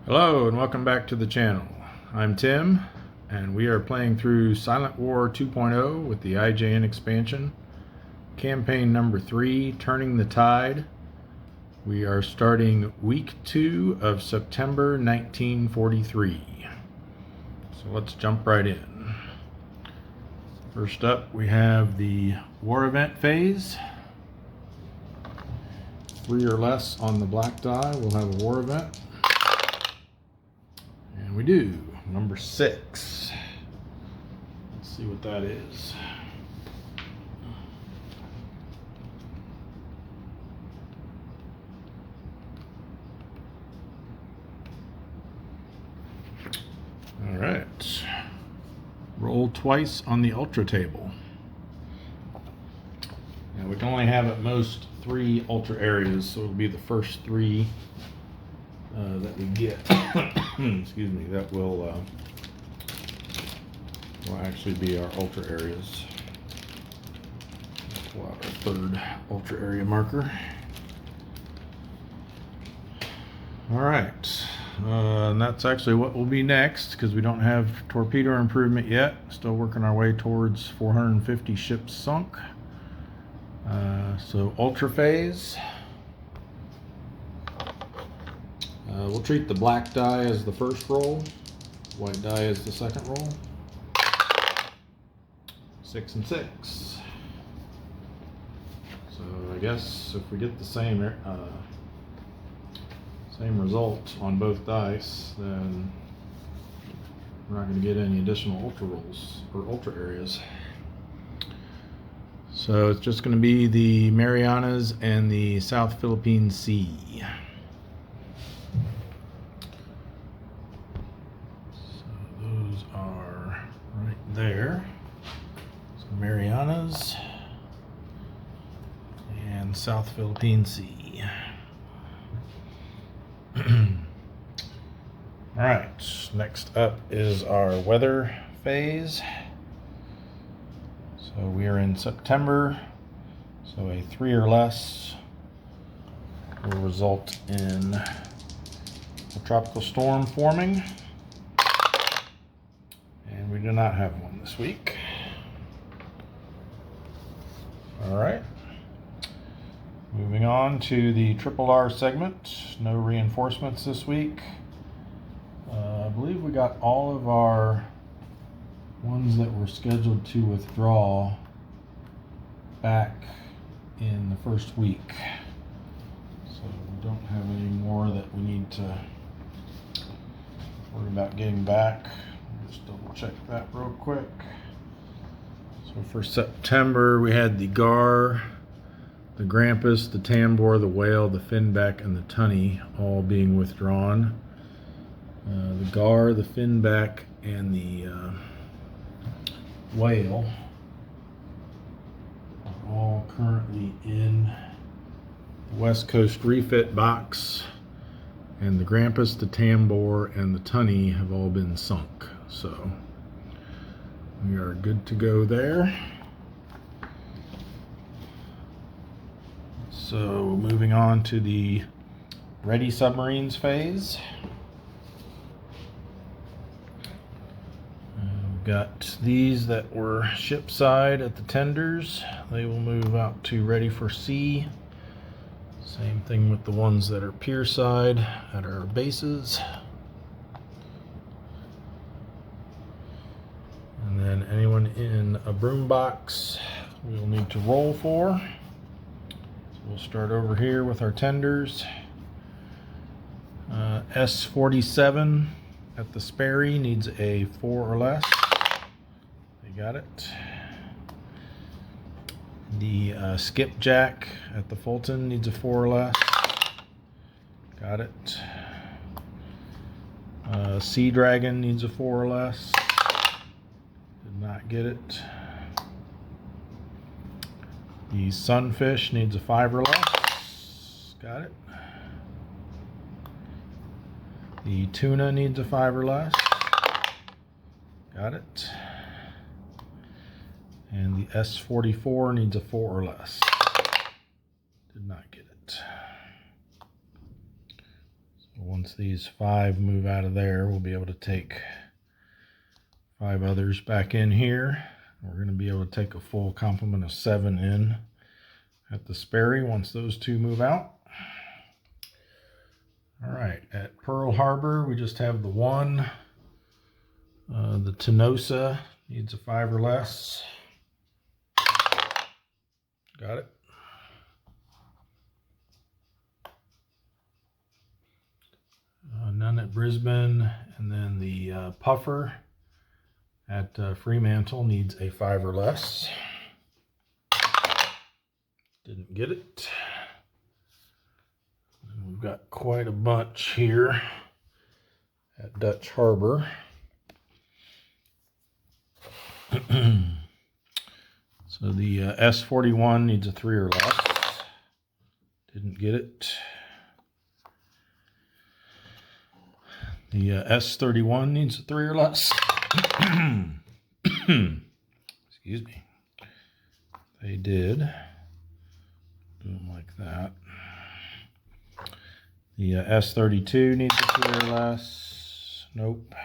Hello and welcome back to the channel. I'm Tim and we are playing through Silent War 2.0 with the IJN expansion. Campaign number 3, Turning the Tide. We are starting week 2 of September 1943. So let's jump right in. First up we have the war event phase. 3 or less on the black die will have a war event. We do. Number 6. Let's see what that is. All right. Roll twice on the ultra table. Now we can only have at most 3 ultra areas, so it'll be the first 3 that we get. Excuse me, that will actually be our ultra areas. Pull out our 3rd ultra area marker. All right, and that's actually what will be next because we don't have torpedo improvement yet. Still working our way towards 450 ships sunk. So ultra phase. We'll treat the black die as the first roll, white die as the second roll. 6 and 6. So I guess if we get the same result on both dice, then we're not going to get any additional ultra rolls or ultra areas. So it's just going to be the Marianas and the South Philippine Sea. There, so Marianas and South Philippine Sea. All right, next up is our weather phase. So we are in September, so a 3 or less will result in a tropical storm forming. We do not have one this week. All right. Moving on to the Triple R segment. No reinforcements this week. I believe we got all of our ones that were scheduled to withdraw back in the first week. So we don't have any more that we need to worry about getting back. Just double check that real quick. So for September, we had the Gar, the Grampus, the Tambor, the Whale, the Finback, and the Tunny all being withdrawn. The Gar, the Finback, and the Whale are all currently in the West Coast refit box, and the Grampus, the Tambor, and the Tunny have all been sunk. So we are good to go there. So moving on to the ready submarines phase. We've got these that were ship side at the tenders. They will move out to ready for sea. Same thing with the ones that are pier side at our bases. And then anyone in a broom box we'll need to roll for. So we'll start over here with our tenders. S47 at the Sperry needs a 4 or less. They got it. The Skipjack at the Fulton needs a 4 or less. Got it. Sea Dragon needs a 4 or less. Not get it. The Sunfish needs a 5 or less. Got it. The Tuna needs a 5 or less. Got it. And the S44 needs a 4 or less. Did not get it. So once these 5 move out of there, we'll be able to take 5 others back in here. We're going to be able to take a full complement of 7 in at the Sperry once those 2 move out. All right, at Pearl Harbor, we just have the 1. The Tenosa needs a 5 or less. Got it. None at Brisbane, and then the Puffer at Fremantle needs a 5 or less. Didn't get it. And we've got quite a bunch here at Dutch Harbor. So the S41 needs a 3 or less. Didn't get it. The S31 needs a 3 or less. Excuse me. They did. Do them like that. The S32 needs a 3 or less. Nope.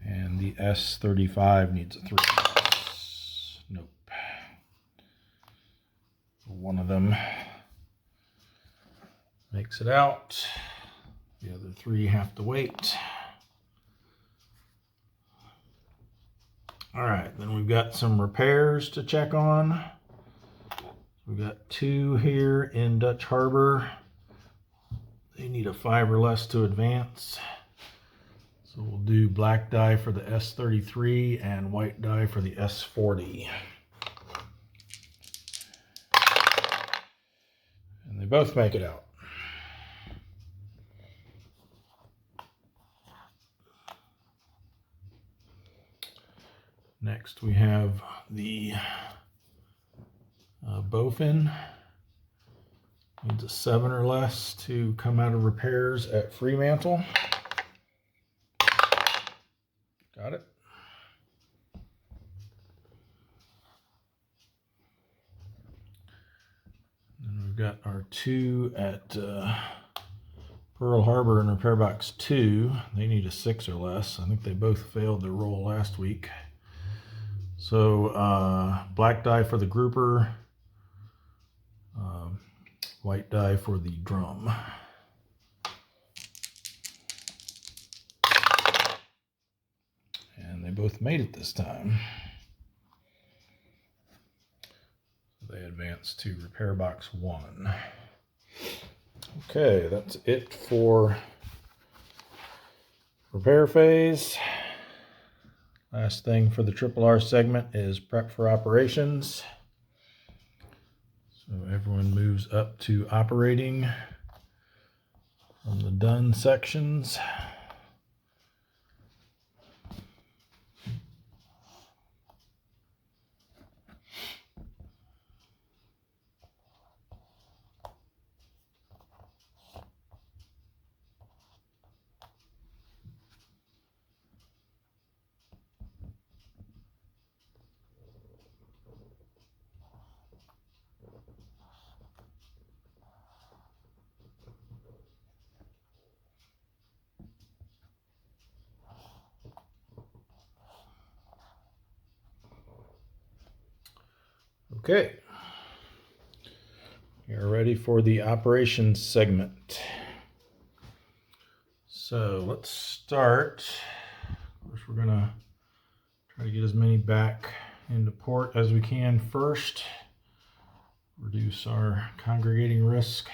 And the S35 needs a 3 or less. Nope. One of them makes it out. The other 3 have to wait. All right, then we've got some repairs to check on. We've got 2 here in Dutch Harbor. They need a 5 or less to advance. So we'll do black dye for the S33 and white dye for the S40. And they both make it out. Next we have the bowfin. Needs a 7 or less to come out of repairs at Fremantle. Got it. Then we've got our 2 at Pearl Harbor in repair box 2. They need a 6 or less. I think they both failed their roll last week. So black dye for the grouper, white dye for the drum. And they both made it this time. They advanced to repair box 1. Okay, that's it for repair phase. Last thing for the Triple R segment is prep for operations. So everyone moves up to operating from the done sections. Okay, you're ready for the operations segment. So let's start. Of course, we're gonna try to get as many back into port as we can first. Reduce our congregating risk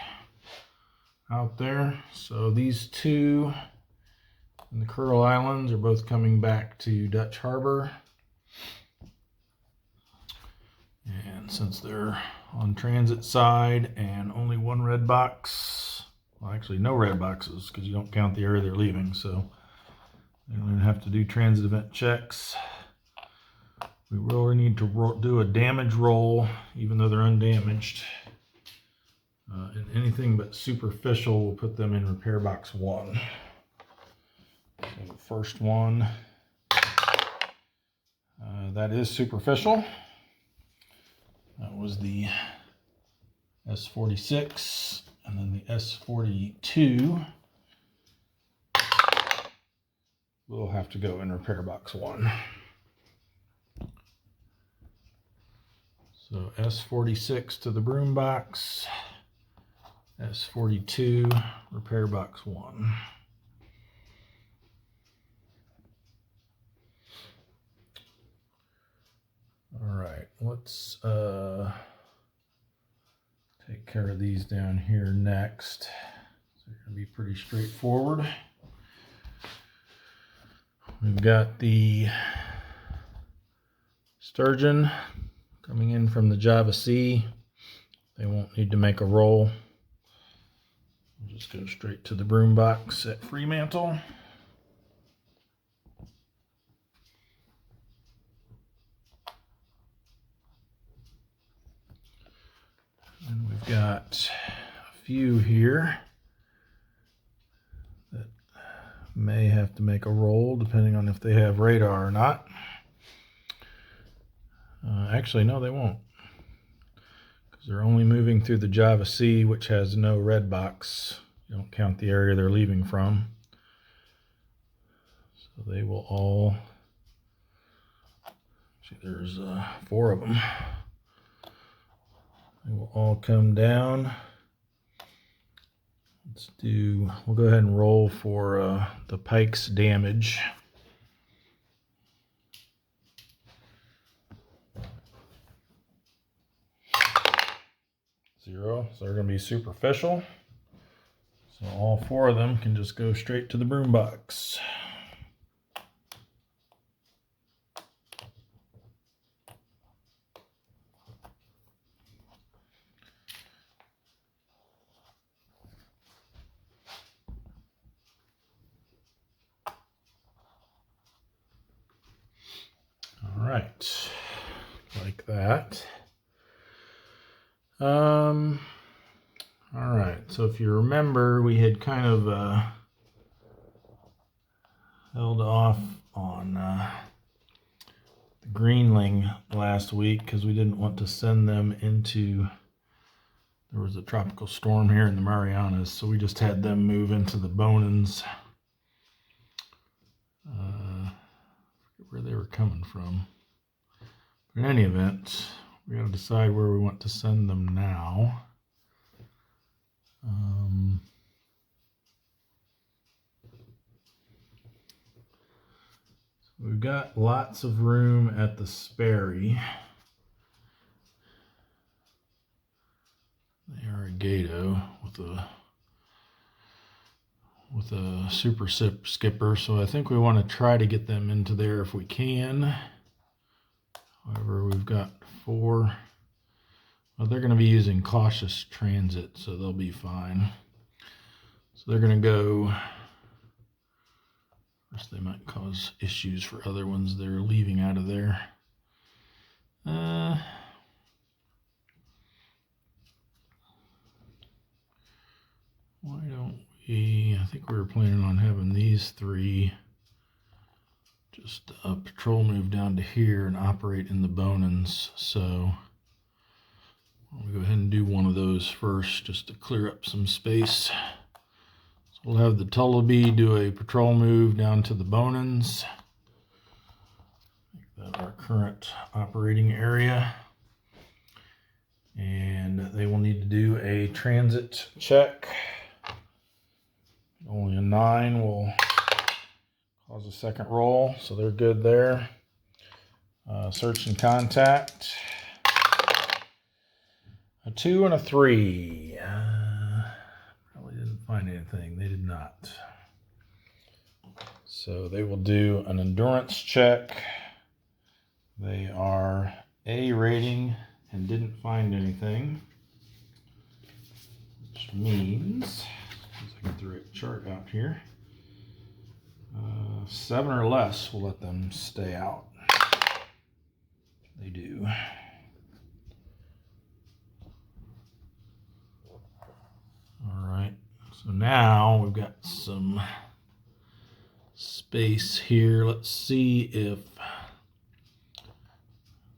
out there. So these 2 in the Curl Islands are both coming back to Dutch Harbor. And since they're on transit side and only 1 red box, well, actually no red boxes because you don't count the area they're leaving, so they don't even have to do transit event checks. We really need to do a damage roll, even though they're undamaged. And anything but superficial, we'll put them in repair box 1. So the first one, that is superficial. That was the S46. And then the S42 will have to go in repair box 1. So S46 to the broom box, S42 repair box 1. All right, let's take care of these down here next. So they're going to be pretty straightforward. We've got the sturgeon coming in from the Java C. They won't need to make a roll. We'll just go straight to the broom box at Fremantle. And we've got a few here that may have to make a roll depending on if they have radar or not. Actually, no, they won't, because they're only moving through the Java C, which has no red box. You don't count the area they're leaving from. So they will all, actually there's 4 of them. They will all come down. We'll go ahead and roll for the pike's damage. 0, so they're going to be superficial. So all 4 of them can just go straight to the broom box. All right, like that. All right, so if you remember, we had kind of held off on the greenling last week because we didn't want to send them into, there was a tropical storm here in the Marianas, so we just had them move into the Bonans. I forget where they were coming from. But in any event, we got to decide where we want to send them now. So we've got lots of room at the Sperry. They are a Gato with a super skipper, so I think we want to try to get them into there if we can. However, we've got 4. Well, they're going to be using cautious transit, so they'll be fine. So they're going to go. First, they might cause issues for other ones they're leaving out of there. Why don't we? I think we were planning on having these 3 just patrol move down to here and operate in the Bonans. So we'll go ahead and do one of those first just to clear up some space. So we'll have the Tullabee do a patrol move down to the Bonans. Make that our current operating area. And they will need to do a transit check. Only a 9 will cause a second roll, so they're good there. Search and contact. A 2 and a 3. Probably didn't find anything. They did not. So they will do an endurance check. They are A rating and didn't find anything, which means, as I get the right chart out here, 7 or less will let them stay out. They do. All right, so now we've got some space here. Let's see if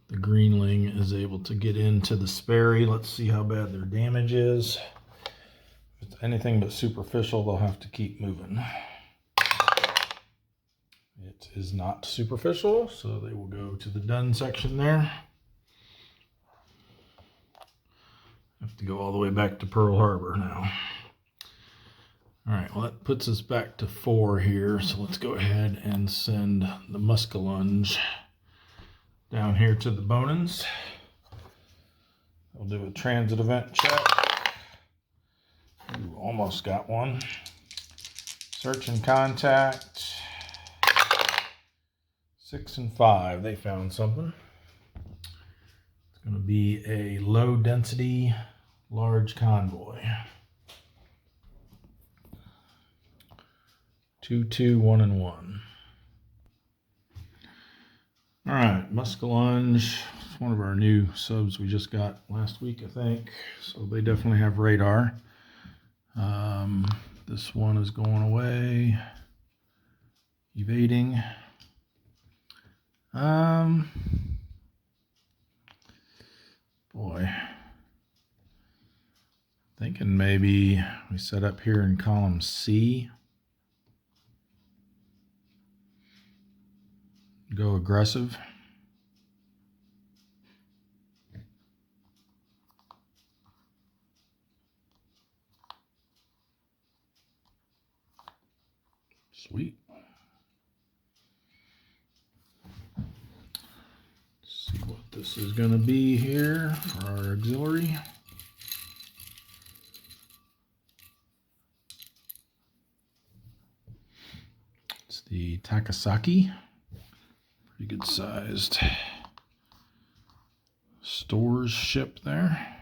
the greenling is able to get into the Sperry. Let's see how bad their damage is. anything but superficial, they'll have to keep moving. It is not superficial, so they will go to the done section there. Have to go all the way back to Pearl Harbor now. All right, well, that puts us back to 4 here, so let's go ahead and send the muskellunge down here to the Bonans. We'll do a transit event check. Ooh, almost got one. Search and contact. 6 and 5, they found something. It's going to be a low density, large convoy. 2, 2, 1, and 1. All right, muskellunge. It's one of our new subs we just got last week, I think. So they definitely have radar. This one is going away. Evading. Boy. Thinking maybe we set up here in column C. Go aggressive. Sweet. Let's see what this is going to be here for our auxiliary. It's the Takasaki. Pretty good sized stores ship there.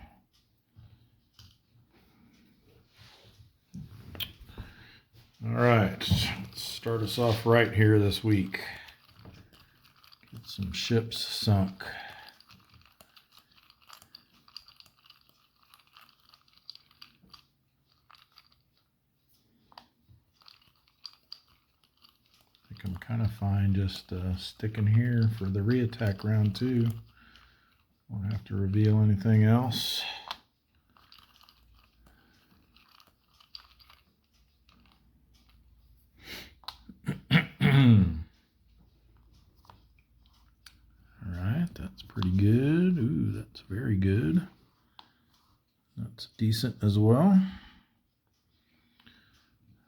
All right, let's start us off right here this week. Get some ships sunk. I think I'm kind of fine just sticking here for the reattack round 2. Won't have to reveal anything else. Alright, that's pretty good. Ooh, that's very good. That's decent as well.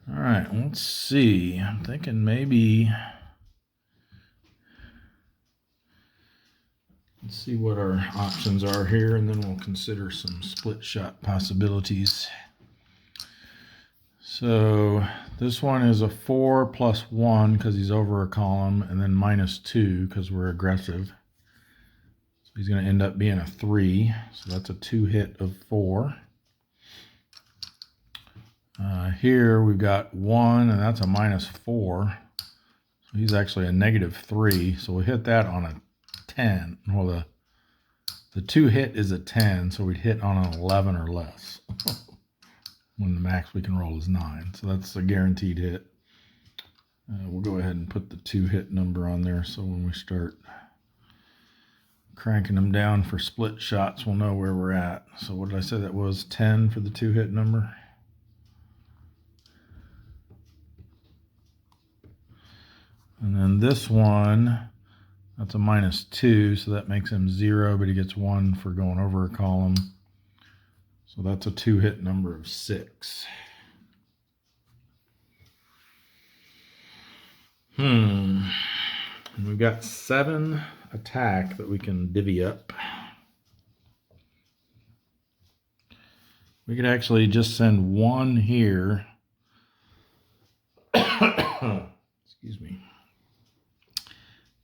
Alright, let's see. I'm thinking maybe... Let's see what our options are here, and then we'll consider some split shot possibilities. So this one is a 4 plus 1 because he's over a column, and then minus 2 because we're aggressive. So he's going to end up being a 3. So that's a 2 hit of 4. Here we've got 1, and that's a minus 4. So he's actually a negative 3. So we'll hit that on a 10. Well, the 2 hit is a 10, so we'd hit on an 11 or less. When the max we can roll is 9. So that's a guaranteed hit. We'll go ahead and put the 2 hit number on there, so when we start cranking them down for split shots, we'll know where we're at. So what did I say that was? 10 for the 2 hit number. And then this one, that's a minus 2, so that makes him 0, but he gets 1 for going over a column. So that's a 2 hit number of 6. And we've got 7 attack that we can divvy up. We could actually just send 1 here. Excuse me.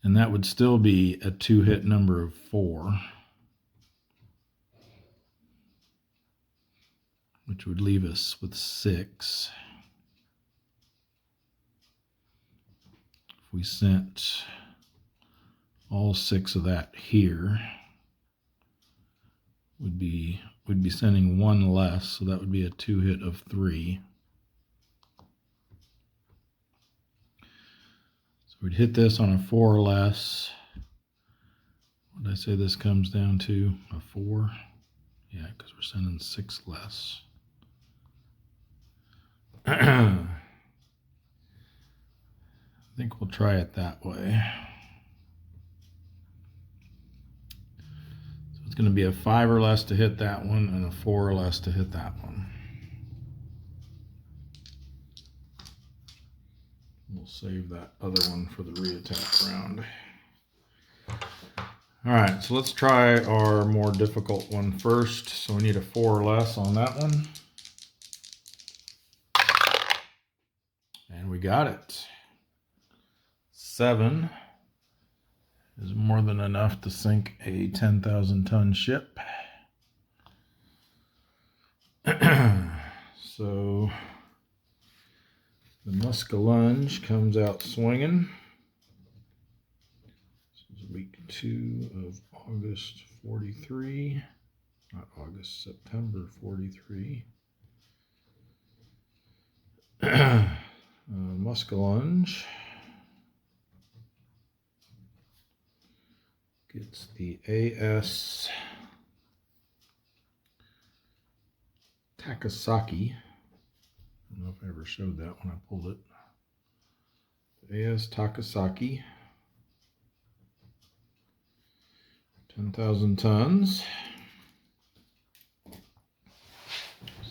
And that would still be a 2 hit number of 4. Which would leave us with 6. If we sent all 6 of that here, we'd be sending 1 less, so that would be a 2 hit of 3. So we'd hit this on a 4 or less. What did I say this comes down to? A 4? Yeah, because we're sending 6 less. I think we'll try it that way. So it's going to be a 5 or less to hit that one and a 4 or less to hit that one. We'll save that other one for the reattack round. All right, so let's try our more difficult one first. So we need a 4 or less on that one. And we got it. 7 is more than enough to sink a 10,000-ton ship. So the Muskellunge comes out swinging. This is week 2 of August 43. Not August, September 43. Muskellunge gets the AS Takasaki. I don't know if I ever showed that when I pulled it. The AS Takasaki, 10,000 tons. So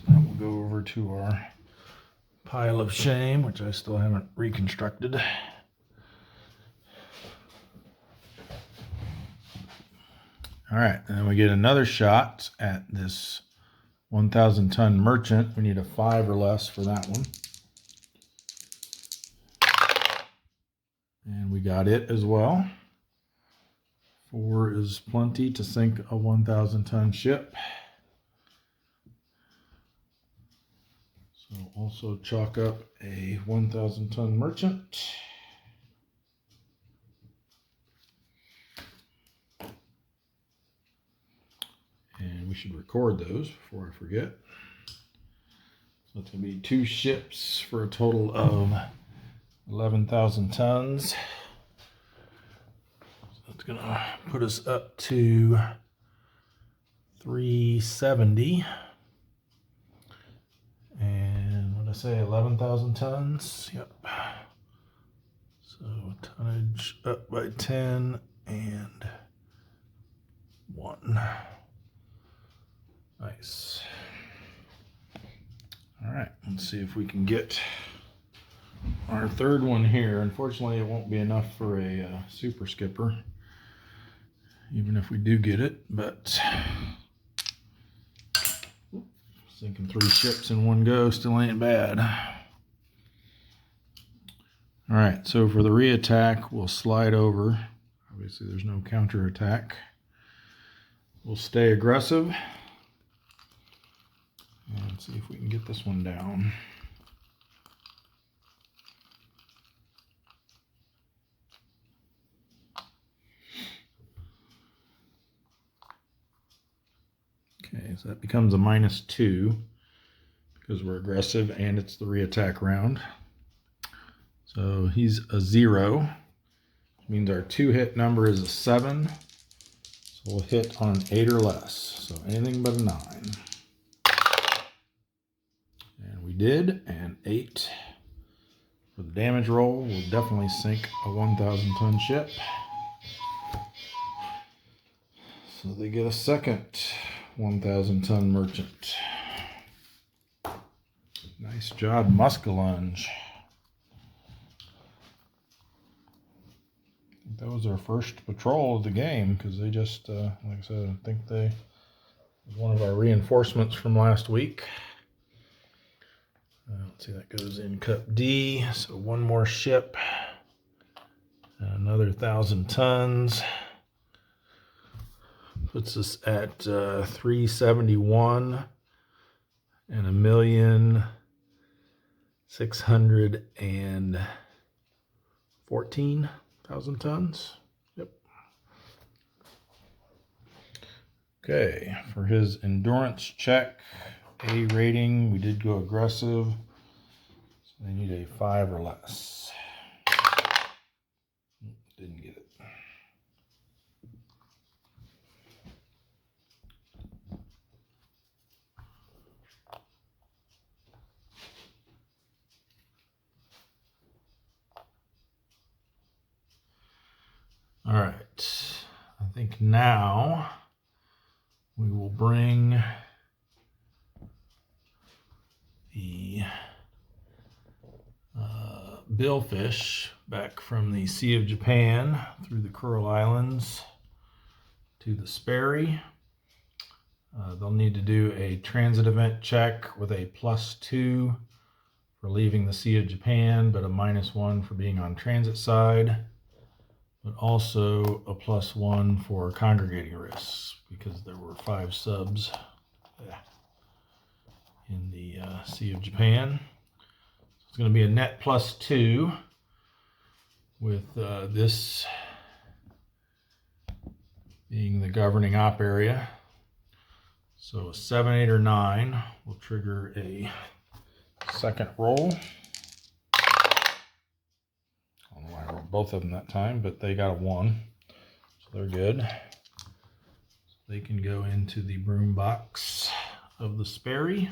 then we'll go over to our pile of shame, which I still haven't reconstructed. All right, and then we get another shot at this 1,000-ton merchant. We need a 5 or less for that one. And we got it as well. 4 is plenty to sink a 1,000-ton ship. So also chalk up a 1,000-ton merchant. And we should record those before I forget. So it's going to be 2 ships for a total of 11,000 tons. So that's going to put us up to 370. And what did I say, 11,000 tons? Yep. So tonnage up by 10 and 1. Nice. All right, let's see if we can get our third one here. Unfortunately, it won't be enough for a super skipper, even if we do get it, but sinking 3 ships in one go still ain't bad. All right, so for the reattack, we'll slide over. Obviously, there's no counterattack. We'll stay aggressive. And see if we can get this one down. Okay, so that becomes a -2 because we're aggressive and it's the reattack round. So he's a 0, which means our 2-hit number is a 7. So we'll hit on an 8 or less. So anything but a 9. And we did, and 8 for the damage roll. We'll definitely sink a 1,000-ton ship. So they get a second 1,000-ton merchant. Nice job, Muskellunge. That was our first patrol of the game because they just, like I said, I think they was one of our reinforcements from last week. Let's see, that goes in Cup D. So 1 more ship, another 1,000 tons. Puts us at 371 and 1,614,000 tons. Yep. Okay, for his endurance check, A rating, we did go aggressive. So they need a 5 or less. Didn't get it. All right, I think now we will bring the billfish back from the Sea of Japan through the Coral Islands to the Sperry. They'll need to do a transit event check with a +2 for leaving the Sea of Japan, but a -1 for being on transit side, but also a +1 for congregating risks because there were 5 subs in the Sea of Japan. So it's going to be a net +2 with this being the governing op area. So a 7, 8, or 9 will trigger a second roll. I don't know why I rolled both of them that time, but they got a 1, so they're good. So they can go into the broom box of the Sperry.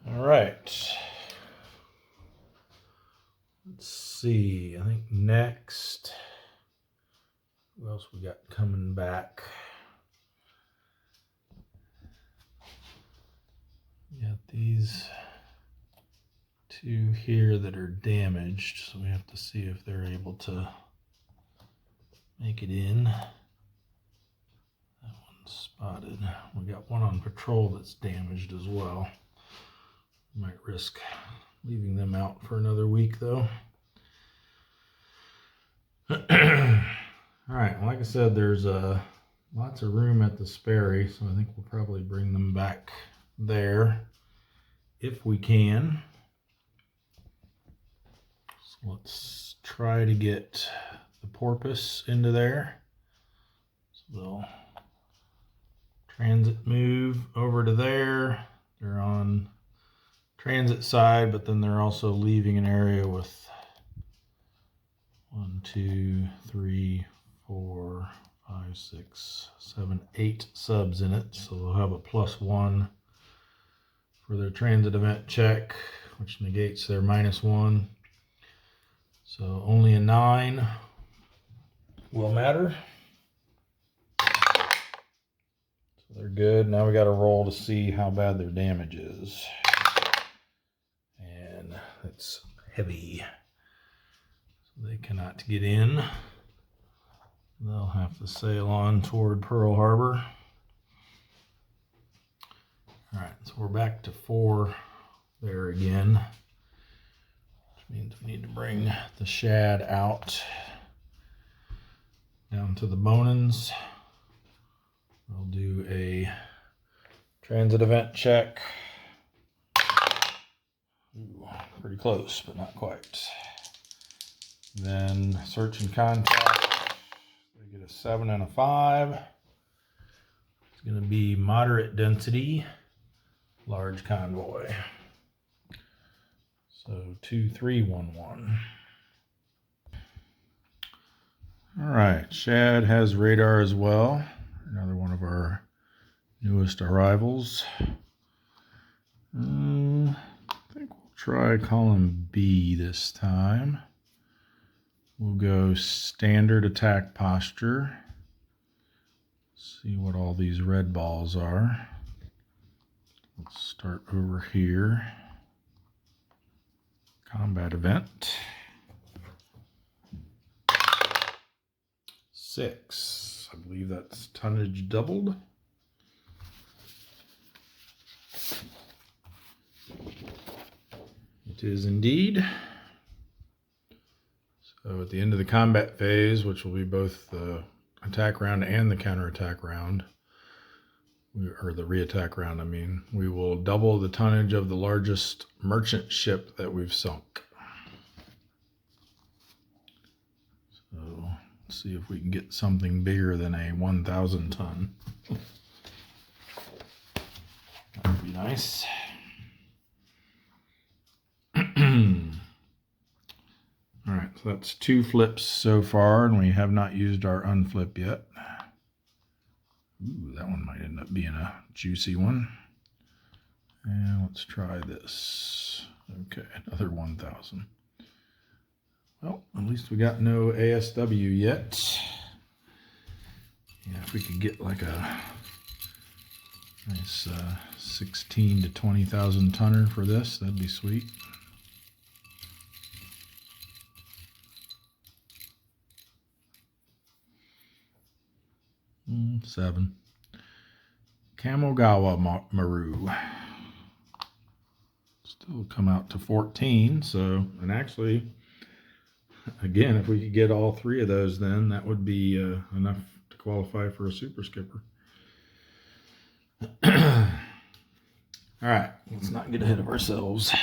All right. Let's see. I think next, who else we got coming back? We got these 2 here that are damaged, so we have to see if they're able to make it in. That one's spotted. We got one on patrol that's damaged as well. Might risk leaving them out for another week though. All right, well, like I said, there's lots of room at the Sperry, so I think we'll probably bring them back there if we can. So let's try to get the porpoise into there. So they'll transit move over to there. They're on transit side, but then they're also leaving an area with 1, 2, 3, 4, 5, 6, 7, 8 subs in it. So they'll have a +1 for their transit event check, which negates their -1. So only a 9 will matter. So they're good. Now we got to roll to see how bad their damage is. And it's heavy. So they cannot get in. They'll have to sail on toward Pearl Harbor. All right, so we're back to 4 there again, which means we need to bring the shad out down to the bonins. We'll do a transit event check. Ooh, pretty close, but not quite. Then search and contact. They get a 7 and a 5. It's going to be moderate density, large convoy. So 2, 3, 1, 1. All right, shad has radar as well. Another one of our newest arrivals. I think we'll try column B this time. We'll go standard attack posture. See what all these red balls are. Let's start over here. Combat event. 6. I believe that's tonnage doubled. It is indeed. So at the end of the combat phase, which will be both the attack round and the counterattack round, or the reattack round, I mean, we will double the tonnage of the largest merchant ship that we've sunk. So let's see if we can get something bigger than a 1,000 ton. That would be nice. All right, so that's 2 flips so far, and we have not used our unflip yet. Ooh, that one might end up being a juicy one. And let's try this. Okay, another 1,000. Well, at least we got no ASW yet. Yeah, if we could get like a nice 16 to 20,000 tonner for this, that'd be sweet. Seven. Kamogawa Maru. Still come out to 14, so, and actually, again, if we could get all three of those, then that would be enough to qualify for a super skipper. All right, let's not get ahead of ourselves.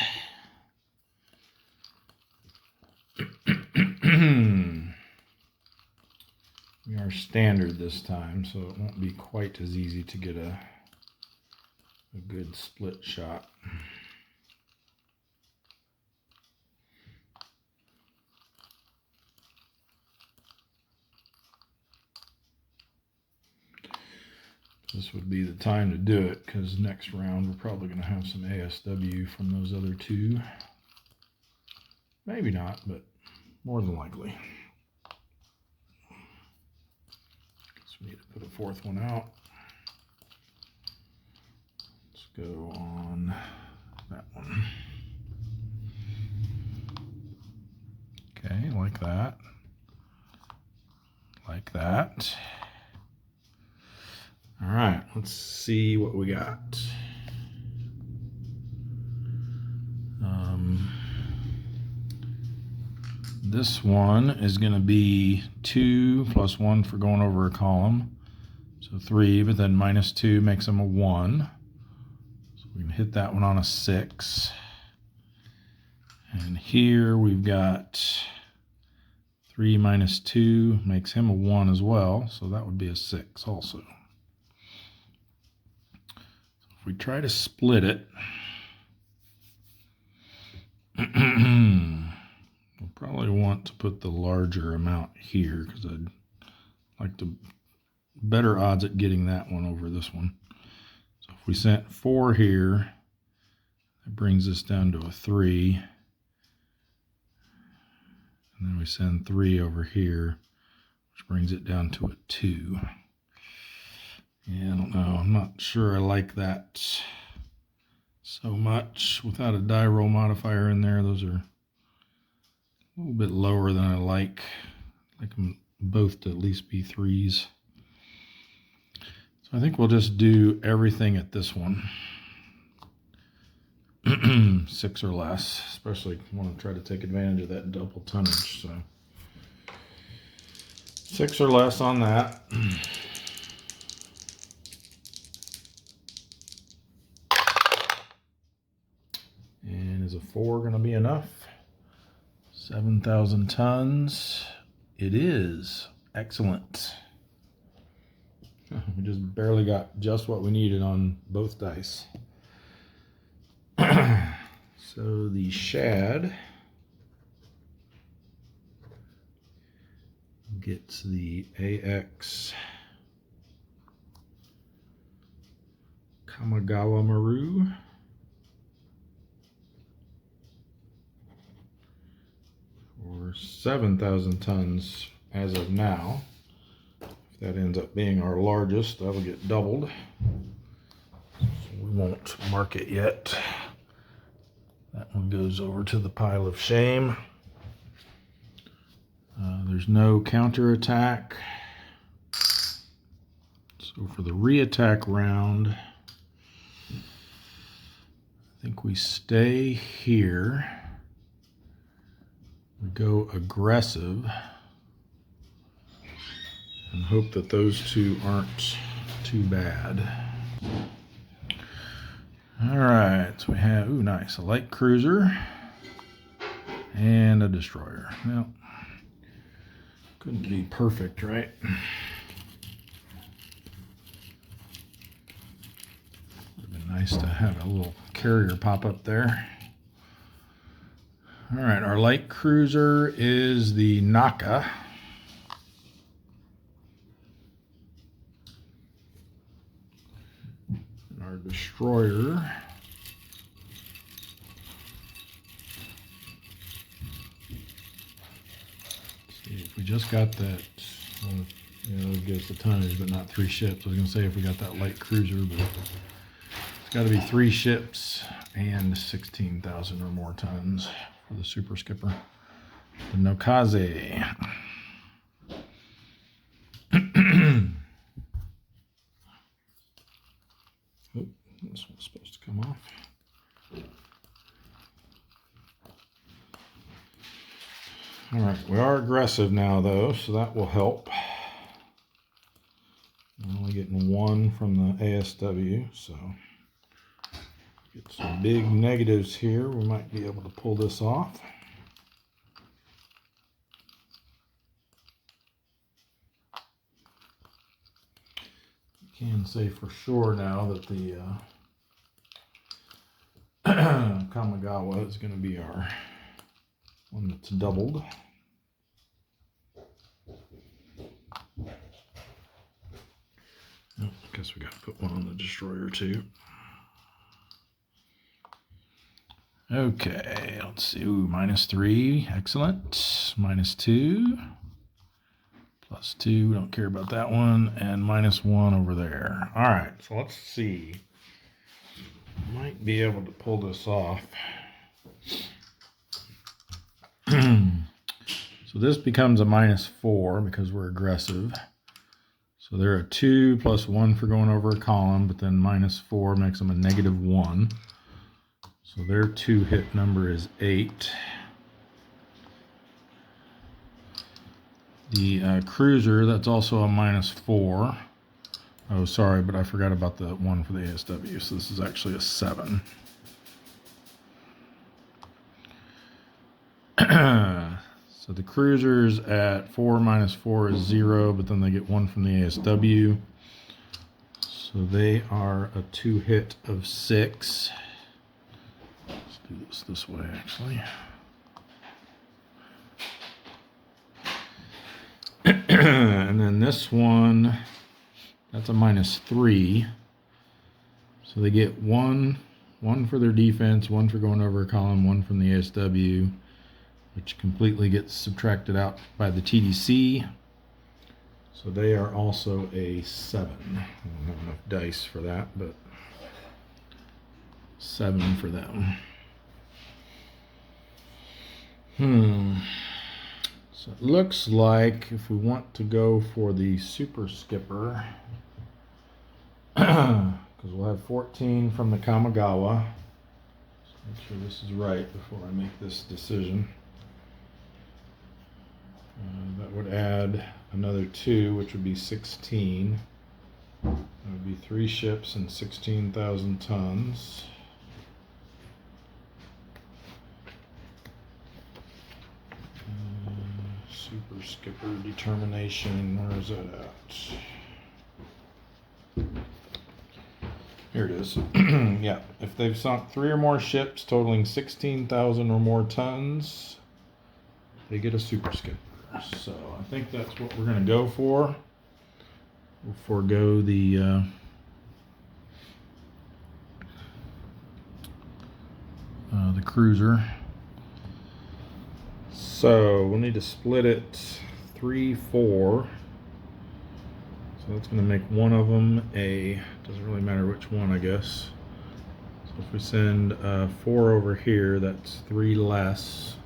We are standard this time, so it won't be quite as easy to get a good split shot. This would be the time to do it, because next round we're probably going to have some ASW from those other two. Maybe not, but more than likely. So we need to put a fourth one out. Let's go on that one. Okay, like that. Like that. All right, let's see what we got. This one is going to be 2 plus 1 for going over a column. So 3, but then minus 2 makes them a 1. So we can hit that one on a 6. And here we've got 3 minus 2 makes him a 1 as well. So that would be a 6 also. If we try to split it, we'll probably want to put the larger amount here because I'd like to better odds at getting that one over this one. So if we sent 4 here, that brings us down to a 3. And then we send 3 over here, which brings it down to a 2. Yeah, I don't know. I'm not sure I like that so much. Without a die roll modifier in there, those are a little bit lower than I like. I like them both to at least be 3s. So I think we'll just do everything at this one. 6 or less, especially want to try to take advantage of that double tonnage. So 6 or less on that. And is a 4 going to be enough? 7,000 tons. It is. Excellent. We just barely got just what we needed on both dice. So the shad gets the AX Kamogawa Maru. For 7,000 tons as of now. If that ends up being our largest, that'll get doubled. So we won't mark it yet. That one goes over to the pile of shame. There's no counterattack. So for the re-attack round, I think we stay here. We go aggressive and hope that those two aren't too bad. All right, so we have, ooh, nice, a light cruiser and a destroyer. Well, couldn't be perfect, right? Would have been nice to have a little carrier pop up there. All right, our light cruiser is the Naka. And our destroyer just got that, it gives the tonnage, but not 3 ships. I was going to say if we got that light cruiser, but it's got to be 3 ships and 16,000 or more tons for the Super Skipper. The Nokaze. Oh, this one's supposed to come off. All right, we are aggressive now though, so that will help. I'm only getting 1 from the ASW, so get some big negatives here. We might be able to pull this off. Can say for sure now that the Kamigawa is going to be our one that's doubled. Oh, I guess we got to put one on the destroyer too. Okay, let's see. Ooh, -3, excellent. -2. +2, we don't care about that one, and -1 over there. All right, so let's see. Might be able to pull this off. So this becomes a -4 because we're aggressive. So they're a 2 + 1 for going over a column, but then -4 makes them a -1. So their 2 hit number is 8. The cruiser, that's also a -4. Oh, sorry, but I forgot about the 1 for the ASW, so this is actually a 7. So the cruisers at 4 -4 is 0, but then they get 1 from the ASW. So they are a 2 hit of 6. Let's do this way, actually. And then this one, that's a -3. So they get one for their defense, 1 for going over a column, 1 from the ASW, which completely gets subtracted out by the TDC. So they are also a 7. I don't have enough dice for that, but 7 for them. So it looks like if we want to go for the Super Skipper, because we'll have 14 from the Kamigawa. So make sure this is right before I make this decision. That would add another 2, which would be 16. That would be 3 ships and 16,000 tons. Super Skipper determination, where is that at? Here it is. Yeah, if they've sunk 3 or more ships totaling 16,000 or more tons, they get a Super Skipper. So I think that's what we're going to go for. We'll forego the cruiser. So we'll need to split it 3-4. So that's going to make one of them a, doesn't really matter which one, I guess. So if we send 4 over here, that's 3 less.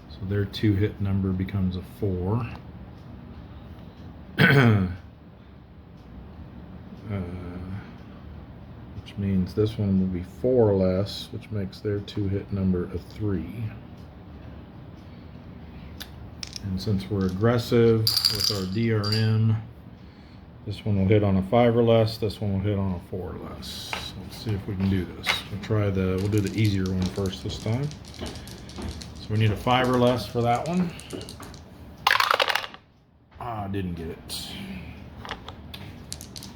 So their 2 hit number becomes a 4. Which means this one will be 4 less, which makes their 2 hit number a 3. And since we're aggressive with our DRM, this one will hit on a 5 or less, this one will hit on a 4 or less. So let's see if we can do this. We'll do the easier one first this time. So we need a 5 or less for that one. Didn't get it.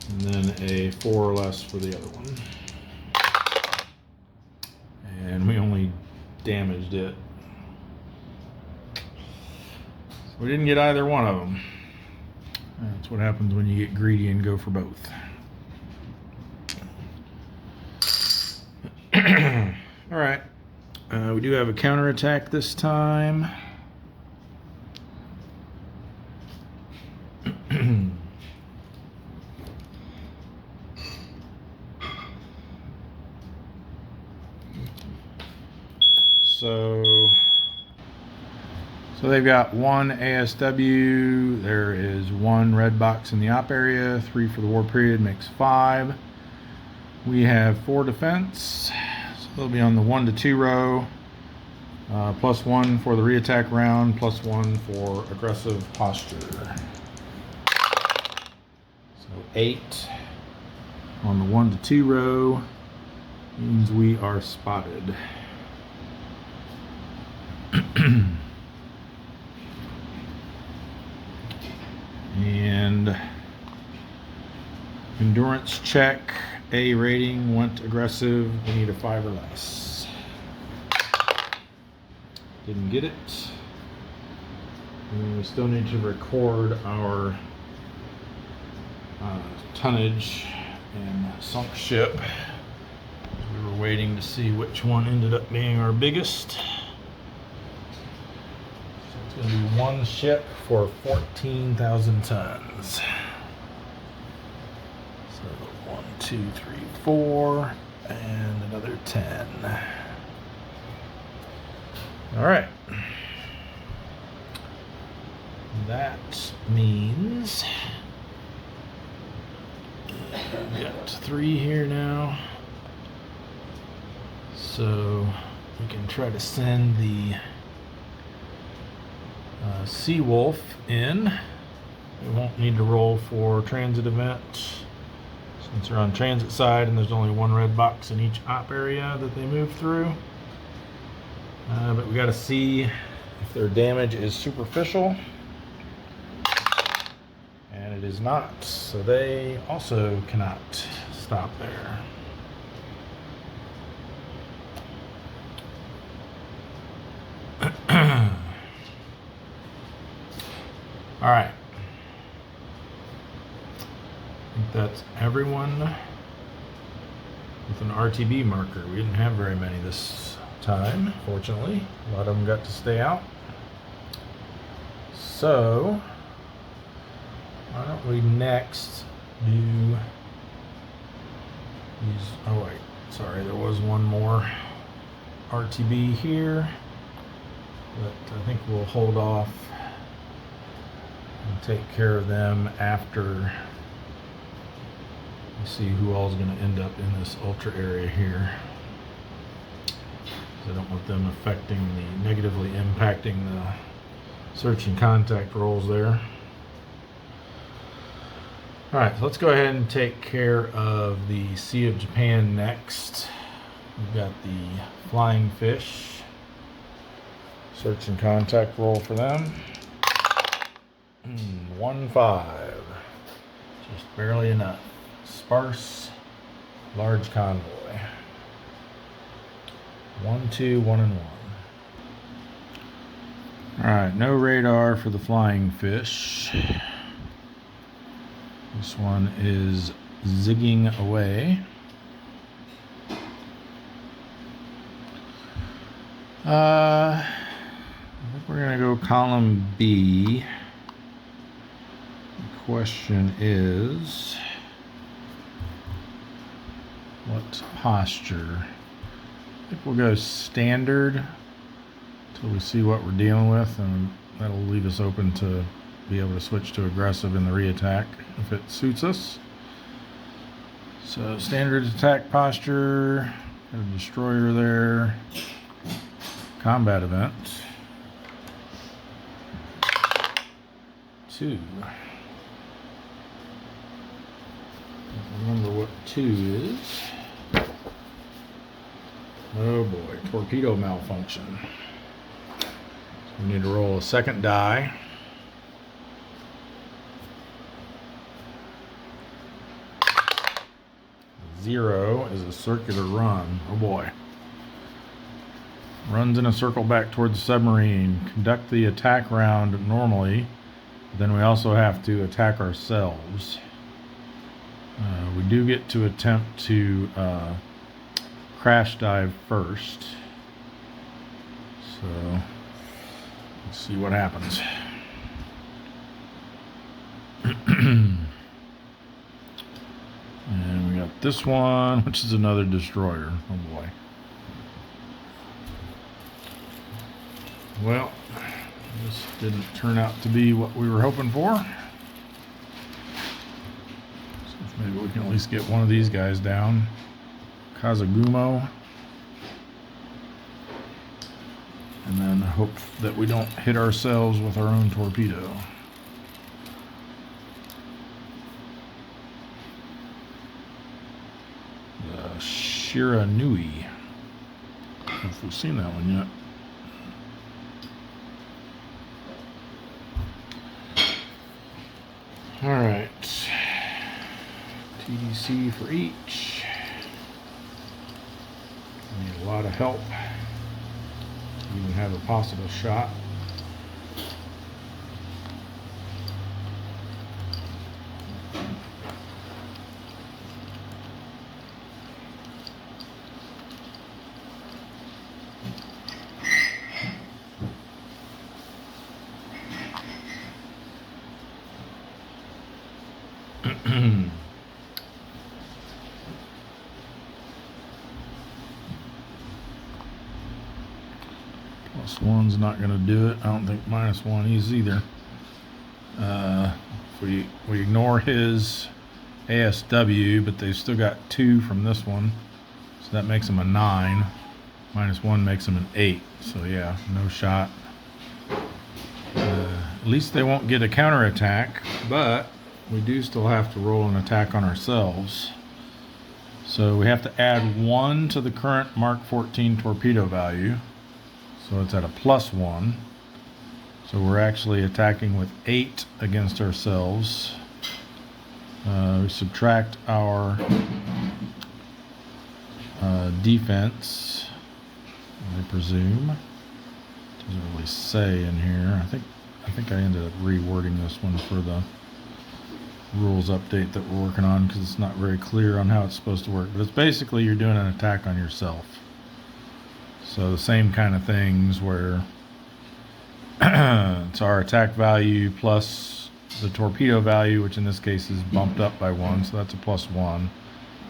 And then a 4 or less for the other one. And we only damaged it. We didn't get either one of them. That's what happens when you get greedy and go for both. All right. We do have a counterattack this time. So they've got one ASW, there is one red box in the op area, 3 for the war period, makes 5. We have 4 defense, so they'll be on the 1 to 2 row, +1 for the reattack round, +1 for aggressive posture. So 8 on the 1 to 2 row means we are spotted. And endurance check, A rating, went aggressive, we need a 5 or less. Didn't get it. And we still need to record our tonnage and sunk ship. We were waiting to see which one ended up being our biggest. It's going to be one ship for 14,000 tons. So 1, 2, 3, 4, and another 10. All right. That means we got 3 here now. So we can try to send the Seawolf in. We won't need to roll for transit event since they're on transit side and there's only 1 red box in each op area that they move through. But we got to see if their damage is superficial, and it is not, so they also cannot stop there. All right. I think that's everyone with an RTB marker. We didn't have very many this time, fortunately. A lot of them got to stay out. So, why don't we next do these? Oh wait, sorry, there was one more RTB here, but I think we'll hold off and take care of them after we see who all's going to end up in this ultra area here. I don't want them negatively impacting the search and contact rolls there. All right, so let's go ahead and take care of the Sea of Japan next. We've got the flying fish. Search and contact roll for them. 1-5, just barely enough. Sparse, large convoy. 1-2, 1-1. All right, no radar for the flying fish. This one is zigging away. I think we're gonna go column B. The question is, what posture? I think we'll go standard until we see what we're dealing with, and that'll leave us open to be able to switch to aggressive in the reattack if it suits us. So standard attack posture, got a destroyer there, combat event. 2. Don't remember what 2 is. Oh boy, torpedo malfunction. So we need to roll a second die. Zero is a circular run. Oh boy. Runs in a circle back towards the submarine. Conduct the attack round normally. Then we also have to attack ourselves. We do get to attempt to crash dive first. So let's see what happens. And we got this one, which is another destroyer. Oh boy. Well, this didn't turn out to be what we were hoping for. So maybe we can at least get one of these guys down. Kazagumo. And then hope that we don't hit ourselves with our own torpedo. The Shiranui. I don't know if we've seen that one yet. All right. TDC for each. I need a lot of help. Even have a possible shot. +1's not going to do it. I don't think -1 is either. If we ignore his ASW, but they've still got 2 from this one, so that makes him a 9. -1 makes him an 8. So yeah, no shot. At least they won't get a counterattack, but we do still have to roll an attack on ourselves. So we have to add 1 to the current Mark 14 torpedo value. So it's at a +1. So we're actually attacking with 8 against ourselves. We subtract our defense, I presume. Doesn't really say in here. I think I ended up rewording this one for the rules update that we're working on because it's not very clear on how it's supposed to work. But it's basically you're doing an attack on yourself. So the same kind of things where it's our attack value plus the torpedo value, which in this case is bumped up by 1, so that's a +1.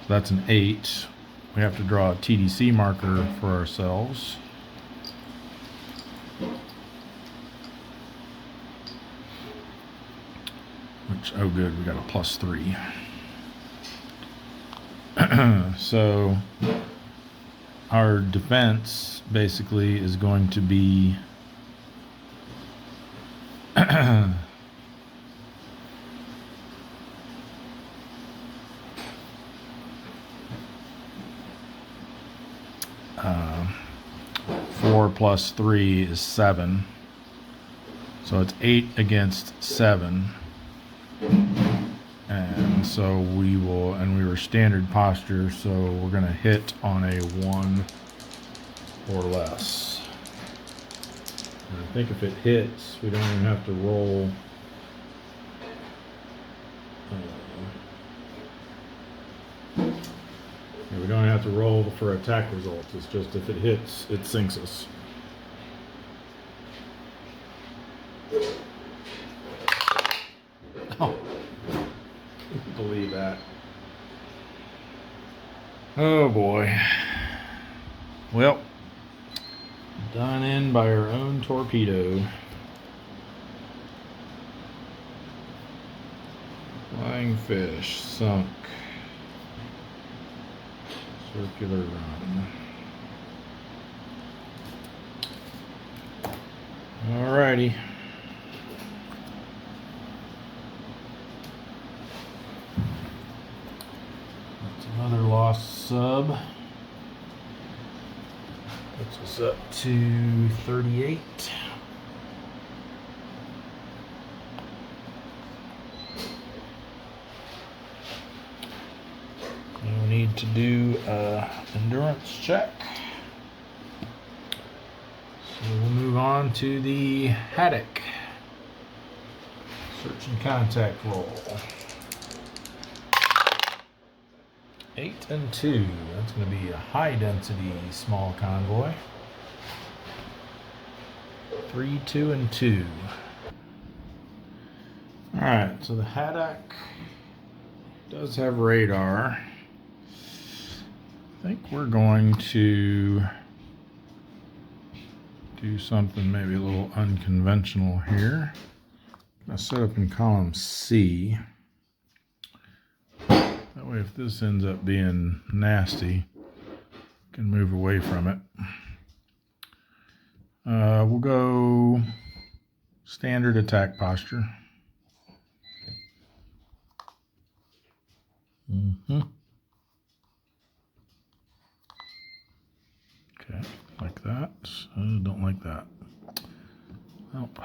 So that's an 8. We have to draw a TDC marker for ourselves. Which, oh good, we got a +3. So our defense basically is going to be 4 + 3 is 7. So it's 8 against 7. And so we will, and we were standard posture, so we're going to hit on a 1 or less. And I think if it hits, we don't even have to roll. We don't have to roll for attack results. It's just if it hits, it sinks us. Oh, can't believe that. Oh boy. Well, done in by our own torpedo. Flying fish sunk. Circular run. Alrighty. That's another lost sub. Puts us up to 38. And we need to do an endurance check. So we'll move on to the haddock. Search and contact roll. 8 and 2. That's going to be a high density small convoy. 3, 2, and 2. All right, so the haddock does have radar. I think we're going to do something maybe a little unconventional here. I'm going to set up in column C. That way if this ends up being nasty, we can move away from it. We'll go standard attack posture. Okay, like that. Don't like that. Nope.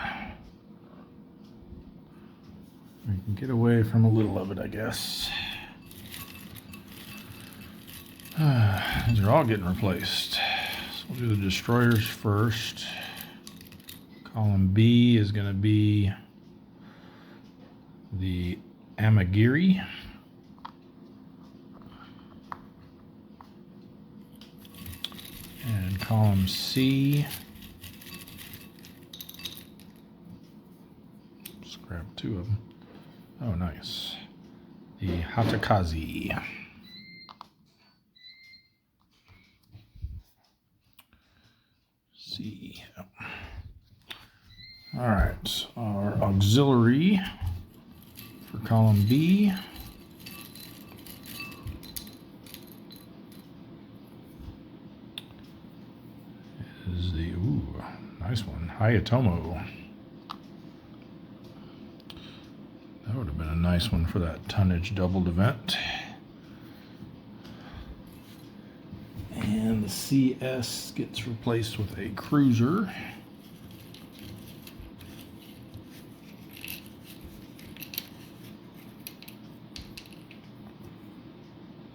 We can get away from a little of it, I guess. These are all getting replaced. So we'll do the destroyers first. Column B is going to be the Amagiri. And column C, let's grab two of them. Oh, nice. The Hatakazi. C. All right, our auxiliary for column B is the, nice one, Hayatomo. That would have been a nice one for that tonnage doubled event. And the CS gets replaced with a cruiser.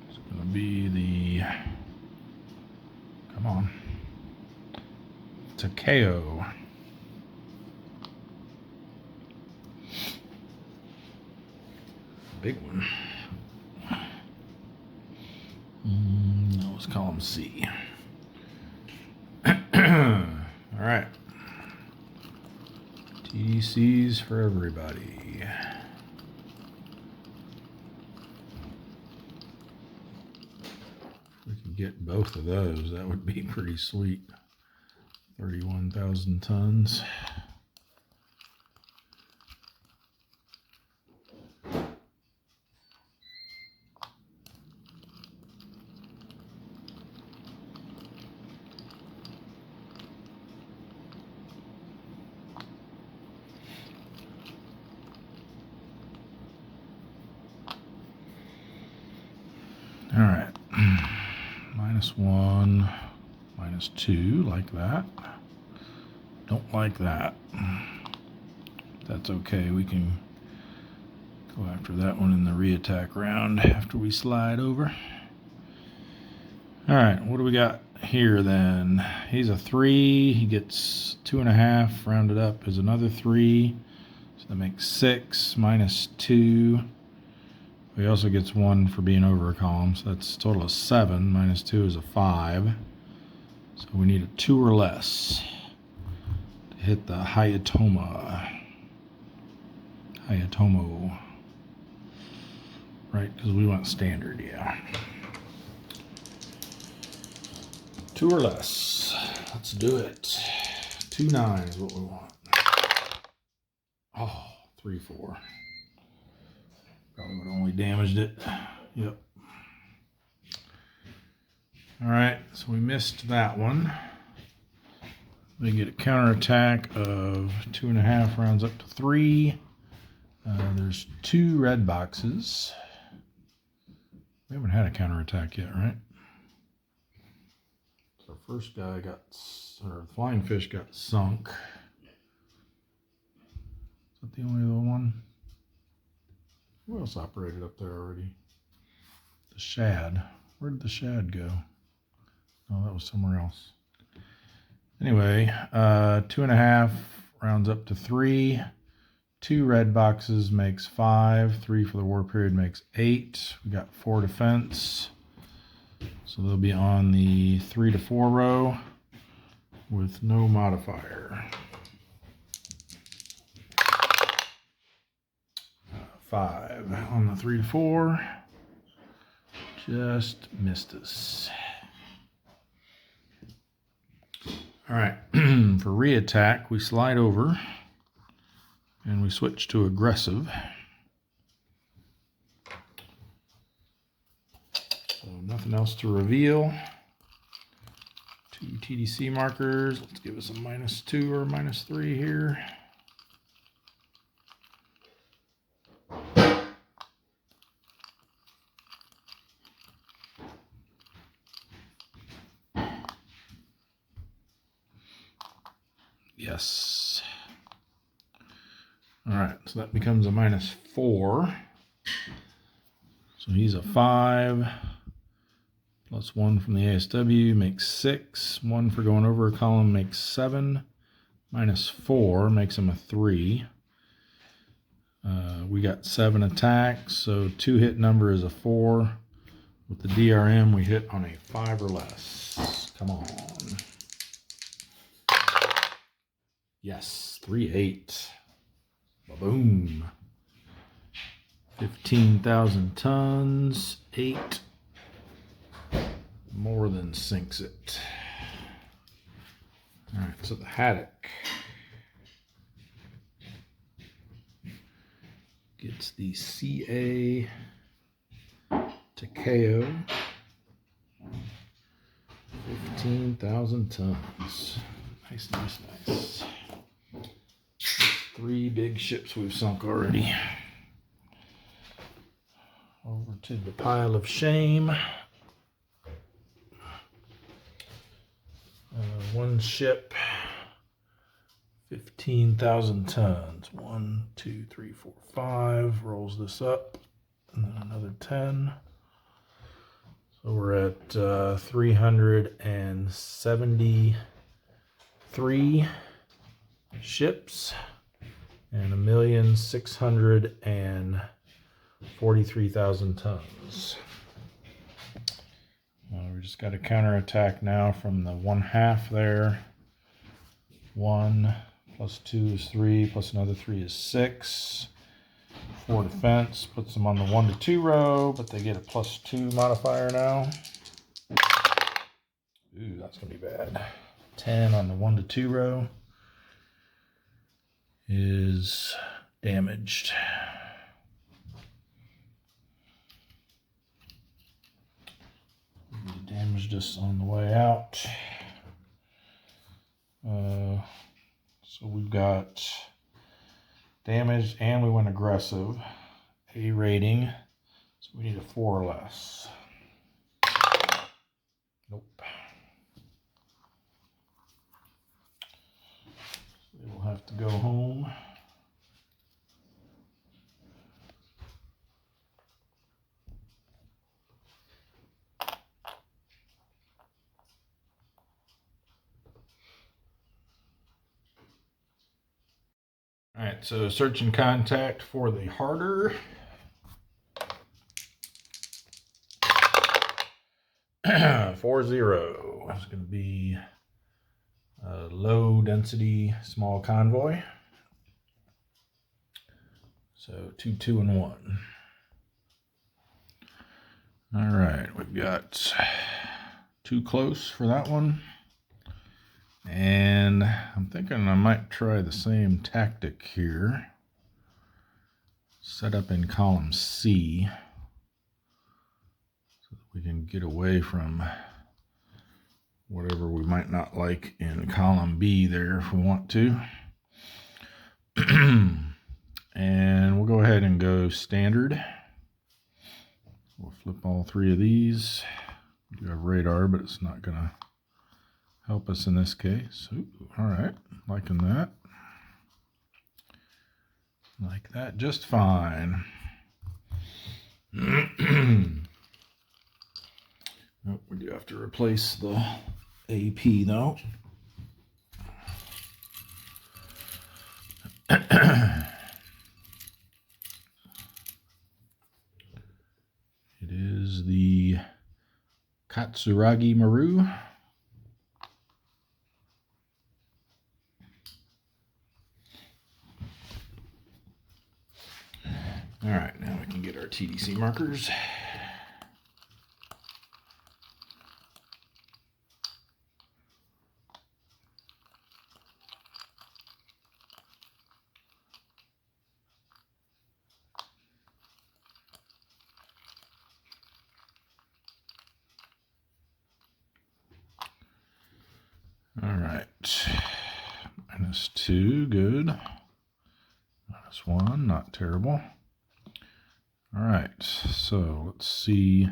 It's going to be the, come on, Takeo. Big one. That was column C. All right. TDCs for everybody. If we could get both of those, that would be pretty sweet. 31,000 tons. All right, -1, -2, like that. Don't like that. That's okay, we can go after that one in the re-attack round after we slide over. All right, what do we got here then? He's a 3, he gets 2.5, rounded up is another 3, so that makes 6, -2. He also gets 1 for being over a column, so that's a total of 7. -2 is a 5. So we need a 2 or less to hit the Hayatomo. Right, because we want standard, yeah. 2 or less. Let's do it. 2-9 is what we want. Oh, 3-4. Probably would have only damaged it. Yep. All right, so we missed that one. We get a counterattack of 2.5, rounds up to 3. There's 2 red boxes. We haven't had a counterattack yet, right? So first guy got, or flying fish got sunk. Is that the only other one? Who else operated up there already? The shad. Where did the shad go? Oh, that was somewhere else. Anyway, 2.5 rounds up to 3. 2 red boxes makes 5. 3 for the war period makes 8. We got 4 defense. So they'll be on the 3 to 4 row with no modifier. 5 on the 3 to 4. Just missed us. All right, for re-attack, we slide over and we switch to aggressive. So nothing else to reveal. 2 TDC markers. Let's give us a -2 or -3 here. Yes. All right, so that becomes a -4. So he's a 5. Plus 1 from the ASW makes 6. 1 for going over a column makes 7. -4 makes him a 3. We got 7 attacks, so 2-hit number is a 4. With the DRM, we hit on a 5 or less. Come on. Yes, 3-8. Boom. 15,000 tons, 8. More than sinks it. All right, so the haddock gets the CA Takeo. 15,000 tons. Nice, nice, nice. 3 big ships we've sunk already. Over to the pile of shame. 1 ship, 15,000 tons. 1, 2, 3, 4, 5. Rolls this up, and then another 10. So we're at 373 ships and 1,643,000 tons. We just got a counterattack now from the 1/2 there. 1 plus 2 is 3, plus another 3 is 6. 4 defense, puts them on the 1 to 2 row, but they get a +2 modifier now. Ooh, that's going to be bad. 10 on the 1 to 2 row is damaged. Damaged us on the way out. So we've got damaged and we went aggressive. A rating. So we need a 4 or less. Nope. So we'll have to go home. All right, so search and contact for the harder. $40 is going to be a low density small convoy. So 2, 2, and 1. All right, we've got 2 close for that one. And I'm thinking I might try the same tactic here. Set up in column C so that we can get away from whatever we might not like in column B there if we want to. And we'll go ahead and go standard. We'll flip all 3 of these. We do have radar, but it's not going to help us in this case. Ooh, all right, liking that. Like that just fine. Nope, we do have to replace the AP though. It is the Katsuragi Maru. All right. our TDC markers. All right, -2, good. -1, not terrible. All right, so let's see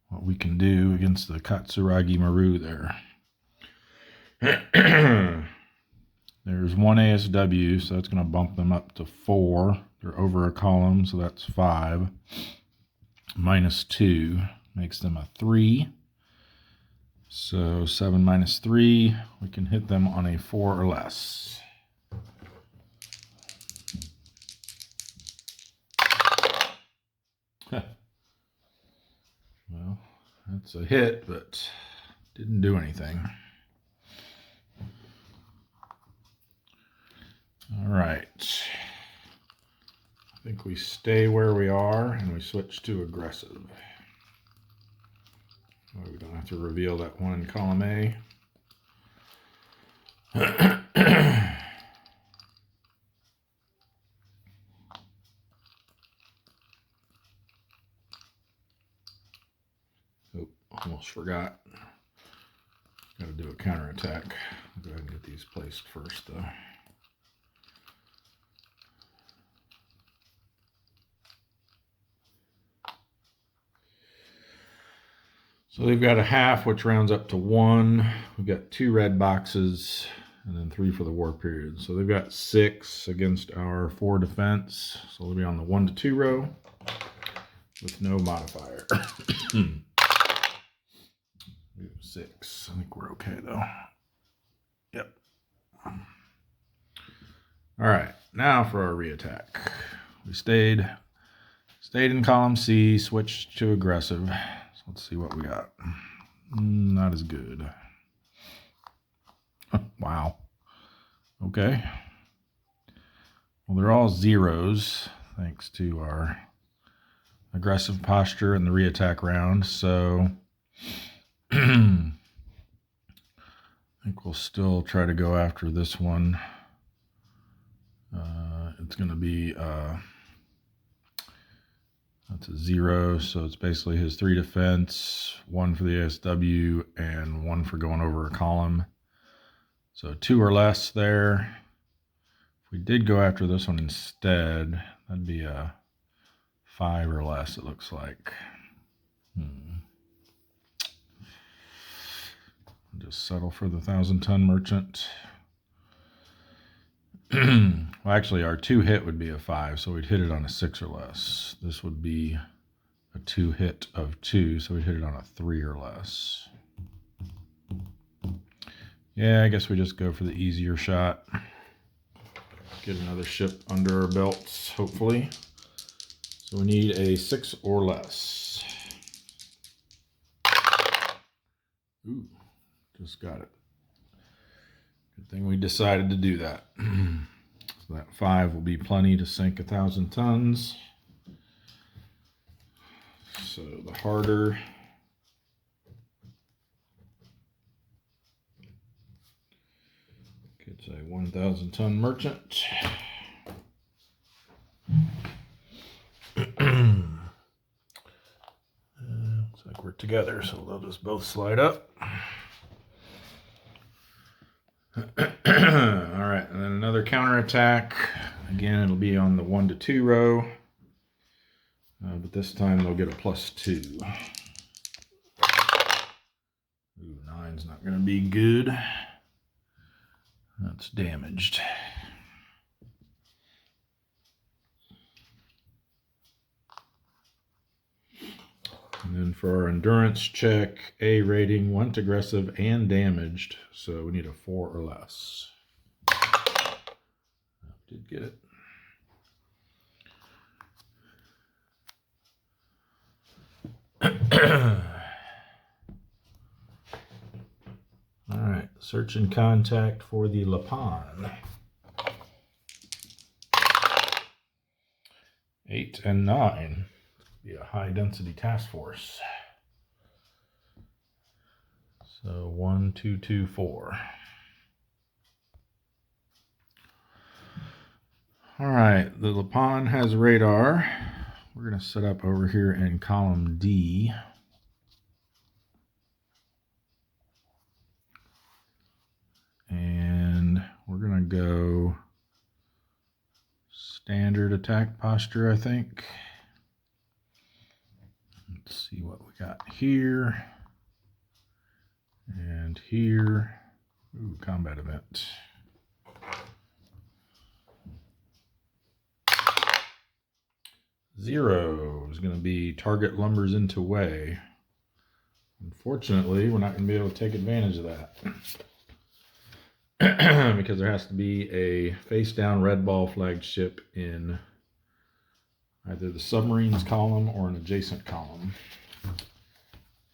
what we can do against the Katsuragi Maru there. There's 1 ASW, so that's going to bump them up to 4. They're over a column, so that's 5. -2 makes them a 3. So 7 minus 3, we can hit them on a 4 or less. Well, that's a hit, but didn't do anything. All right. I think we stay where we are and we switch to aggressive. Oh, we don't have to reveal that one in column A. Oh, almost forgot. Got to do a counterattack. I'll go ahead and get these placed first, though. So they've got a half, which rounds up to 1. We've got 2 red boxes, and then 3 for the war period. So they've got 6 against our 4 defense. So they'll be on the 1 to 2 row with no modifier. 6. I think we're okay, though. Yep. All right, now for our reattack. We stayed in column C, switched to aggressive. Let's see what we got. Not as good. Wow. Okay. Well, they're all 0s, thanks to our aggressive posture in the reattack round. So I think we'll still try to go after this one. It's going to be... that's a 0, so it's basically his 3 defense, 1 for the ASW, and 1 for going over a column. So 2 or less there. If we did go after this one instead, that'd be a 5 or less, it looks like. Just settle for the 1,000-ton merchant. Well, actually, our 2 hit would be a 5, so we'd hit it on a 6 or less. This would be a 2 hit of 2, so we'd hit it on a 3 or less. Yeah, I guess we just go for the easier shot. Get another ship under our belts, hopefully. So we need a 6 or less. Ooh, just got it. Good thing we decided to do that. So that 5 will be plenty to sink 1,000 tons. So the harder gets a 1,000-ton merchant. Looks like we're together, so they'll just both slide up. All right, and then another counterattack. Again, it'll be on the 1 to 2 row, but this time they'll get a +2. Ooh, 9's not going to be good. That's damaged. And then for our endurance check, A rating, went aggressive and damaged, so we need a 4 or less. Did get it. All right, search and contact for the Lapon. 8 and 9. Be a high density task force. So 1, 2, 2, 4. All right, the LaPon has radar. We're going to set up over here in column D. And we're going to go standard attack posture, I think. Let's see what we got here. And here. Ooh, combat event. Zero is going to be target lumbers into way. Unfortunately, we're not going to be able to take advantage of that. Because there has to be a face-down red ball flagship in either the submarines column or an adjacent column.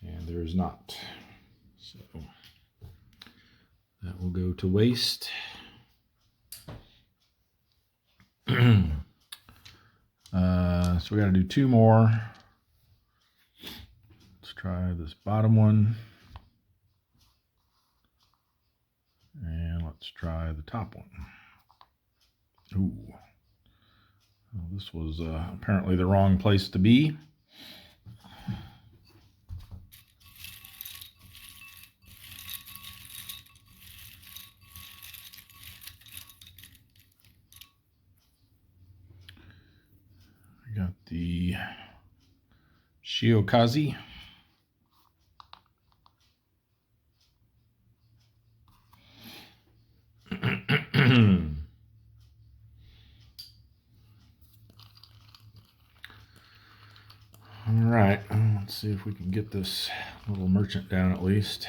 And there is not. So that will go to waste. So we got to do 2 more. Let's try this bottom one. And let's try the top one. Ooh. Well, this was apparently the wrong place to be. I got the Shiokaze. All right, let's see if we can get this little merchant down at least.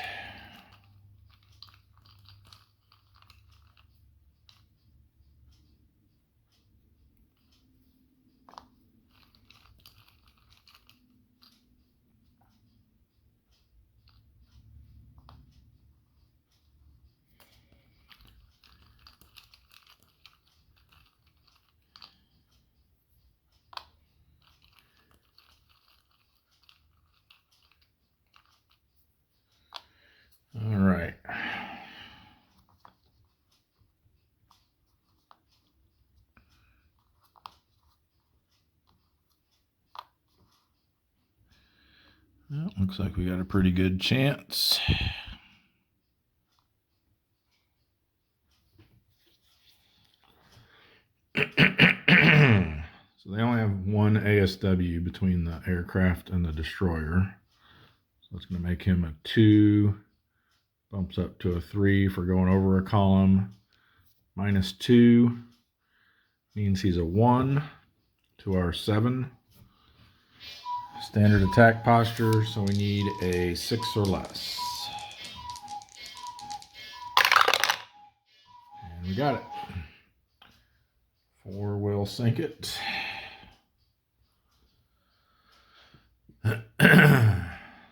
All right. Well, looks like we got a pretty good chance. So they only have 1 ASW between the aircraft and the destroyer. So it's going to make him a 2. Bumps up to a 3 for going over a column. -2 means he's a 1 to our 7. Standard attack posture, so we need a 6 or less. And we got it. 4 will sink it.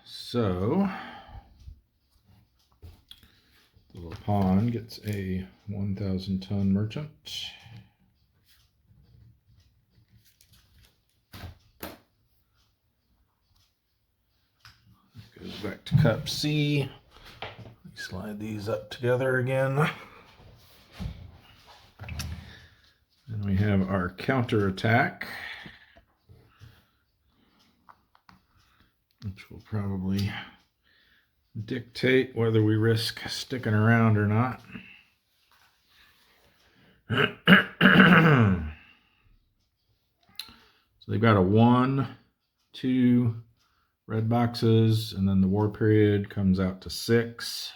So the LaPon gets a 1,000-ton merchant. Goes back to cup C. Slide these up together again. Then we have our counter attack, which will probably dictate whether we risk sticking around or not. So they've got a 1, 2 red boxes, and then the war period comes out to 6.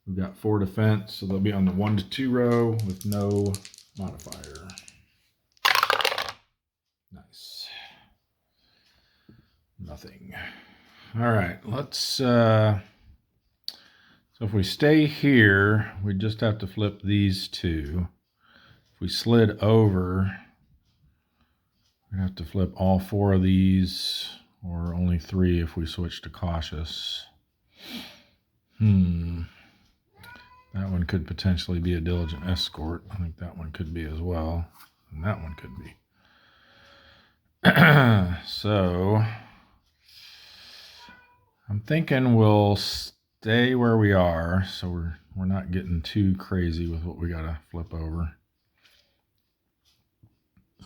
We've got 4 defense, so they'll be on the 1 to 2 row with no modifier. Nice. Nothing. All right, let's so if we stay here, we just have to flip these 2. If we slid over, we have to flip all 4 of these, or only 3 if we switch to cautious. That one could potentially be a diligent escort. I think that one could be as well. And that one could be. So I'm thinking we'll stay where we are, so we're not getting too crazy with what we gotta flip over.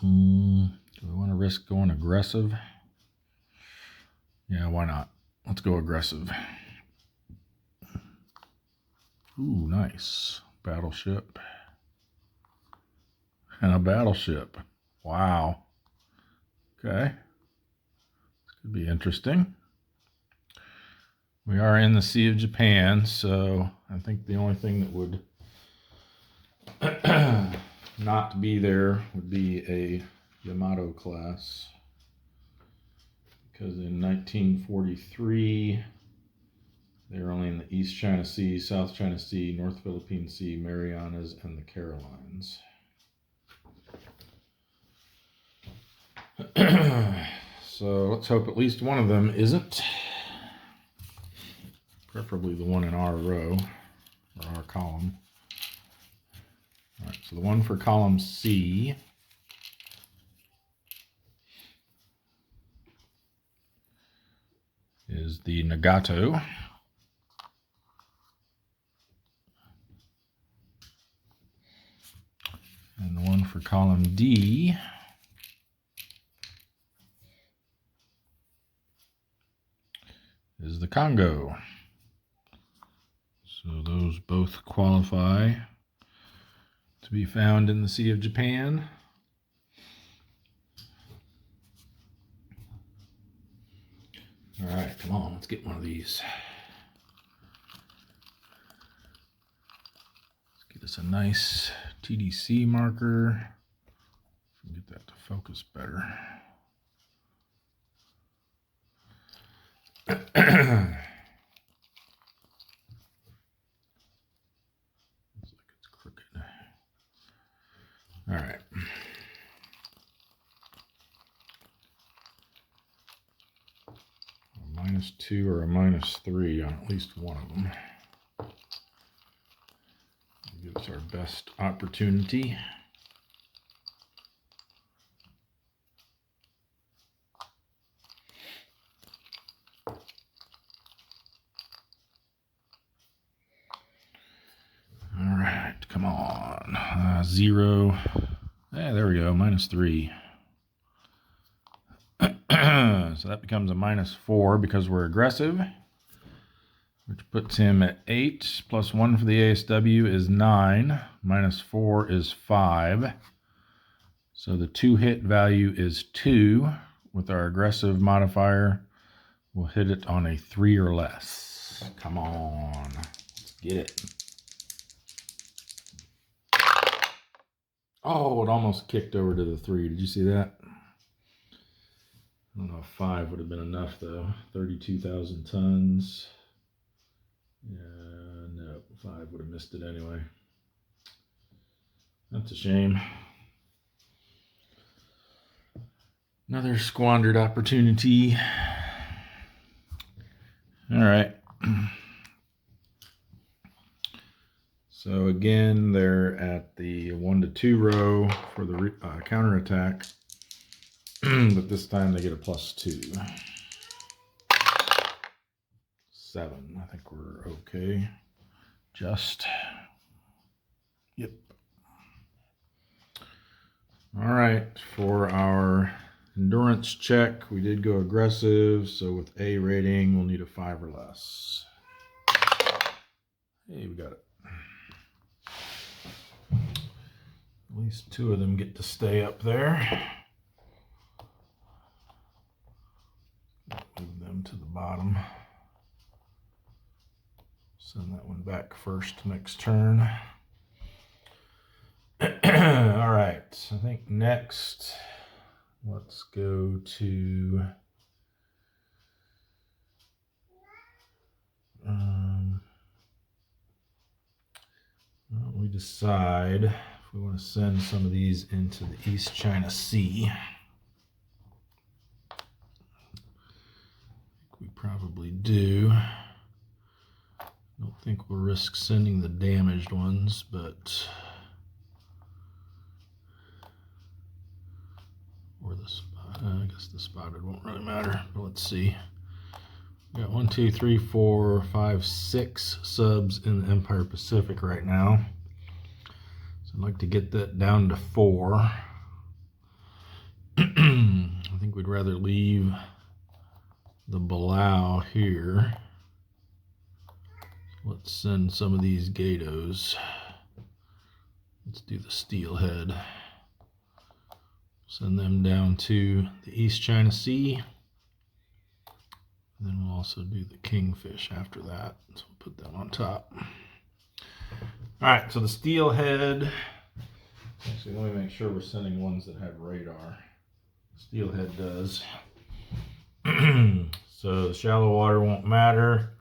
Do we want to risk going aggressive? Yeah, why not? Let's go aggressive. Ooh, nice. Battleship. And a battleship. Wow. Okay. This could be interesting. We are in the Sea of Japan, so I think the only thing that would not be there would be a Yamato class. Because in 1943, they were only in the East China Sea, South China Sea, North Philippine Sea, Marianas, and the Carolines. So let's hope at least one of them isn't. Preferably the one in our row, or our column. All right, so the one for column C is the Nagato. And the one for column D is the Congo. So those both qualify to be found in the Sea of Japan. All right, come on, let's get one of these. Let's get us a nice TDC marker. Get that to focus better. Looks like it's crooked. All right. A -2 or a -3 on at least one of them. Give us our best opportunity. All right, come on. 0. Yeah, there we go, -3. So that becomes a -4 because we're aggressive, which puts him at 8. Plus 1 for the ASW is 9. -4 is 5. So the 2-hit value is 2. With our aggressive modifier, we'll hit it on a 3 or less. Come on, let's get it. Oh, it almost kicked over to the 3. Did you see that? I don't know if 5 would have been enough, though. 32,000 tons. Yeah, no, 5 would have missed it anyway. That's a shame. Another squandered opportunity. All right. So again, they're at the 1 to 2 row for the counterattack. But this time they get a +2. 7. I think we're okay. Just. Yep. All right. For our endurance check, we did go aggressive. So with A rating, we'll need a 5 or less. Hey, we got it. At least 2 of them get to stay up there. Move them to the bottom. Send that one back first next turn. All right, I think next, let's go to well, we decide if we want to send some of these into the East China Sea. We probably do. Don't think we'll risk sending the damaged ones, but or the I guess spotted won't really matter, but let's see. We got 1, 2, 3, 4, 5, 6 subs in the Empire Pacific right now. So I'd like to get that down to 4. I think we'd rather leave the Belau here. Let's send some of these Gatos. Let's do the steelhead. Send them down to the East China Sea. And then we'll also do the kingfish after that. So we'll put them on top. All right, so the steelhead. Actually, let me make sure we're sending ones that have radar. Steelhead does. So the shallow water won't matter.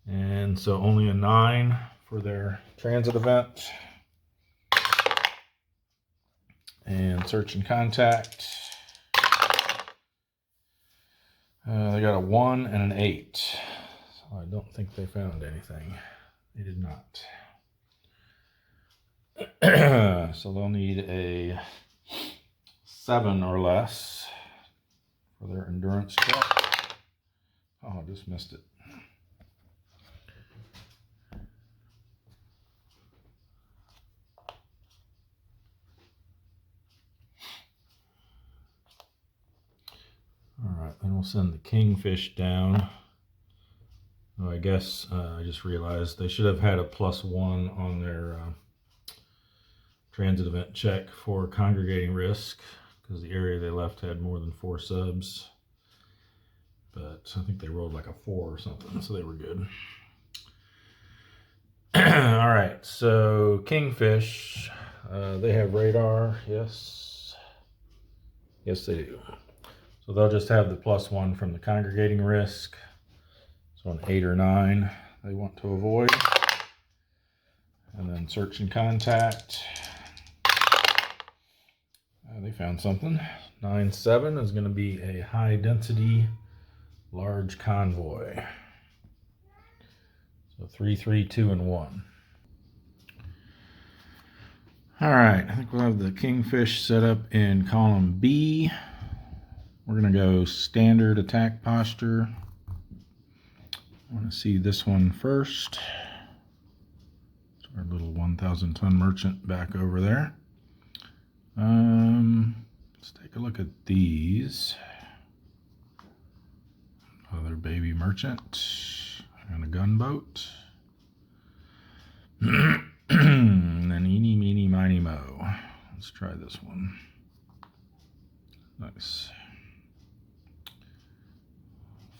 And so only a 9 for their transit event. And search and contact. They got a 1 and an 8. So I don't think they found anything. They did not. So they'll need a 7 or less for their endurance check. Oh, I just missed it. All right, then we'll send the kingfish down. Oh, I guess I just realized they should have had a +1 on their transit event check for congregating risk, because the area they left had more than 4 subs. But I think they rolled like a 4 or something, so they were good. All right, so kingfish, they have radar, yes. Yes, they do. So they'll just have the +1 from the congregating risk. So an 8 or 9 they want to avoid. And then search and contact. They found something. 9-7 is going to be a high density large convoy. So 3, 3, 2, and 1. All right, I think we'll have the kingfish set up in column B. We're going to go standard attack posture. I want to see this one first. It's our little 1,000 ton merchant back over there. Let's take a look at these. Other baby merchant and a gunboat. And then eeny, meeny, miny, mo. Let's try this one. Nice.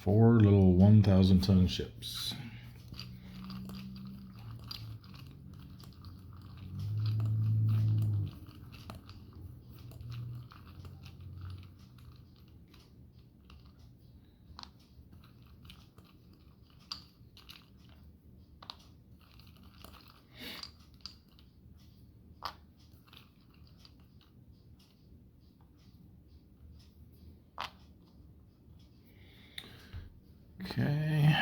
4 little 1,000 ton ships. Okay,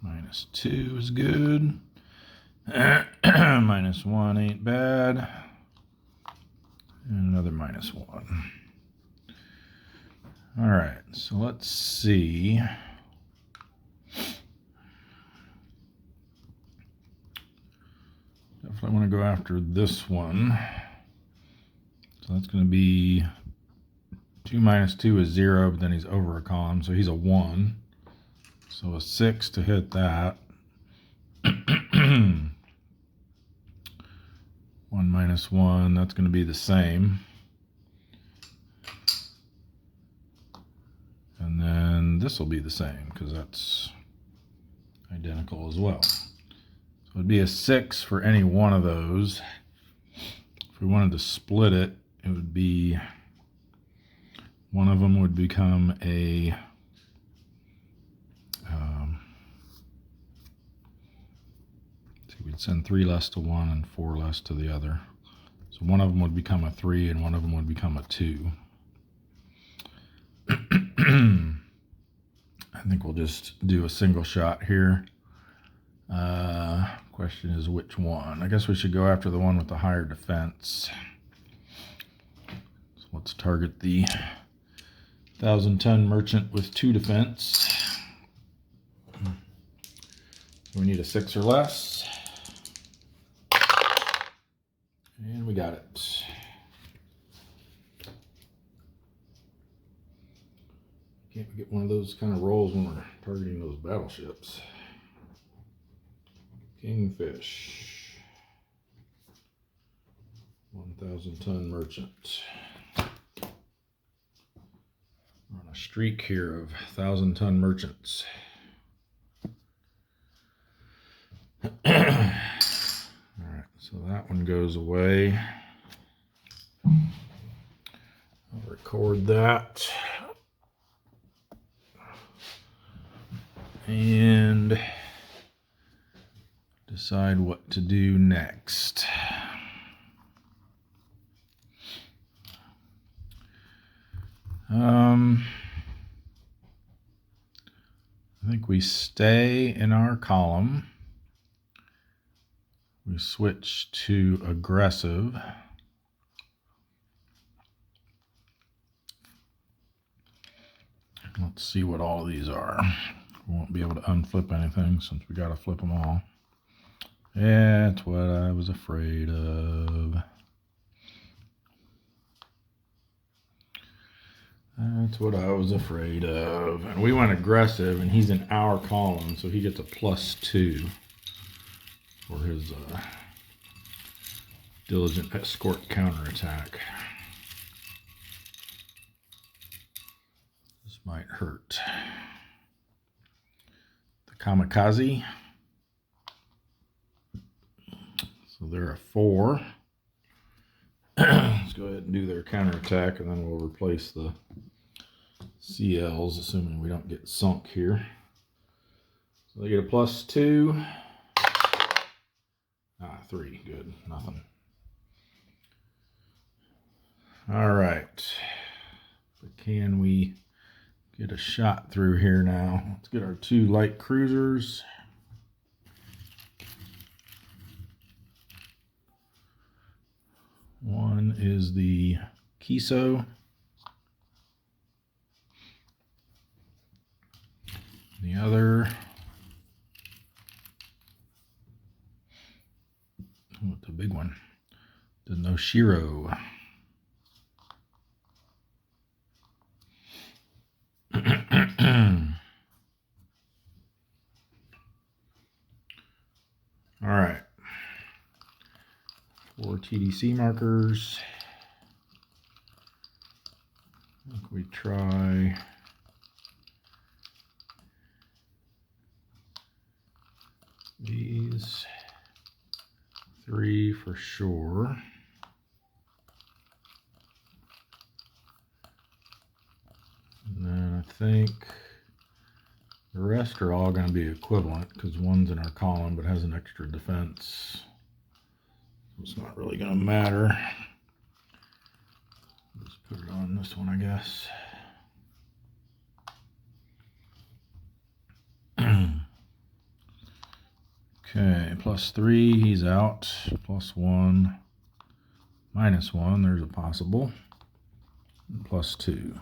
-2 is good. -1 ain't bad. And another -1. All right, so let's see. Definitely want to go after this one. So that's going to be 2 - 2 is 0, but then he's over a column, so he's a 1. So a 6 to hit that. 1 -1, that's going to be the same. And then this will be the same, because that's identical as well. So it'd be a 6 for any one of those. If we wanted to split it, it would be, one of them would become a we'd send 3 less to one and 4 less to the other. So one of them would become a 3 and one of them would become a 2. I think we'll just do a single shot here. Question is which one? I guess we should go after the one with the higher defense. So let's target the 1,000-ton merchant with 2 defense. We need a 6 or less. And we got it. Can't get one of those kind of rolls when we're targeting those battleships. Kingfish. 1,000-ton merchant. We're on a streak here of 1,000-ton merchants. Alright, so that one goes away. I'll record that. And decide what to do next. I think we stay in our column. We switch to aggressive. Let's see what all of these are. We won't be able to unflip anything since we got to flip them all. Yeah, that's what I was afraid of. That's what I was afraid of. And we went aggressive, and he's in our column, so he gets a +2 for his diligent escort counterattack. This might hurt. The kamikaze. So they're a 4. Let's go ahead and do their counterattack, and then we'll replace the CLs, assuming we don't get sunk here. So they get a +2. 3. Good. Nothing. All right. But can we get a shot through here now? Let's get our 2 light cruisers. One is the Kiso. The other, oh, the big one, the Noshiro. All right. 4 TDC markers. I think we try these 3 for sure. And then I think the rest are all going to be equivalent because one's in our column but has an extra defense. It's not really going to matter. Just put it on this one, I guess. Okay, +3, he's out. +1, -1, there's a possible. And +2.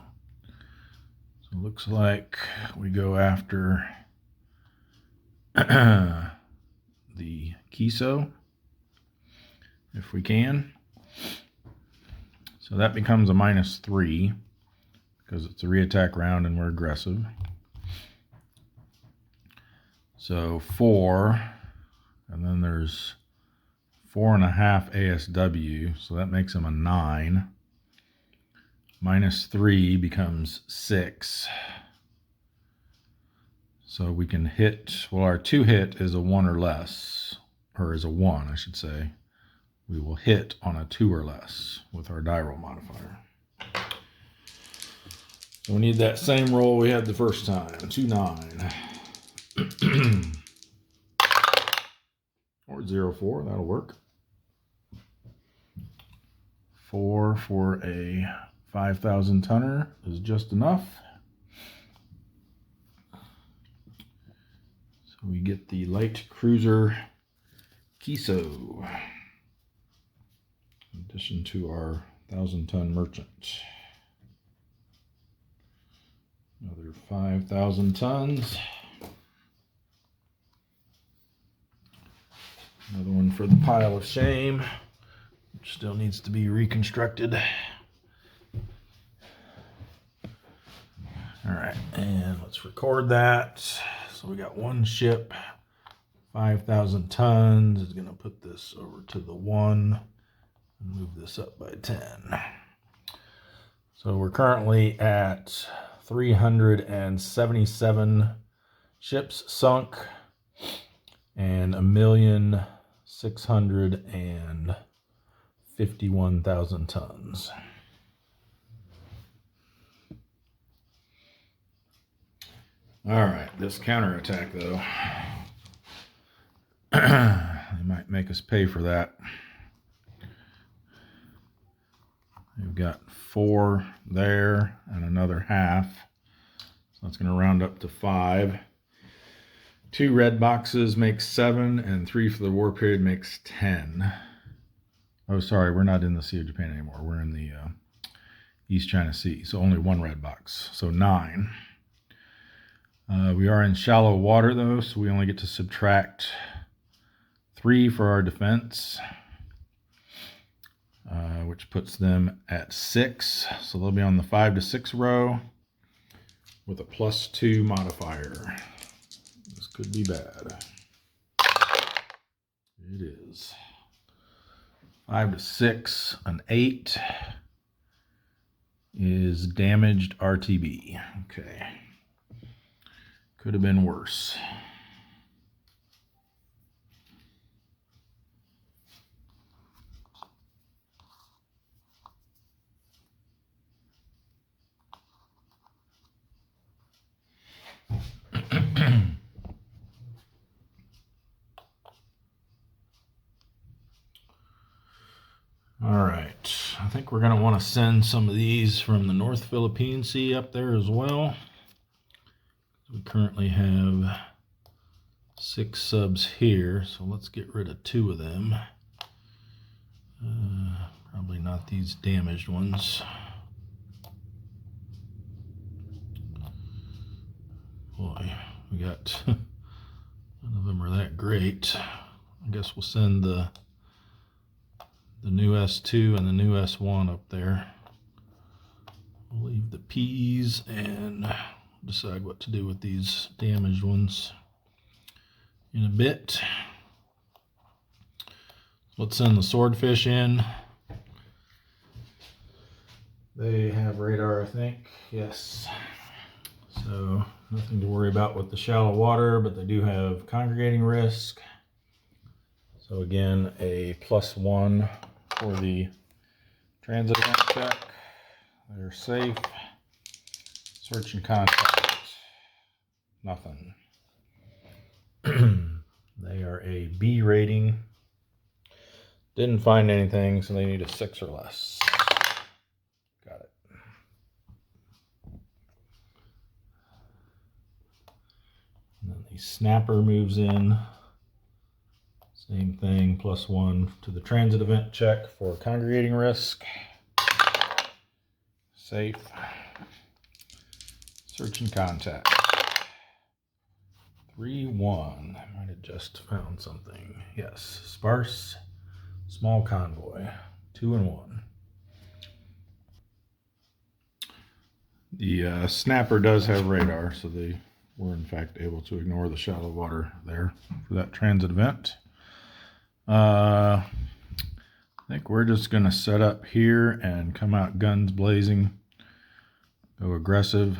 So it looks like we go after the Kiso, if we can. So that becomes a -3 because it's a reattack round and we're aggressive. So 4, and then there's 4.5 ASW, so that makes him a 9. -3 becomes 6. So we can hit, well, our 2 hit is a 1 or less, or is a 1, I should say. We will hit on a 2 or less with our die roll modifier. So we need that same roll we had the first time, 2, 9. Or 0, 4, that'll work. 4 for a 5,000 tonner is just enough. So we get the light cruiser Kiso, in addition to our 1,000-ton merchant. 5,000 tons. Another one for the pile of shame, which still needs to be reconstructed. All right, and let's record that. So we got one ship, 5,000 tons. Is going to put this over to the 1 and move this up by 10. So we're currently at 377 ships sunk and 1,651,000 tons. All right, this counterattack though, they might make us pay for that. We've got 4 there and another half. So that's going to round up to 5. 2 red boxes makes 7, and 3 for the war period makes 10. Oh, sorry, we're not in the Sea of Japan anymore. We're in the East China Sea, so only 1 red box, so 9. We are in shallow water, though, so we only get to subtract 3 for our defense, which puts them at 6. So they'll be on the 5 to 6 row with a +2 modifier. This could be bad. It is. 5 to 6, an 8 is damaged RTB. Okay. Could have been worse. All right, I think we're going to want to send some of these from the North Philippine Sea up there as well. We currently have 6 subs here, so let's get rid of 2 of them. Probably not these damaged ones. Boy, we got none of them are that great. I guess we'll send the new S2 and the new S1 up there. We'll leave the P's and decide what to do with these damaged ones in a bit. Let's send the swordfish in. They have radar, I think. Yes. So nothing to worry about with the shallow water, but they do have congregating risk. So again, a +1 for the transit event check. They're safe. Search and contact. Nothing. They are a B rating. Didn't find anything, so they need a 6 or less. Got it. And then the snapper moves in. Same thing, +1 to the transit event check for congregating risk. Safe. Search and contact. 3-1. I might have just found something. Yes, sparse, small convoy. 2 and 1. The snapper does have radar, so they were in fact able to ignore the shallow water there for that transit event. I think we're just going to set up here and come out guns blazing. Go aggressive.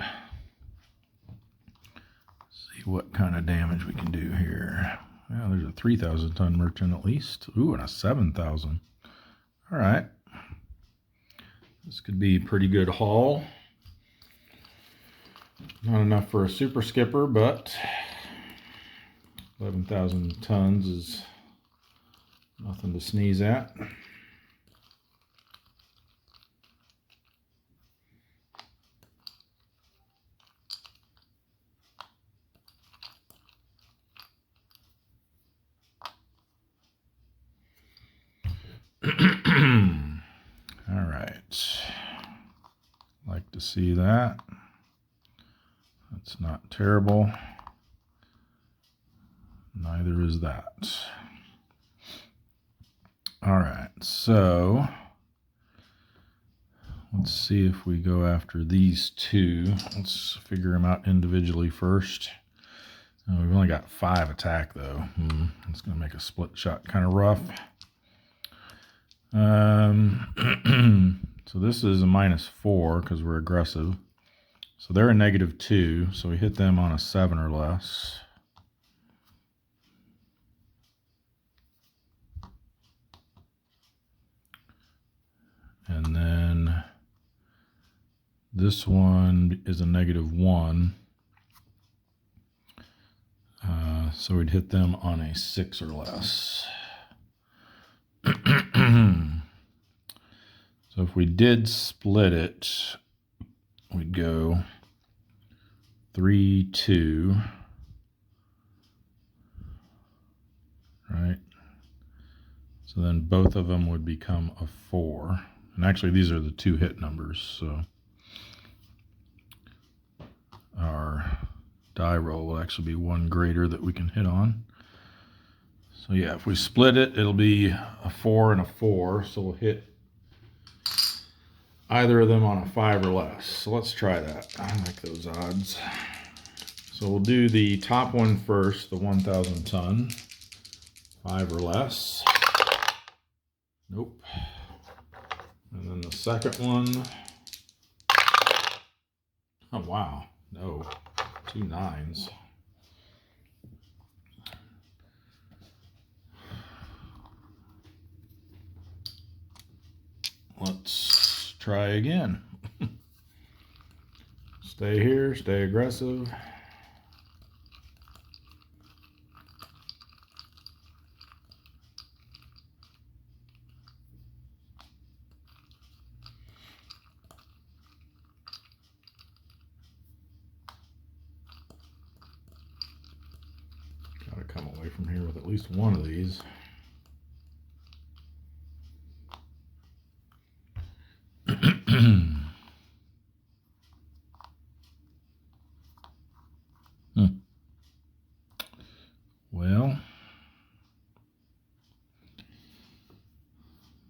See what kind of damage we can do here. Well, there's a 3,000 ton merchant at least. Ooh, and a 7,000. All right. This could be a pretty good haul. Not enough for a super skipper, but 11,000 tons is nothing to sneeze at. All right. Like to see that. That's not terrible. Neither is that. All right, so let's see if we go after these two. Let's figure them out individually first. We've only got 5 attack though. It's gonna make a split shot kind of rough. So this is a -4 because we're aggressive. So they're a -2, so we hit them on a 7 or less. And then this one is a -1. So we'd hit them on a 6 or less. So if we did split it, we'd go 3, 2, right? So then both of them would become a 4. And actually these are the 2 hit numbers, so our die roll will actually be 1 greater that we can hit on. So yeah, if we split it, it'll be a 4 and a 4, so we'll hit either of them on a 5 or less. So let's try that. I like those odds. So we'll do the top one first, the 1,000 ton, 5 or less. Nope. And then the second one, oh wow, no, 2 9s. Let's try again. Stay here, stay aggressive. Gotta come away from here with at least one of these. Well,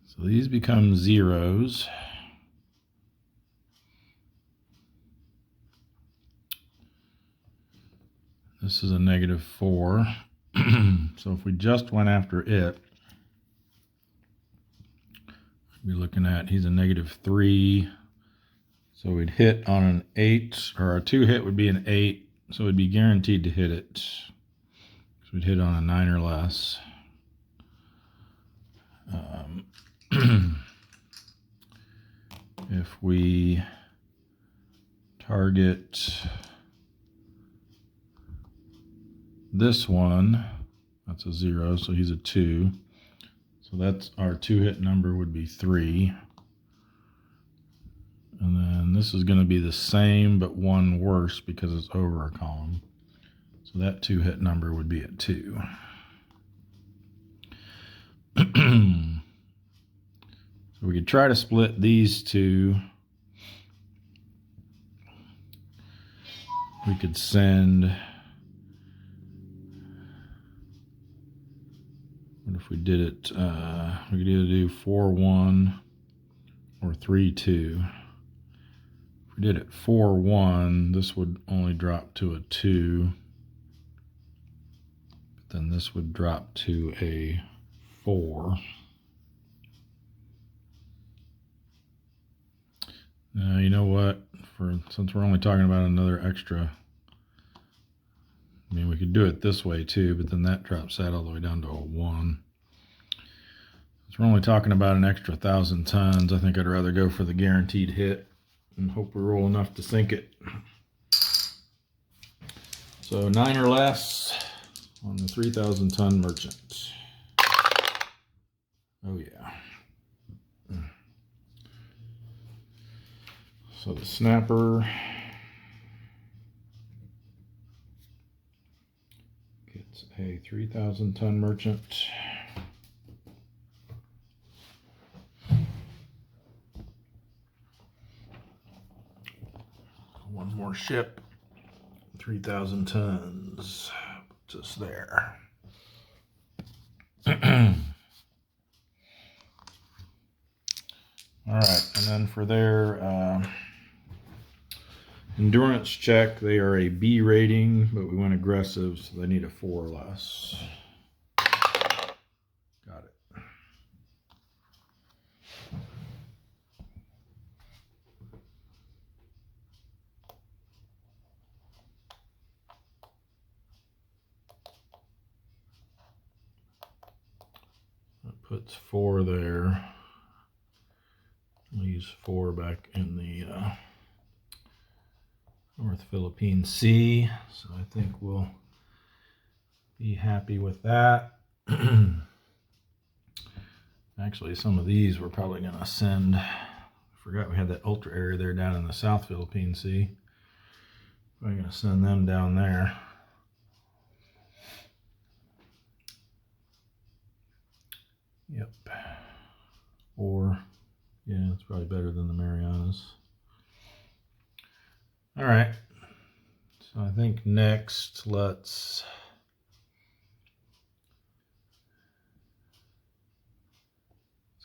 so these become zeros. This is a -4. So if we just went after it, we'd be looking at, he's a -3. So we'd hit on an 8, or our 2 hit would be an 8. So we'd be guaranteed to hit it. So we'd hit on a 9 or less. If we target this one, that's a 0, so he's a 2. So that's our 2 hit number would be 3. And then this is going to be the same but 1 worse because it's over a column. So that 2 hit number would be at 2. So we could try to split these two. We could send, what if we did it, we could either do 4-1 or 3-2. If we did it 4-1, this would only drop to a 2. But then this would drop to a 4. Now, you know what? Since we're only talking about another extra, I mean, we could do it this way too, but then that drops that all the way down to a 1. Since we're only talking about an extra 1,000 tons, I think I'd rather go for the guaranteed hit and hope we roll enough to sink it. So 9 or less on the 3,000 ton merchant. Oh yeah. So the snapper gets a 3,000 ton merchant. One more ship 3,000 tons. Puts us there. All right, and then for their endurance check, they are a B rating, but we went aggressive, so they need a 4 or less. Got it. That puts 4 there. Leaves 4 back in the North Philippine Sea, so I think we'll be happy with that. Actually, some of these we're probably going to send. I forgot we had that ultra area there down in the South Philippine Sea. We're going to send them down there. Yep. Or, yeah, it's probably better than the Marianas. All right. So I think next let's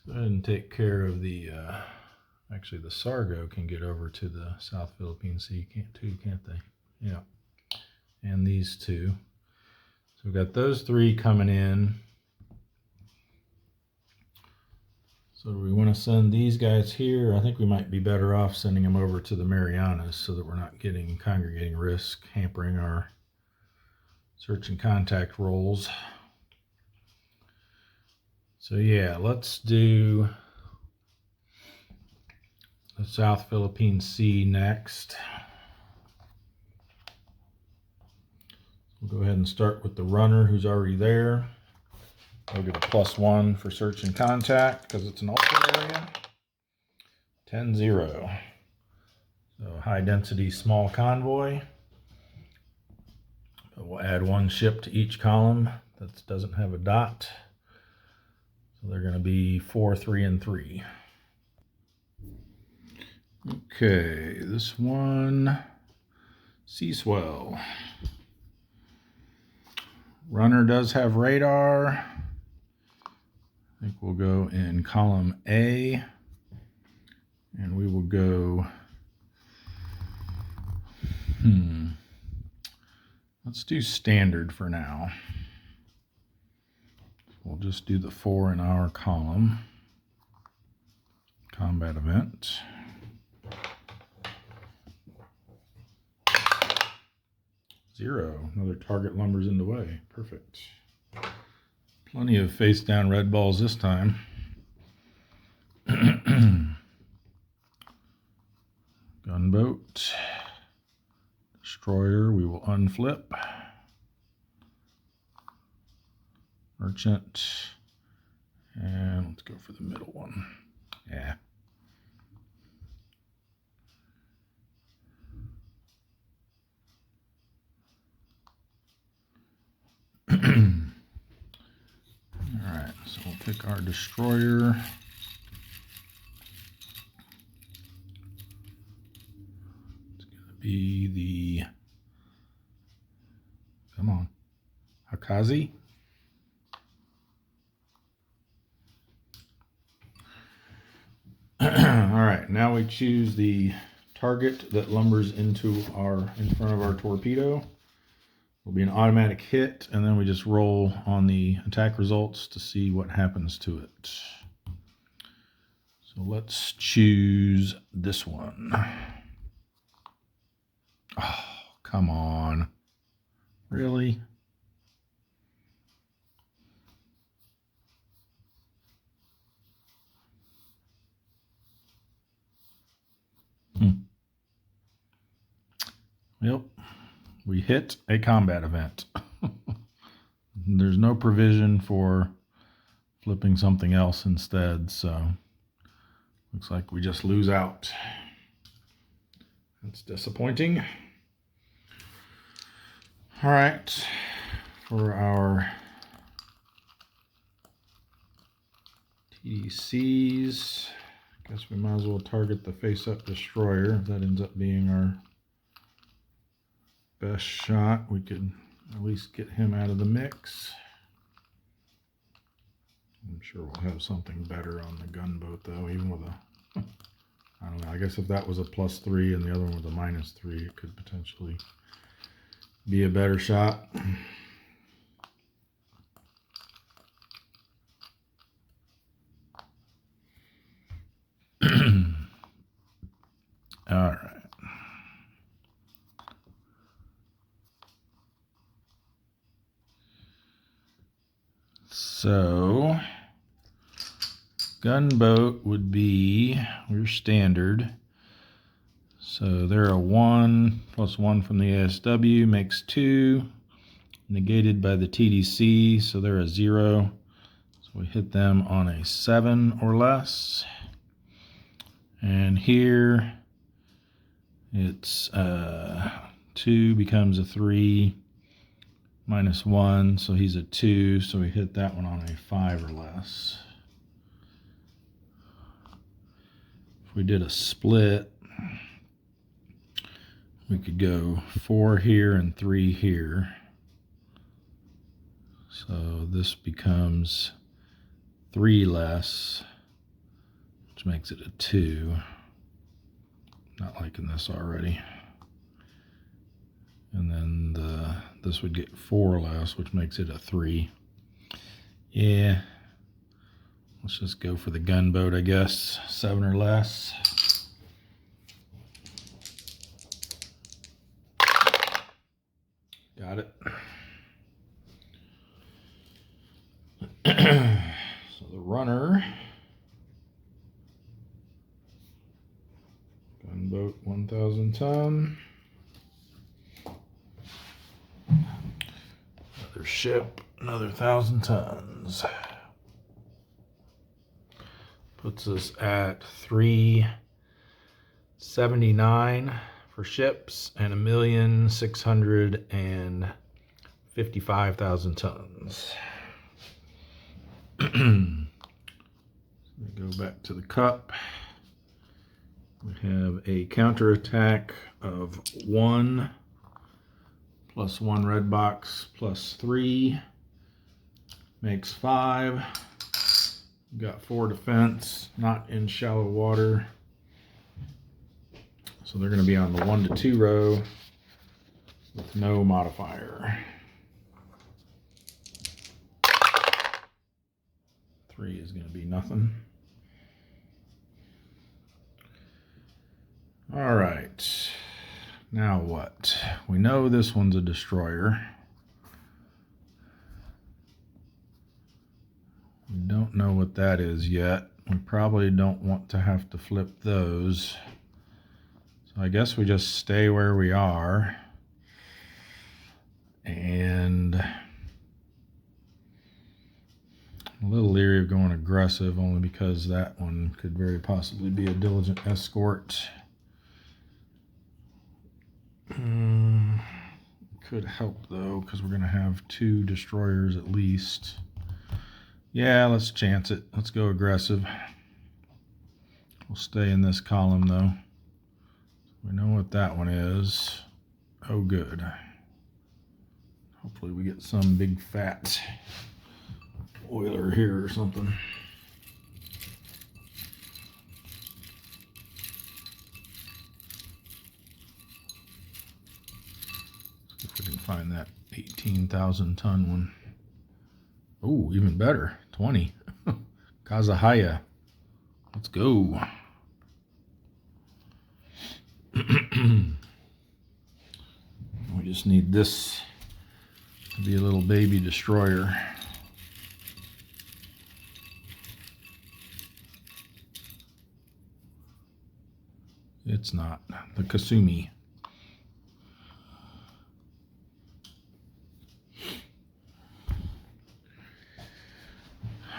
go ahead and take care of the, actually the Sargo can get over to the South Philippine Sea can't they? Yeah. And these two. So we've got those 3 coming in. So do we want to send these guys here? I think we might be better off sending them over to the Marianas so that we're not getting congregating risk, hampering our search and contact rolls. So yeah, let's do the South Philippine Sea next. We'll go ahead and start with the runner who's already there. I'll get a +1 for search and contact because it's an ultra area. 10-0. So high density small convoy. But we'll add 1 ship to each column that doesn't have a dot. So they're going to be 4, 3, and 3. Okay, this one, Sea Swell. Runner does have radar. I think we'll go in column A, and we will go, let's do standard for now. We'll just do the 4 in our column. Combat event. Zero. Another target lumbers in the way. Perfect. Plenty of face down red balls this time. Gunboat. Destroyer, we will unflip. Merchant. And let's go for the middle one. Yeah. Alright, so we'll pick our destroyer. It's going to be the, come on, Hakazi. Alright, now we choose the target that lumbers in front of our torpedo. Will be an automatic hit, and then we just roll on the attack results to see what happens to it. So let's choose this one. Oh, come on. Really? Yep. We hit a combat event. There's no provision for flipping something else instead, so looks like we just lose out. That's disappointing. All right, for our TDCs, I guess we might as well target the face-up destroyer if that ends up being our best shot. We could at least get him out of the mix. I'm sure we'll have something better on the gunboat though, even with a, I don't know, I guess if that was a +3 and the other one was a -3, it could potentially be a better shot. All right. So, gunboat would be your standard. So they're a 1 + 1 from the ASW makes 2, negated by the TDC, so they're a 0. So we hit them on a 7 or less. And here it's 2 becomes a 3, -1, so he's a 2, so we hit that one on a 5 or less. If we did a split, we could go 4 here and 3 here. So this becomes 3 less, which makes it a 2. Not liking this already. And then this would get 4 less, which makes it a 3. Yeah, let's just go for the gunboat, I guess. 7 or less. Got it. So the runner, gunboat 1,000 ton. Another ship, another 1,000 tons. Puts us at 379 for ships and 1,655,000 tons. We go back to the cup. We have a counterattack of 1 + 1 red box +3 makes 5. We've got 4 defense, not in shallow water. So they're going to be on the 1 to 2 row with no modifier. 3 is going to be nothing. All right. Now what? We know this one's a destroyer. We don't know what that is yet. We probably don't want to have to flip those. So I guess we just stay where we are. And a little leery of going aggressive, only because that one could very possibly be a diligent escort. Could help though, because we're going to have 2 destroyers at least. Yeah, let's chance it. Let's go aggressive. We'll stay in this column though. We know what that one is. Oh, good. Hopefully we get some big fat oiler here or something. See if we can find that 18,000 ton one. Oh, even better. 20. Kazahaya. Let's go. We just need this to be a little baby destroyer. It's not. The Kasumi.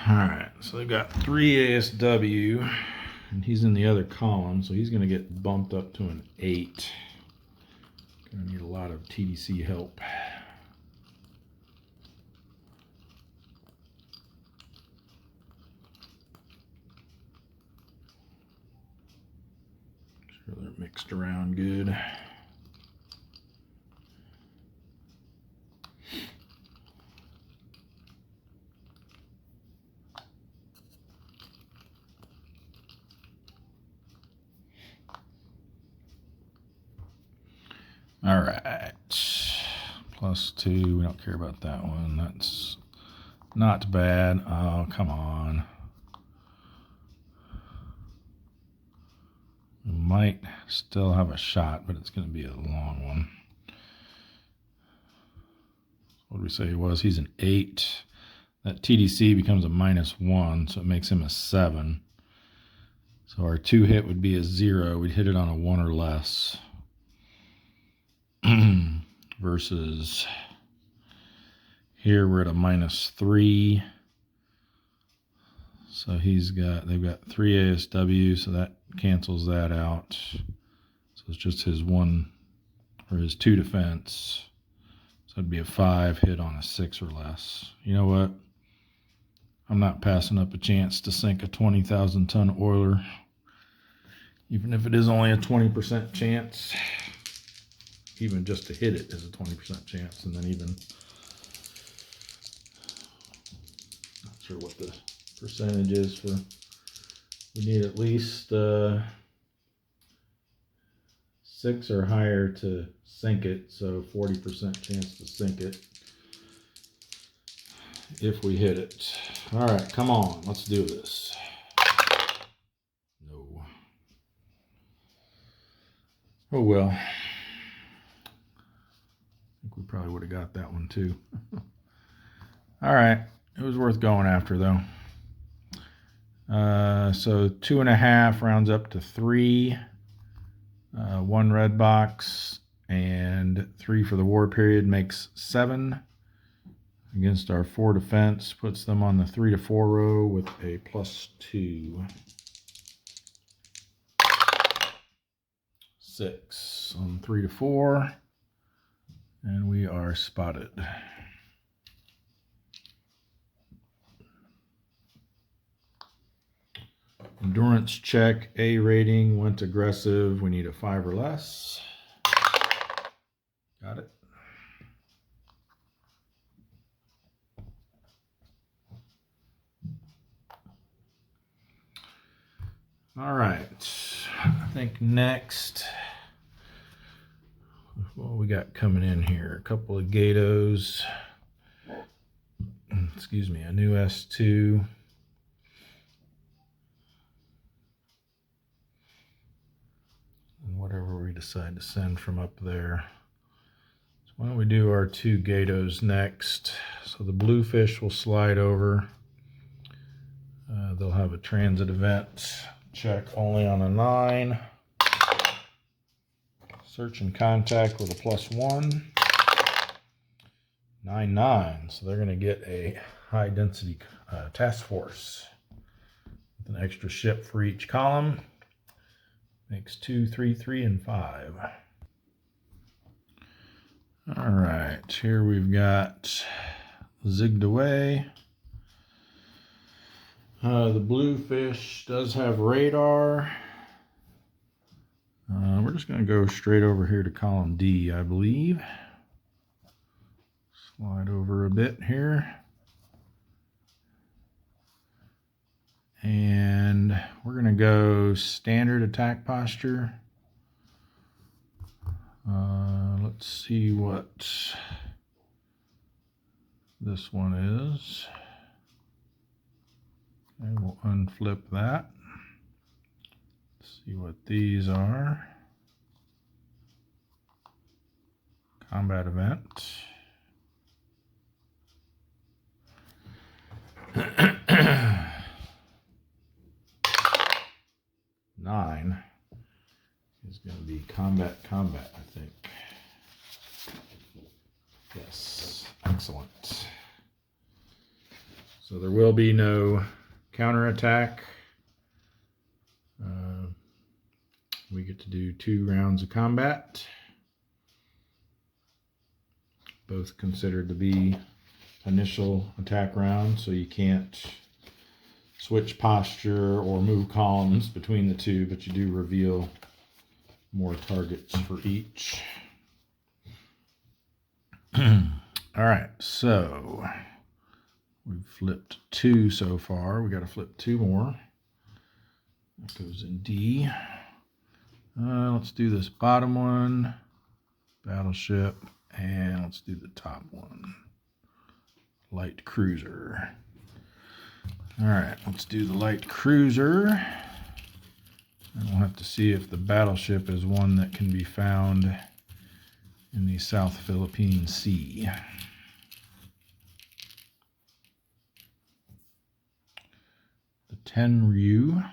Alright, so they've got 3 ASW, and he's in the other column, so he's going to get bumped up to an 8. Going to need a lot of TDC help. Sure they're mixed around good. All right. +2. We don't care about that one. That's not bad. Oh, come on. We might still have a shot, but it's going to be a long one. What did we say he was? He's an 8. That TDC becomes a -1, so it makes him a 7. So our 2 hit would be a 0. We'd hit it on a 1 or less. Versus here we're at a -3. So they've got 3 ASW, so that cancels that out. So it's just his 1 or his 2 defense. So it'd be a 5 hit on a 6 or less. You know what? I'm not passing up a chance to sink a 20,000 ton oiler, even if it is only a 20% chance. Even just to hit it is a 20% chance, and then even not sure what the percentage is for. We need at least 6 or higher to sink it, so 40% chance to sink it if we hit it. All right, come on, let's do this. No. Oh well. I think we probably would have got that one too. All right, it was worth going after though. So 2.5 rounds up to 3. 1 red box and 3 for the war period makes 7 against our 4 defense, puts them on the 3 to 4 row with a +2. 6 on 3 to 4, and we are spotted. Endurance check, A rating, went aggressive. We need a 5 or less. Got it. All right. I think next, what we got coming in here? A couple of Gatos. Excuse me, a new S2. Whatever we decide to send from up there. So why don't we do our 2 Gatos next? So the Bluefish will slide over. They'll have a transit event check only on a 9. Search and contact with a +1. 9/9. So they're going to get a high density task force with an extra ship for each column. Makes 2, 3, 3, and 5. All right, here we've got zigged away. The Bluefish does have radar. We're just going to go straight over here to column D, I believe. Slide over a bit here. And we're going to go standard attack posture. Let's see what this one is. And we'll unflip that. Let's see what these are. Combat event. Nine is going to be combat, I think. Yes, excellent. So there will be no counterattack. We get to do 2 rounds of combat. Both considered to be initial attack rounds, so you can't switch posture or move columns between the 2, but you do reveal more targets for each. All right, so we've flipped 2 so far. We got to flip 2 more. That goes in D. Let's do this bottom one. battleship, and let's do the top one. Light cruiser. All right, let's do the light cruiser. And we'll have to see if the battleship is one that can be found in the South Philippine Sea. The Tenryu.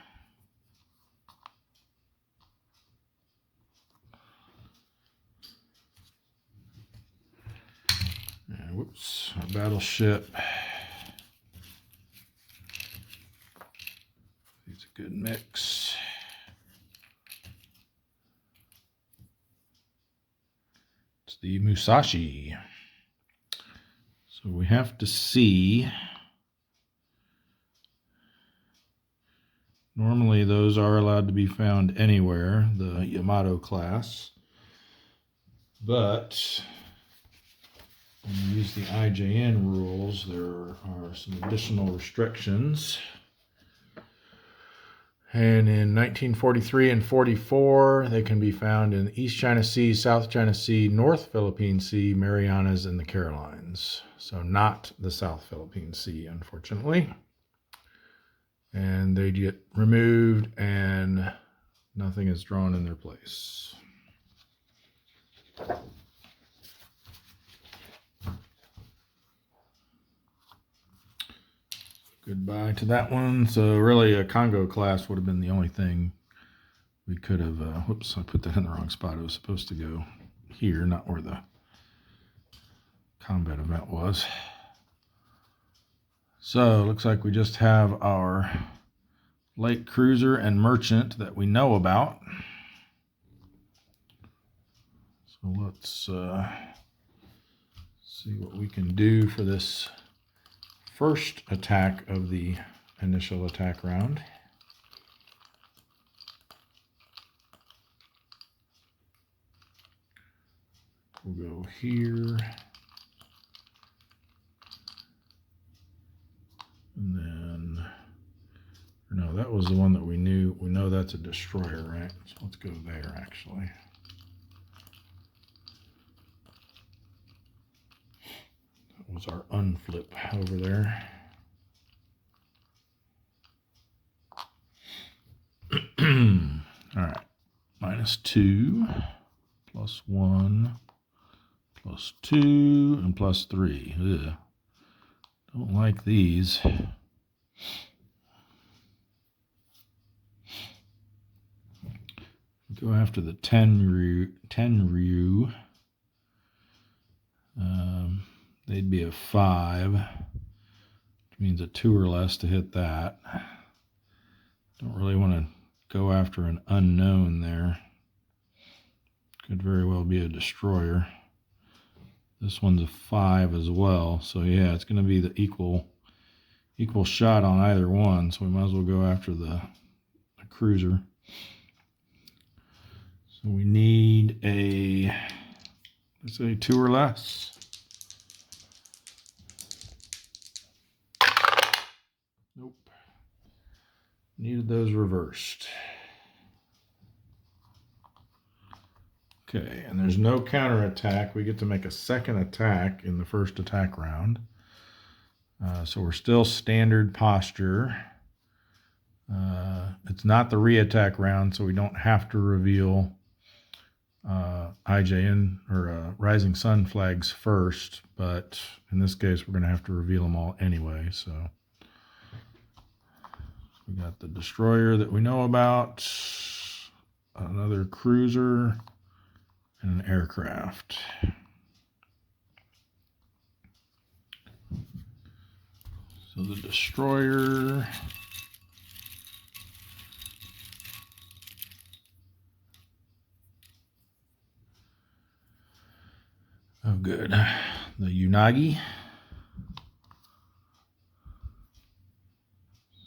Whoops, a battleship. It's a good mix. It's the Musashi. So we have to see. Normally those are allowed to be found anywhere, the Yamato class. But when you use the IJN rules, there are some additional restrictions. And in 1943 and 44, they can be found in the East China Sea, South China Sea, North Philippine Sea, Marianas, and the Carolines. So not the South Philippine Sea, unfortunately. And they get removed and nothing is drawn in their place. Goodbye to that one. So really a Congo class would have been the only thing we could have, whoops, I put that in the wrong spot. It was supposed to go here, not where the combat event was. So looks like we just have our light cruiser and merchant that we know about. So let's see what we can do for this first attack of the initial attack round. We'll go here. And then, no, that was the one that we knew. We know that's a destroyer, right? So let's go there, actually. That was our unflip over there. All right, -2, +1, +2, and +3. Ugh. Don't like these. Go after the Tenryu. They'd be a 5, which means a 2 or less to hit that. Don't really want to go after an unknown there. Could very well be a destroyer. This one's a 5 as well, so yeah, it's going to be the equal shot on either one, so we might as well go after the cruiser. So we need a, let's say, 2 or less. Nope. Needed those reversed. Okay, and there's no counterattack. We get to make a second attack in the first attack round. So we're still standard posture. It's not the re-attack round, so we don't have to reveal IJN or Rising Sun flags first, but in this case we're going to have to reveal them all anyway. So we got the destroyer that we know about, another cruiser, and an aircraft. So the destroyer, oh good, the Unagi.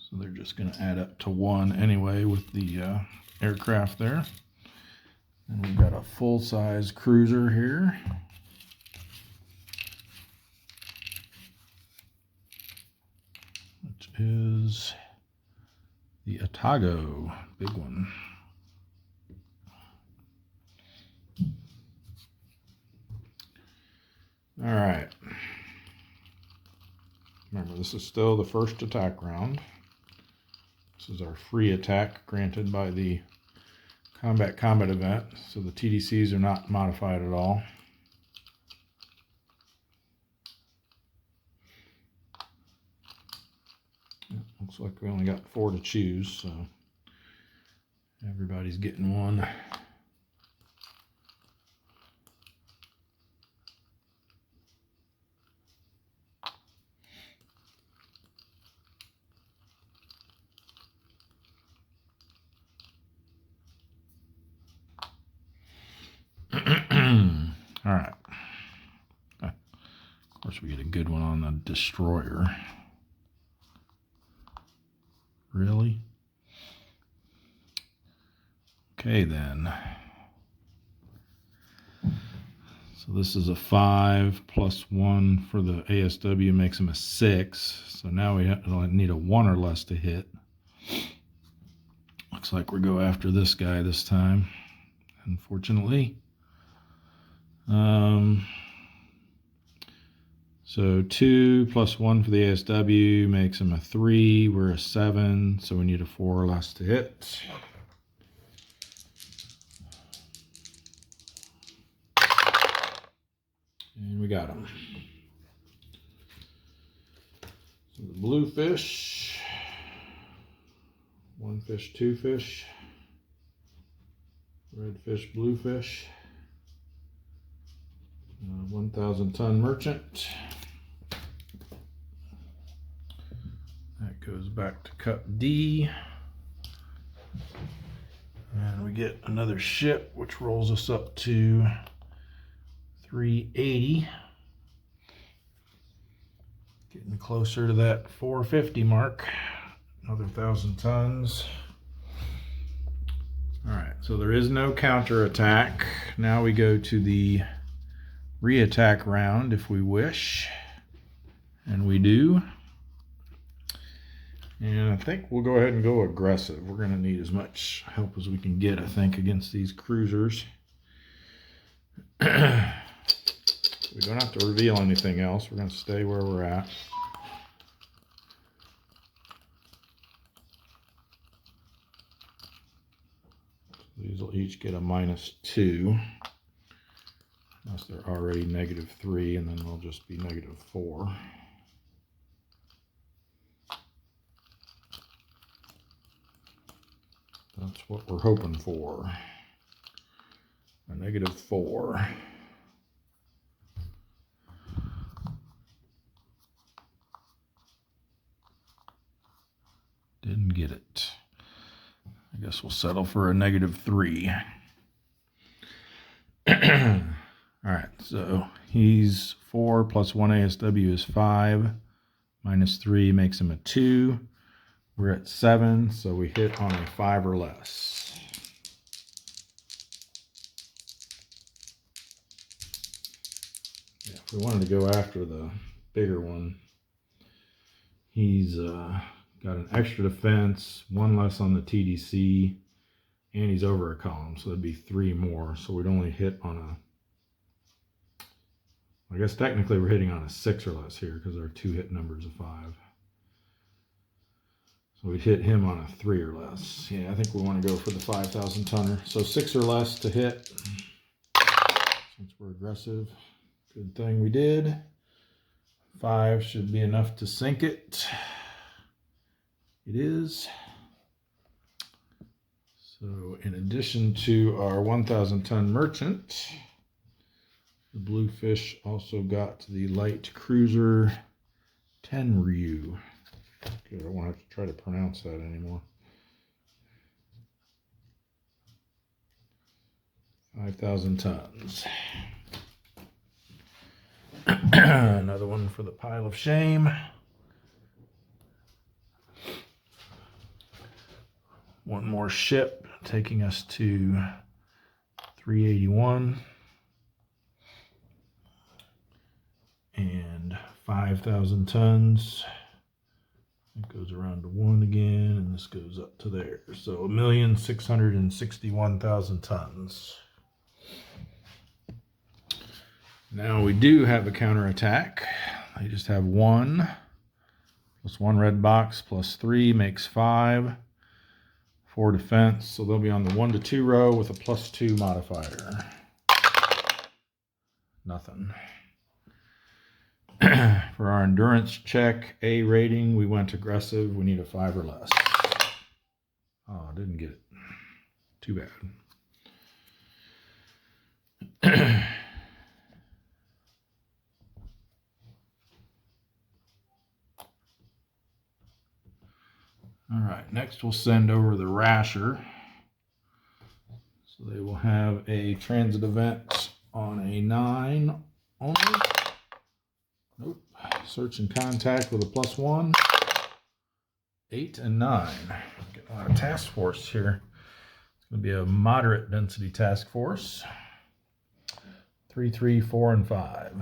So they're just going to add up to 1 anyway with the aircraft there. And we've got a full-size cruiser here. Which is the Atago, big one. All right. Remember, this is still the first attack round. This is our free attack granted by the combat event, so the TDCs are not modified at all. Looks like we only got 4 to choose, so everybody's getting one. All right. Of course, we get a good one on the destroyer. Really? Okay, then. So this is a 5 plus 1 for the ASW makes him a 6. So now we need a 1 or less to hit. Looks like we go after this guy this time, unfortunately. So 2 plus 1 for the ASW makes him a 3. We're a 7, so we need a 4 or less to hit. And we got him. So the blue fish, 1 fish, 2 fish, red fish, blue fish, 1,000 ton merchant. That goes back to cup D. And we get another ship, which rolls us up to 380. Getting closer to that 450 mark. Another 1,000 tons. All right, so there is no counter attack. Now we go to the re-attack round if we wish. And we do. And I think we'll go ahead and go aggressive. We're going to need as much help as we can get, I think, against these cruisers. We don't have to reveal anything else. We're going to stay where we're at. These will each get a -2. Unless they're already -3, and then they'll just be -4. That's what we're hoping for. A -4. Didn't get it. I guess we'll settle for a -3. All right, so he's 4 plus 1 ASW is 5. -3 makes him a 2. We're at 7, so we hit on a 5 or less. Yeah, if we wanted to go after the bigger one, he's got an extra defense, 1 less on the TDC, and he's over a column, so that'd be 3 more. So we'd only hit on a, I guess technically we're hitting on a 6 or less here because our 2 hit numbers are 5. So we'd hit him on a 3 or less. Yeah, I think we want to go for the 5,000 tonner. So 6 or less to hit. Since we're aggressive, good thing we did. 5 should be enough to sink it. It is. So in addition to our 1,000 ton merchant, the Bluefish also got the light cruiser Tenryu. Good, I won't have to try to pronounce that anymore. 5,000 tons. Another one for the pile of shame. One more ship taking us to 381. And 5,000 tons. It goes around to 1 again, and this goes up to there. So 1,661,000 tons. Now we do have a counterattack. They just have 1 plus 1 red box plus 3 makes 5. 4 defense, so they'll be on the 1 to 2 row with a +2 modifier. Nothing. For our endurance check, A rating, we went aggressive. We need a 5 or less. Oh, I didn't get it. Too bad. All right, next we'll send over the Rasher. So they will have a transit event on a 9 only. Nope. Search and contact with a +1. 8 and 9. Getting a lot of task force here. It's going to be a moderate density task force. 3, 3, 4, and 5.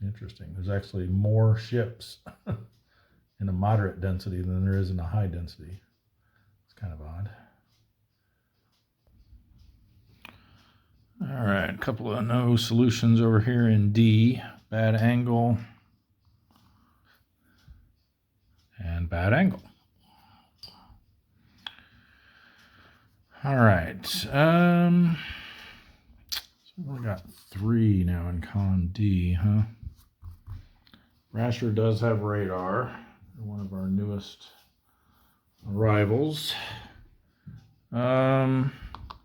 Interesting. There's actually more ships in a moderate density than there is in a high density. It's kind of odd. All right, a couple of no solutions over here in D. Bad angle and bad angle. All right. So we got 3 now in column D, huh? Rasher does have radar. One of our newest arrivals. I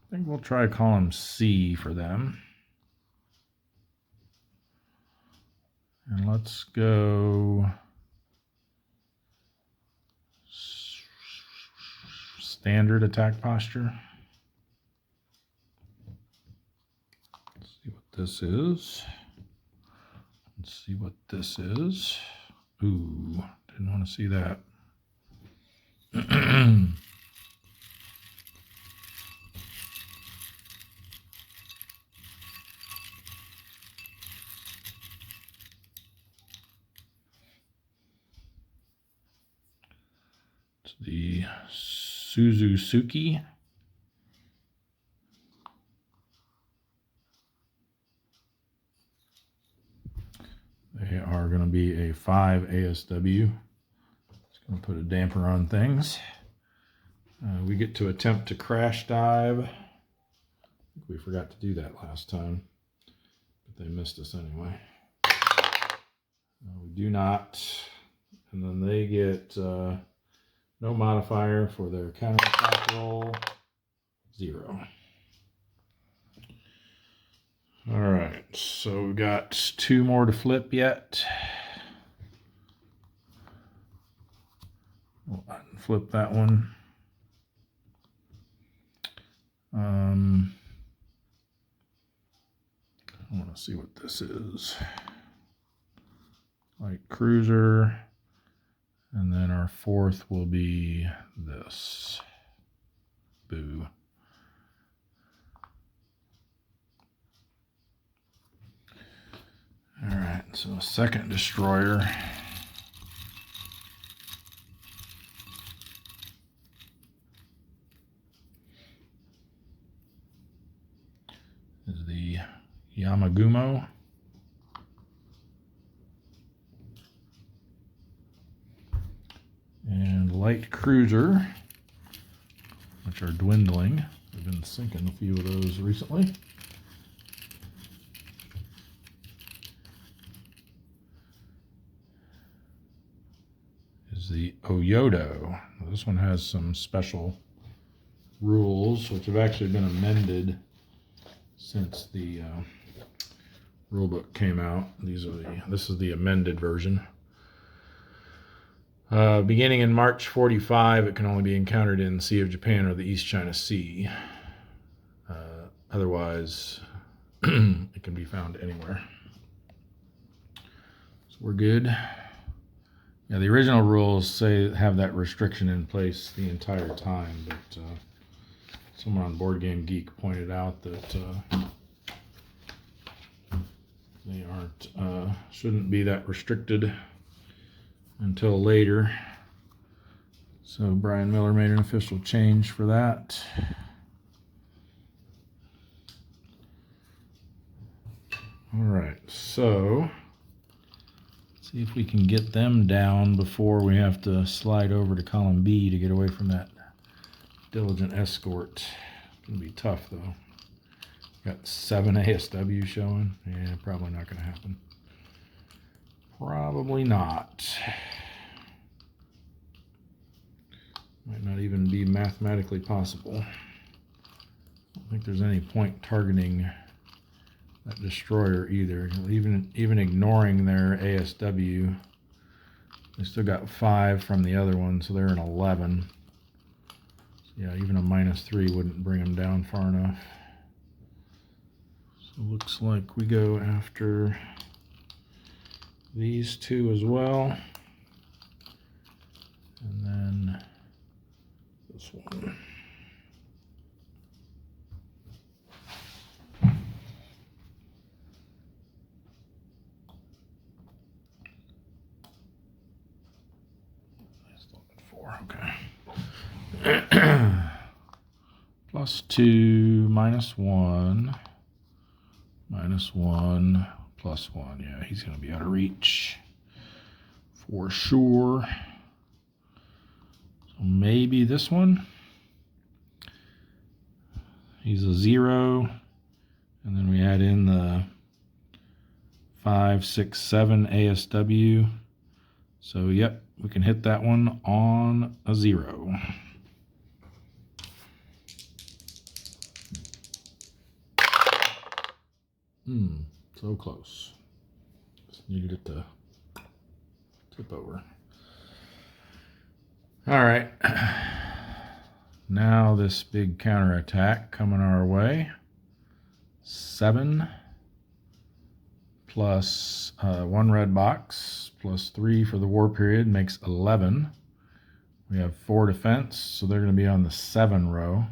think we'll try column C for them. And let's go standard attack posture. Let's see what this is. Let's see what this is. Ooh, didn't want to see that. It's the Suzuki. They are going to be a 5 ASW. It's going to put a damper on things. We get to attempt to crash dive. I think we forgot to do that last time, but they missed us anyway. We do not. And then they get no modifier for their counterattack roll. 0. All right, so we've got 2 more to flip yet. We'll flip that one. I want to see what this is. Light cruiser. And then our 4th will be this. Boo. All right, so a second destroyer. Is the Yamagumo. And light cruiser, which are dwindling. We've been sinking a few of those recently. Is the Oyoto. This one has some special rules, which have actually been amended since the rulebook came out. This is the amended version. Beginning in March 45, it can only be encountered in the Sea of Japan or the East China Sea. Otherwise, it can be found anywhere. So we're good. Yeah, the original rules have that restriction in place the entire time, but someone on Board Game Geek pointed out that they shouldn't be that restricted until later. So Brian Miller made an official change for that. All right, so see if we can get them down before we have to slide over to column B to get away from that diligent escort. It's gonna be tough though. Got 7 ASW showing. Yeah, probably not gonna happen. Probably not. Might not even be mathematically possible. I don't think there's any point targeting that destroyer either. Even ignoring their ASW, they still got 5 from the other one, so they're an 11. So yeah, even a -3 wouldn't bring them down far enough. So looks like we go after these 2 as well, and then this one. Okay. +2, -1, -1, +1. Yeah, he's going to be out of reach for sure. So maybe this one. He's a 0. And then we add in the 5, 6, 7 ASW. So, yep, we can hit that one on a 0. So close. Just needed it to tip over. All right. Now this big counterattack coming our way. 7 plus 1 red box plus 3 for the war period makes 11. We have 4 defense, so they're going to be on the 7 row.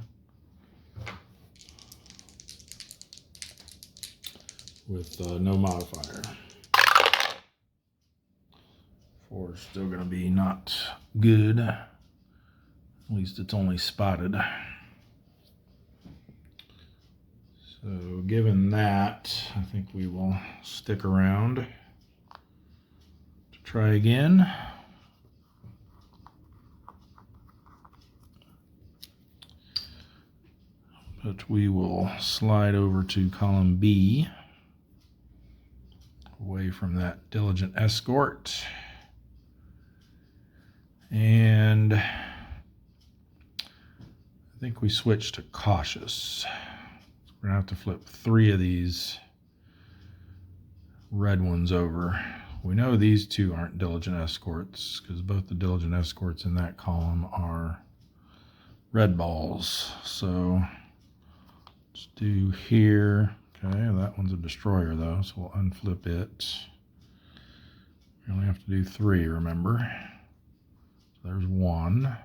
With no modifier. 4 is still going to be not good. At least it's only spotted. So given that, I think we will stick around to try again. But we will slide over to column B, away from that diligent escort. And I think we switch to cautious. We're going to have to flip 3 of these red ones over. We know these 2 aren't diligent escorts because both the diligent escorts in that column are red balls. So let's do here. Okay, that one's a destroyer though, so we'll unflip it. We only have to do 3, remember. So there's 1.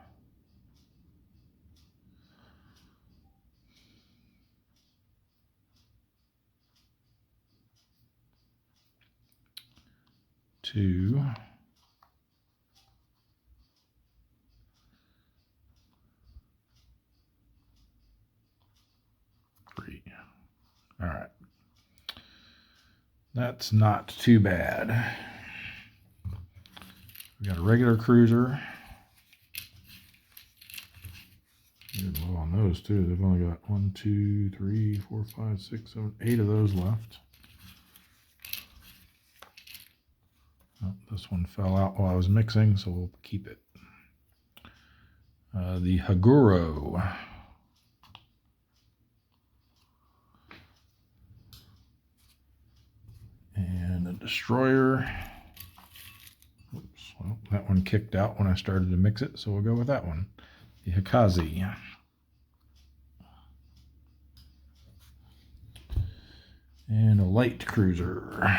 Two. 3. All right. That's not too bad. We got a regular cruiser. Good low on those too. They've only got 1, 2, 3, 4, 5, 6, 7, 8 of those left. Oh, this one fell out while I was mixing, so we'll keep it. The Haguro. And a destroyer. Oops, well, that one kicked out when I started to mix it, so we'll go with that one. The Hikazi. And a light cruiser.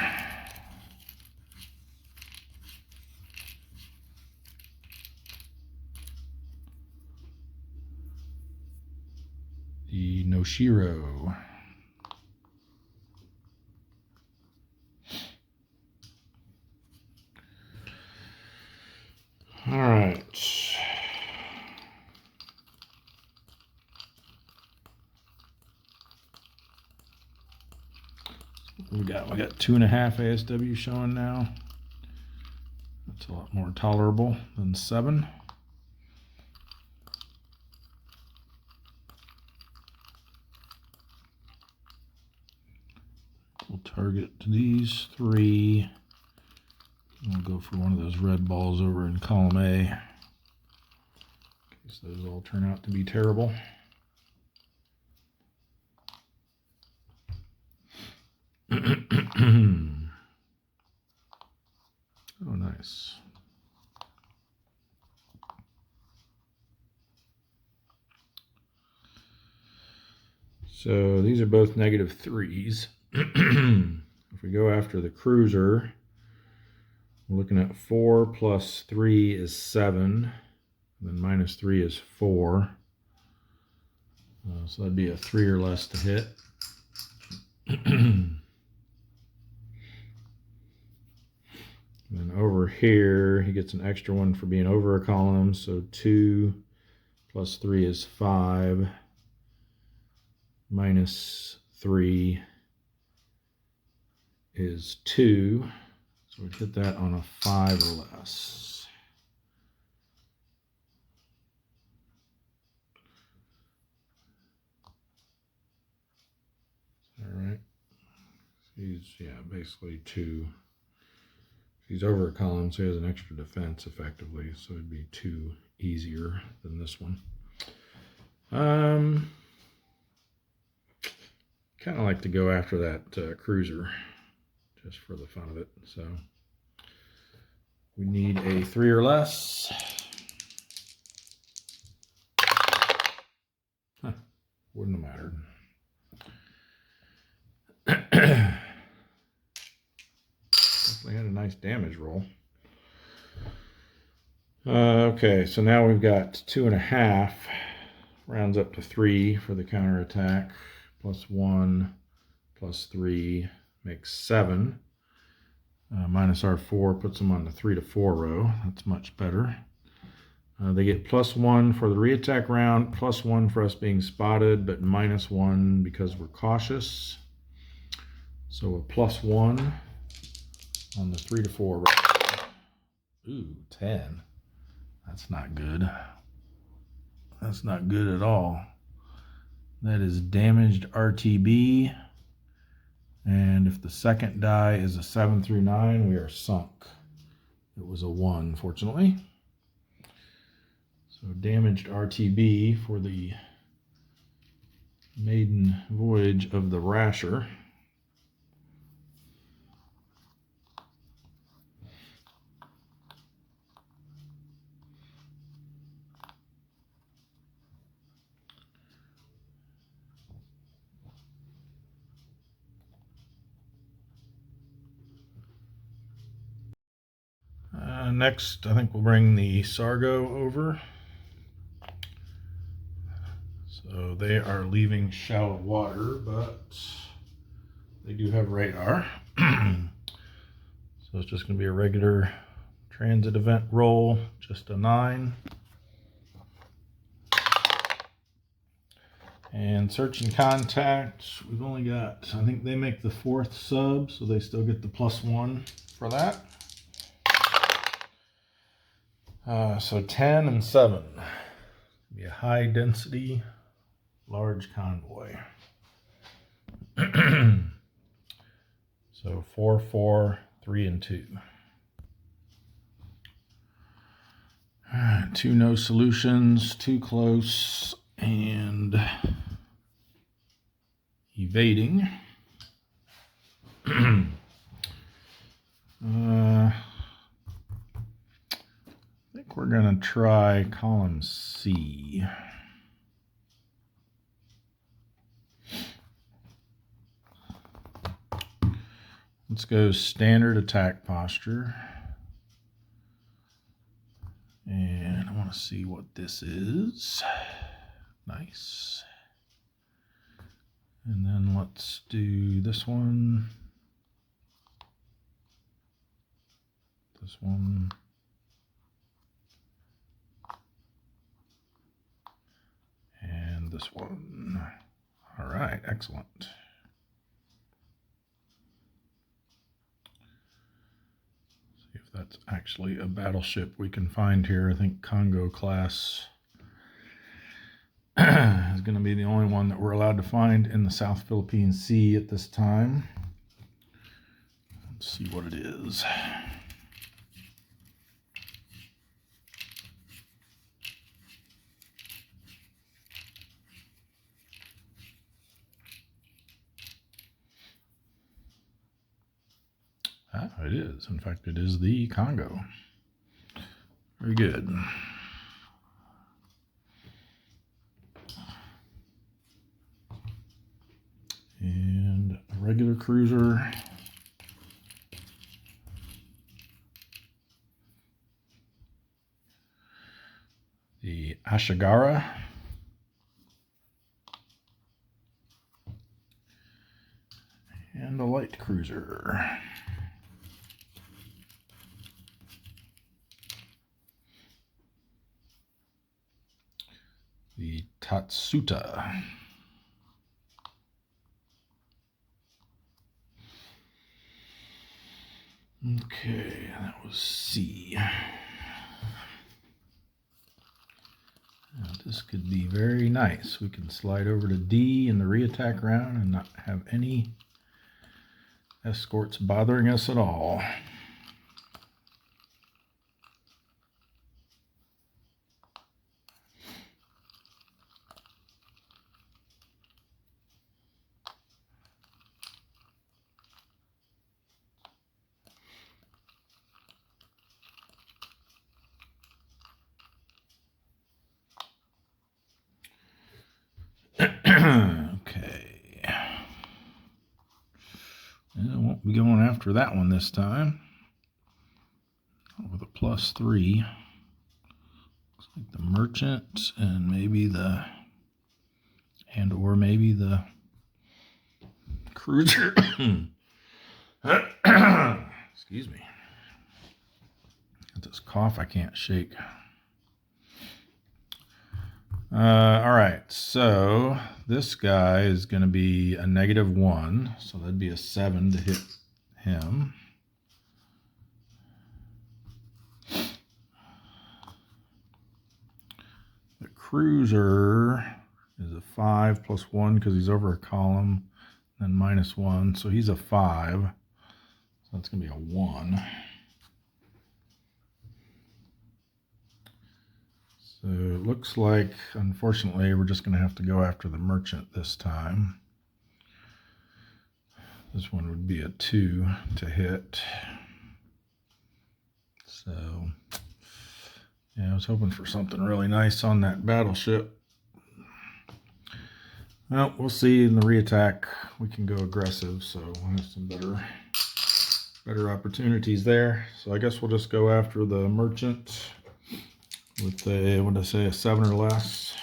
The Noshiro. All right. We got 2.5 ASW showing now. That's a lot more tolerable than 7. We'll target these 3. We'll go for one of those red balls over in column A, in case those all turn out to be terrible. Oh, nice. So these are both -3s. If we go after the cruiser, we're looking at 4 plus 3 is 7. And then -3 is 4. So that'd be a 3 or less to hit. And over here, he gets an extra one for being over a column. So 2 plus 3 is 5. -3 is 2. So we'd hit that on a 5 or less. All right. He's, yeah, basically 2. He's over a column, so he has an extra defense effectively, so it'd be 2 easier than this one. Kind of like to go after that cruiser just for the fun of it. So we need a 3 or less. Huh, wouldn't have mattered. Definitely had a nice damage roll. Okay, so now we've got 2.5. Rounds up to 3 for the counterattack. +1, +3 makes 7. Minus our 4 puts them on the 3 to 4 row. That's much better. They get +1 for the reattack round, +1 for us being spotted, but -1 because we're cautious. So a +1 on the 3 to 4 row. Ooh, 10. That's not good. That's not good at all. That is damaged RTB. And if the second die is a 7 through 9, we are sunk. It was a 1, fortunately. So damaged RTB for the maiden voyage of the Rasher. Next, I think we'll bring the Sargo over. So they are leaving shallow water, but they do have radar. So it's just going to be a regular transit event roll, just a 9. And search and contact, we've only got, I think they make the 4th sub, so they still get the +1 for that. So 10 and 7. Be a high density, large convoy. So 4, 4, 3, and 2. All right, 2 no solutions, too close, and evading. I think we're going to try column C. Let's go standard attack posture. And I want to see what this is. Nice. And then let's do this one. This one. And this one. All right, excellent. That's actually a battleship we can find here. I think Congo class is going to be the only one that we're allowed to find in the South Philippine Sea at this time. Let's see what it is. Ah, it is. In fact, it is the Congo. Very good. And a regular cruiser. The Ashigara. And a light cruiser. The Tatsuta. Okay, that was C. Now, this could be very nice. We can slide over to D in the reattack round and not have any escorts bothering us at all. Okay. I won't be going after that one this time. With a +3. Looks like the merchant and maybe the maybe the cruiser. Excuse me. Got this cough I can't shake. All right, so this guy is going to be a -1, so that'd be a 7 to hit him. The cruiser is a 5 +1 because he's over a column, then -1, so he's a 5. So that's going to be a 1. So it looks like, unfortunately, we're just going to have to go after the merchant this time. This one would be a 2 to hit. So, yeah, I was hoping for something really nice on that battleship. Well, we'll see in the reattack. We can go aggressive, so we'll have some better opportunities there. So I guess we'll just go after the merchant with a, what did I say, a 7 or less.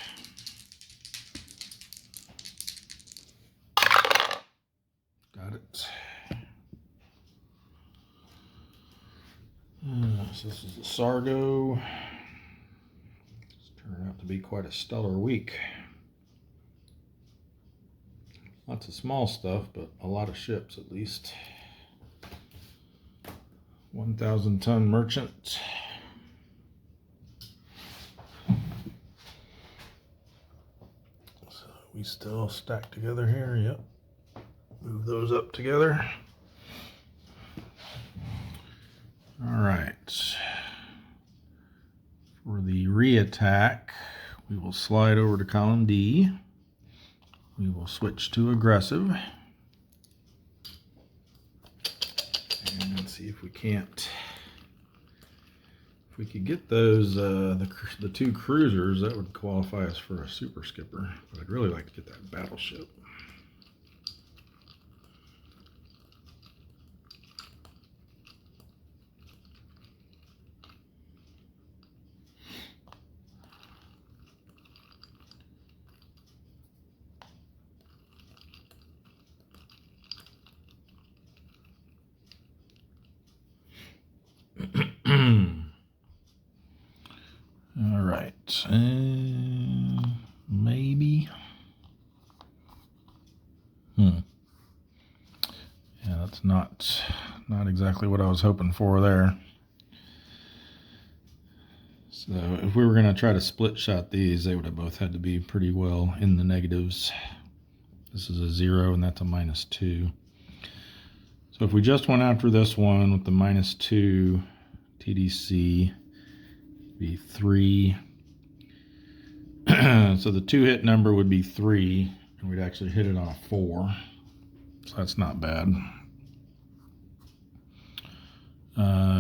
Got it. So this is the Sargo. It's turned out to be quite a stellar week. Lots of small stuff, but a lot of ships at least. 1,000-ton merchant. So we still stack together here. Yep. Move those up together. All right. For the reattack, we will slide over to column D. We will switch to aggressive. And let's see if we can't. If we could get those, the 2 cruisers, that would qualify us for a super skipper. But I'd really like to get that battleship. All right, maybe. Yeah, that's not exactly what I was hoping for there. So if we were going to try to split shot these, they would have both had to be pretty well in the negatives. This is a 0 and that's a -2. So if we just went after this one with the -2 TDC, it'd be 3. So the 2-hit number would be 3, and we'd actually hit it on a 4. So that's not bad.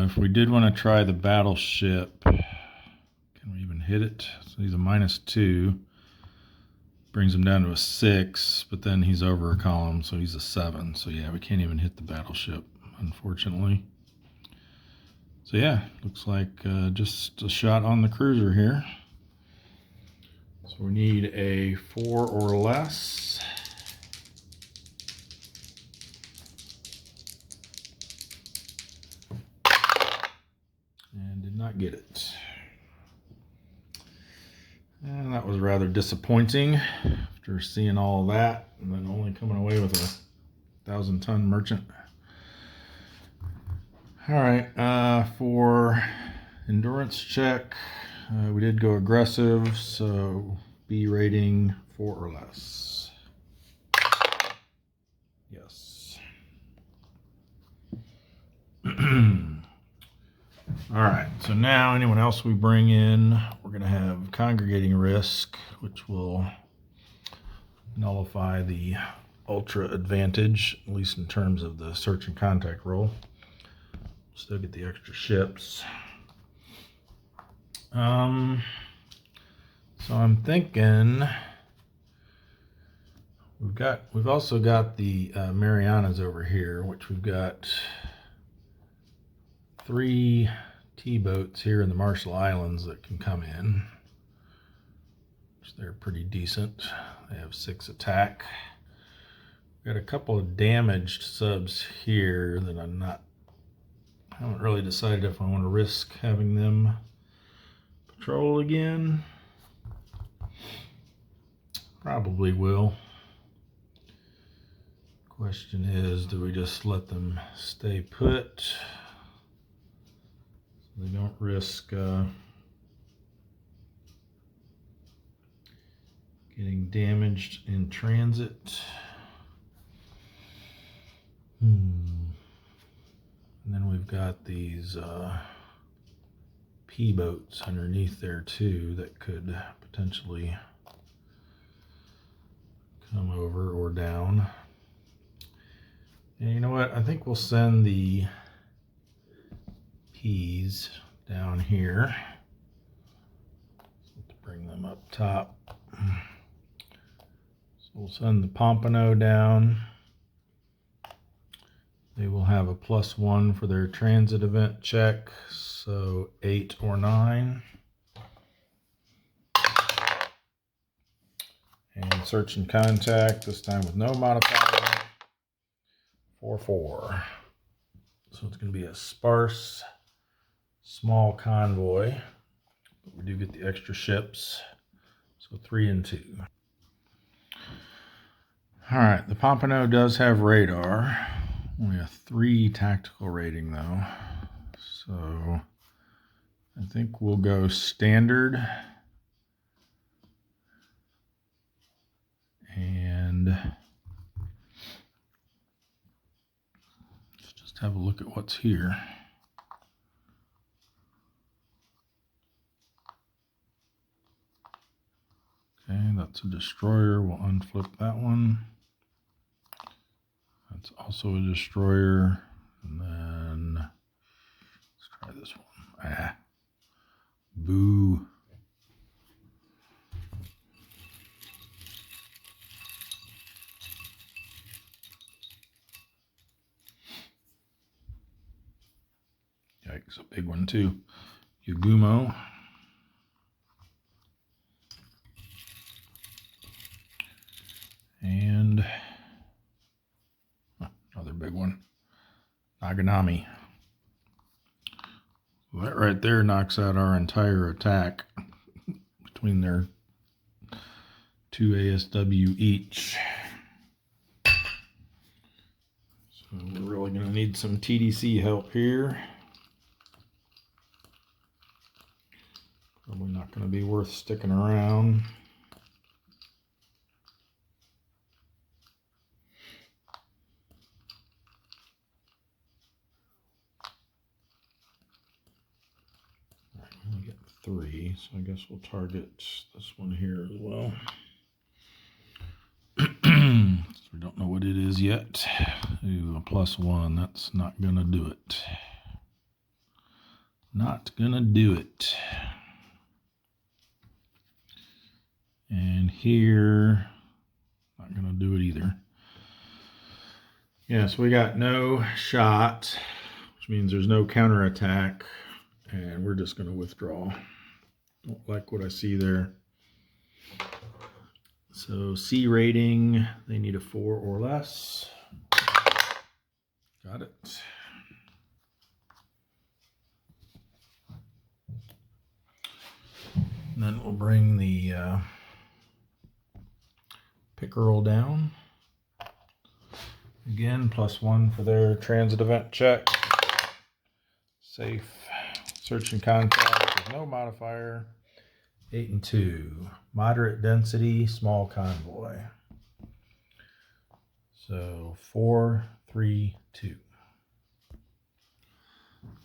If we did want to try the battleship, can we even hit it? So he's a -2. Brings him down to a 6, but then he's over a column, so he's a 7. So yeah, we can't even hit the battleship, unfortunately. So yeah, looks like just a shot on the cruiser here. So we need a 4 or less. And did not get it. And that was rather disappointing after seeing all of that and then only coming away with a 1,000-ton merchant. All right, for endurance check, we did go aggressive, so B rating 4 or less. Yes. All right, so now anyone else we bring in, we're going to have congregating risk, which will nullify the ultra advantage, at least in terms of the search and contact roll. Still get the extra ships. So I'm thinking we've also got the Marianas over here, which we've got 3 T-boats here in the Marshall Islands that can come in. Which they're pretty decent. They have 6 attack. Got a couple of damaged subs here that I haven't really decided if I want to risk having them patrol again. Probably will. Question is, do we just let them stay put so they don't risk getting damaged in transit? And then we've got these P boats underneath there too that could potentially come over or down. And you know what? I think we'll send the P's down here. Let's bring them up top. So we'll send the Pompano down. They will have a +1 for their transit event check, so 8 or 9. And search and contact, this time with no modifier, 4-4. So it's going to be a sparse, small convoy, but we do get the extra ships, so 3 and 2. All right, the Pompano does have radar. Only a 3 tactical rating though, so I think we'll go standard and let's just have a look at what's here. Okay, that's a destroyer. We'll unflip that one. That's also a destroyer. And then let's try this one. Boo. Yikes, a big one too. Yugumo. And another big one. Naganami. Well, that right there knocks out our entire attack between their 2 ASW each. So we're really going to need some TDC help here. going to be worth sticking around. All right, we only get 3, so I guess we'll target this one here as well. We don't know what it is yet. Ooh, a +1. That's not going to do it. Not going to do it. And here, not going to do it either. Yeah, so we got no shot, which means there's no counterattack. And we're just going to withdraw. Don't like what I see there. So C rating, they need a 4 or less. Got it. And then we'll bring the pickerel down. Again, +1 for their transit event check. Safe. Search and contact. There's no modifier. 8 and 2. Moderate density, small convoy. So 4, 3, 2.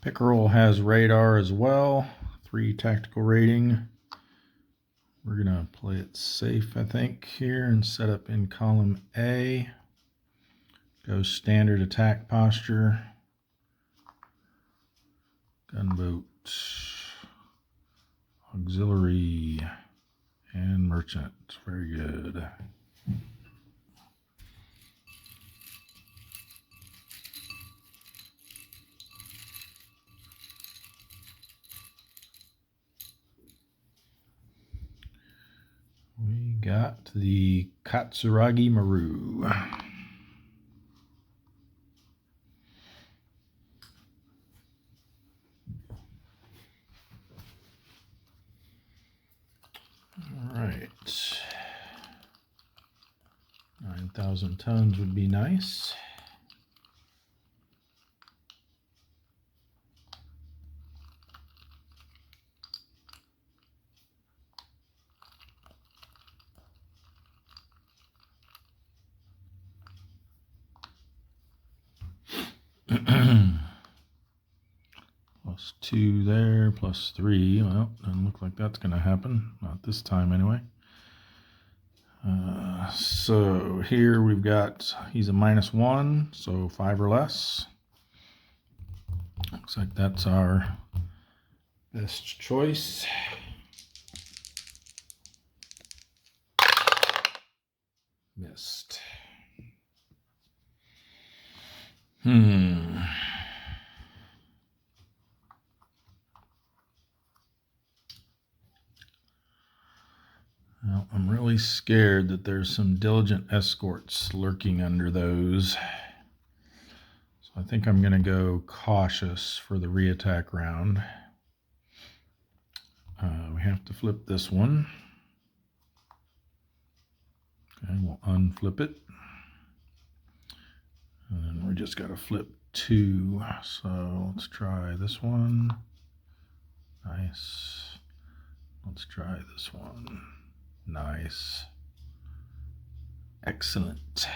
Pickerel has radar as well. 3 tactical rating. We're going to play it safe, I think, here and set up in column A. Go standard attack posture. Gunboat. Auxiliary and merchant. Very good. We got the Katsuragi Maru. All right. 9,000 tons would be nice. +2 there, +3. Well, doesn't look like that's going to happen. Not this time, anyway. So here we've got, he's a -1, so 5 or less. Looks like that's our best choice. Missed. Well, I'm really scared that there's some diligent escorts lurking under those. So I think I'm going to go cautious for the reattack round. We have to flip this one. Okay, we'll unflip it. And then we just got to flip 2. So let's try this one. Nice. Let's try this one. Nice. Excellent.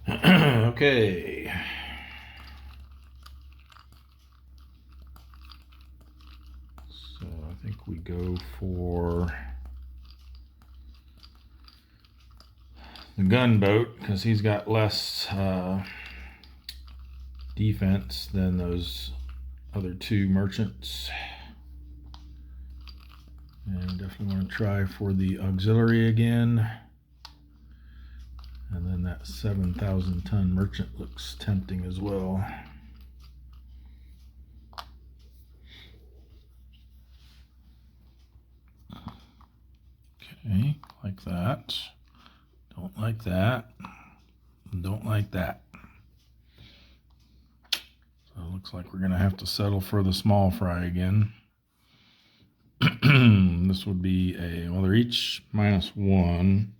Okay. So I think we go for the gunboat because he's got less defense than those other 2 merchants. And definitely want to try for the auxiliary again. And then that 7,000 ton merchant looks tempting as well. Okay, like that. Don't like that. Don't like that. So it looks like we're going to have to settle for the small fry again. This would be well, they're each -1.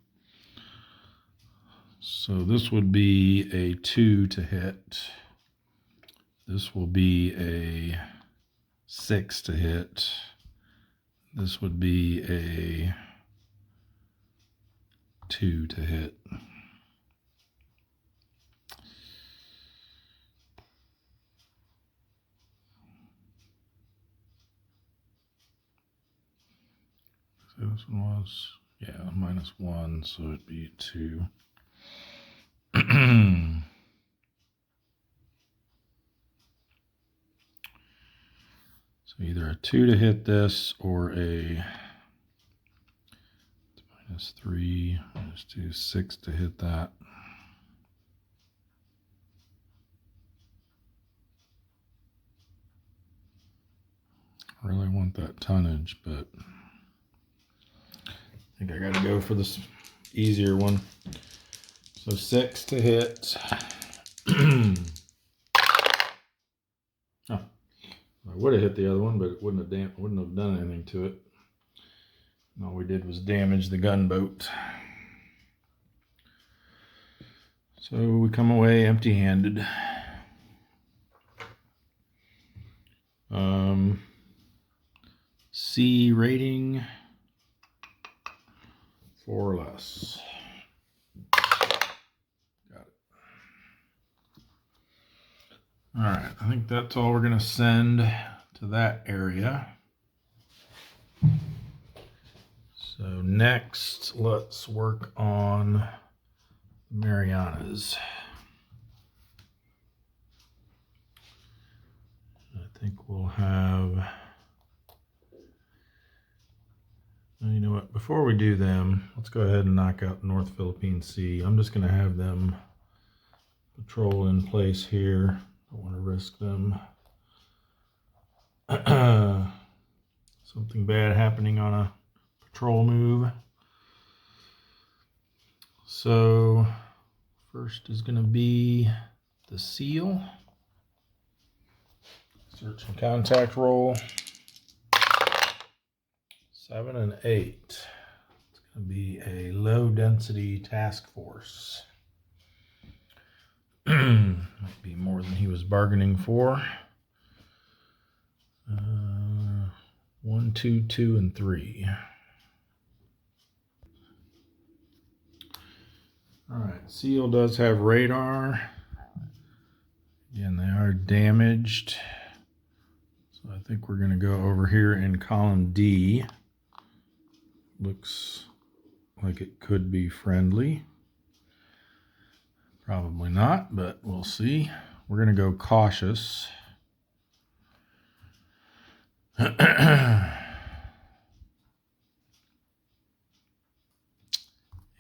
So this would be a 2 to hit. This will be a 6 to hit. This would be a 2 to hit. So this one was, yeah, -1, so it'd be 2. So either a 2 to hit this or a -3, -2, 6 to hit that. I really want that tonnage, but I think I gotta go for this easier one. So 6 to hit. Oh, I would have hit the other one, but it wouldn't have done anything to it. And all we did was damage the gunboat. So we come away empty-handed. C rating, 4 or less. Got it. All right, I think that's all we're gonna send to that area. So next, let's work on Marianas. I think we'll have, you know what, before we do them, let's go ahead and knock out North Philippine Sea. I'm just going to have them patrol in place here. Don't want to risk them something bad happening on a patrol move. So first is going to be the SEAL. Search and contact roll. 7 and 8. It's going to be a low density task force. Might be more than he was bargaining for. 1, 2, 2, and 3. All right, SEAL does have radar. Again, they are damaged. So I think we're going to go over here in column D. Looks like it could be friendly. Probably not, but we'll see. We're going to go cautious.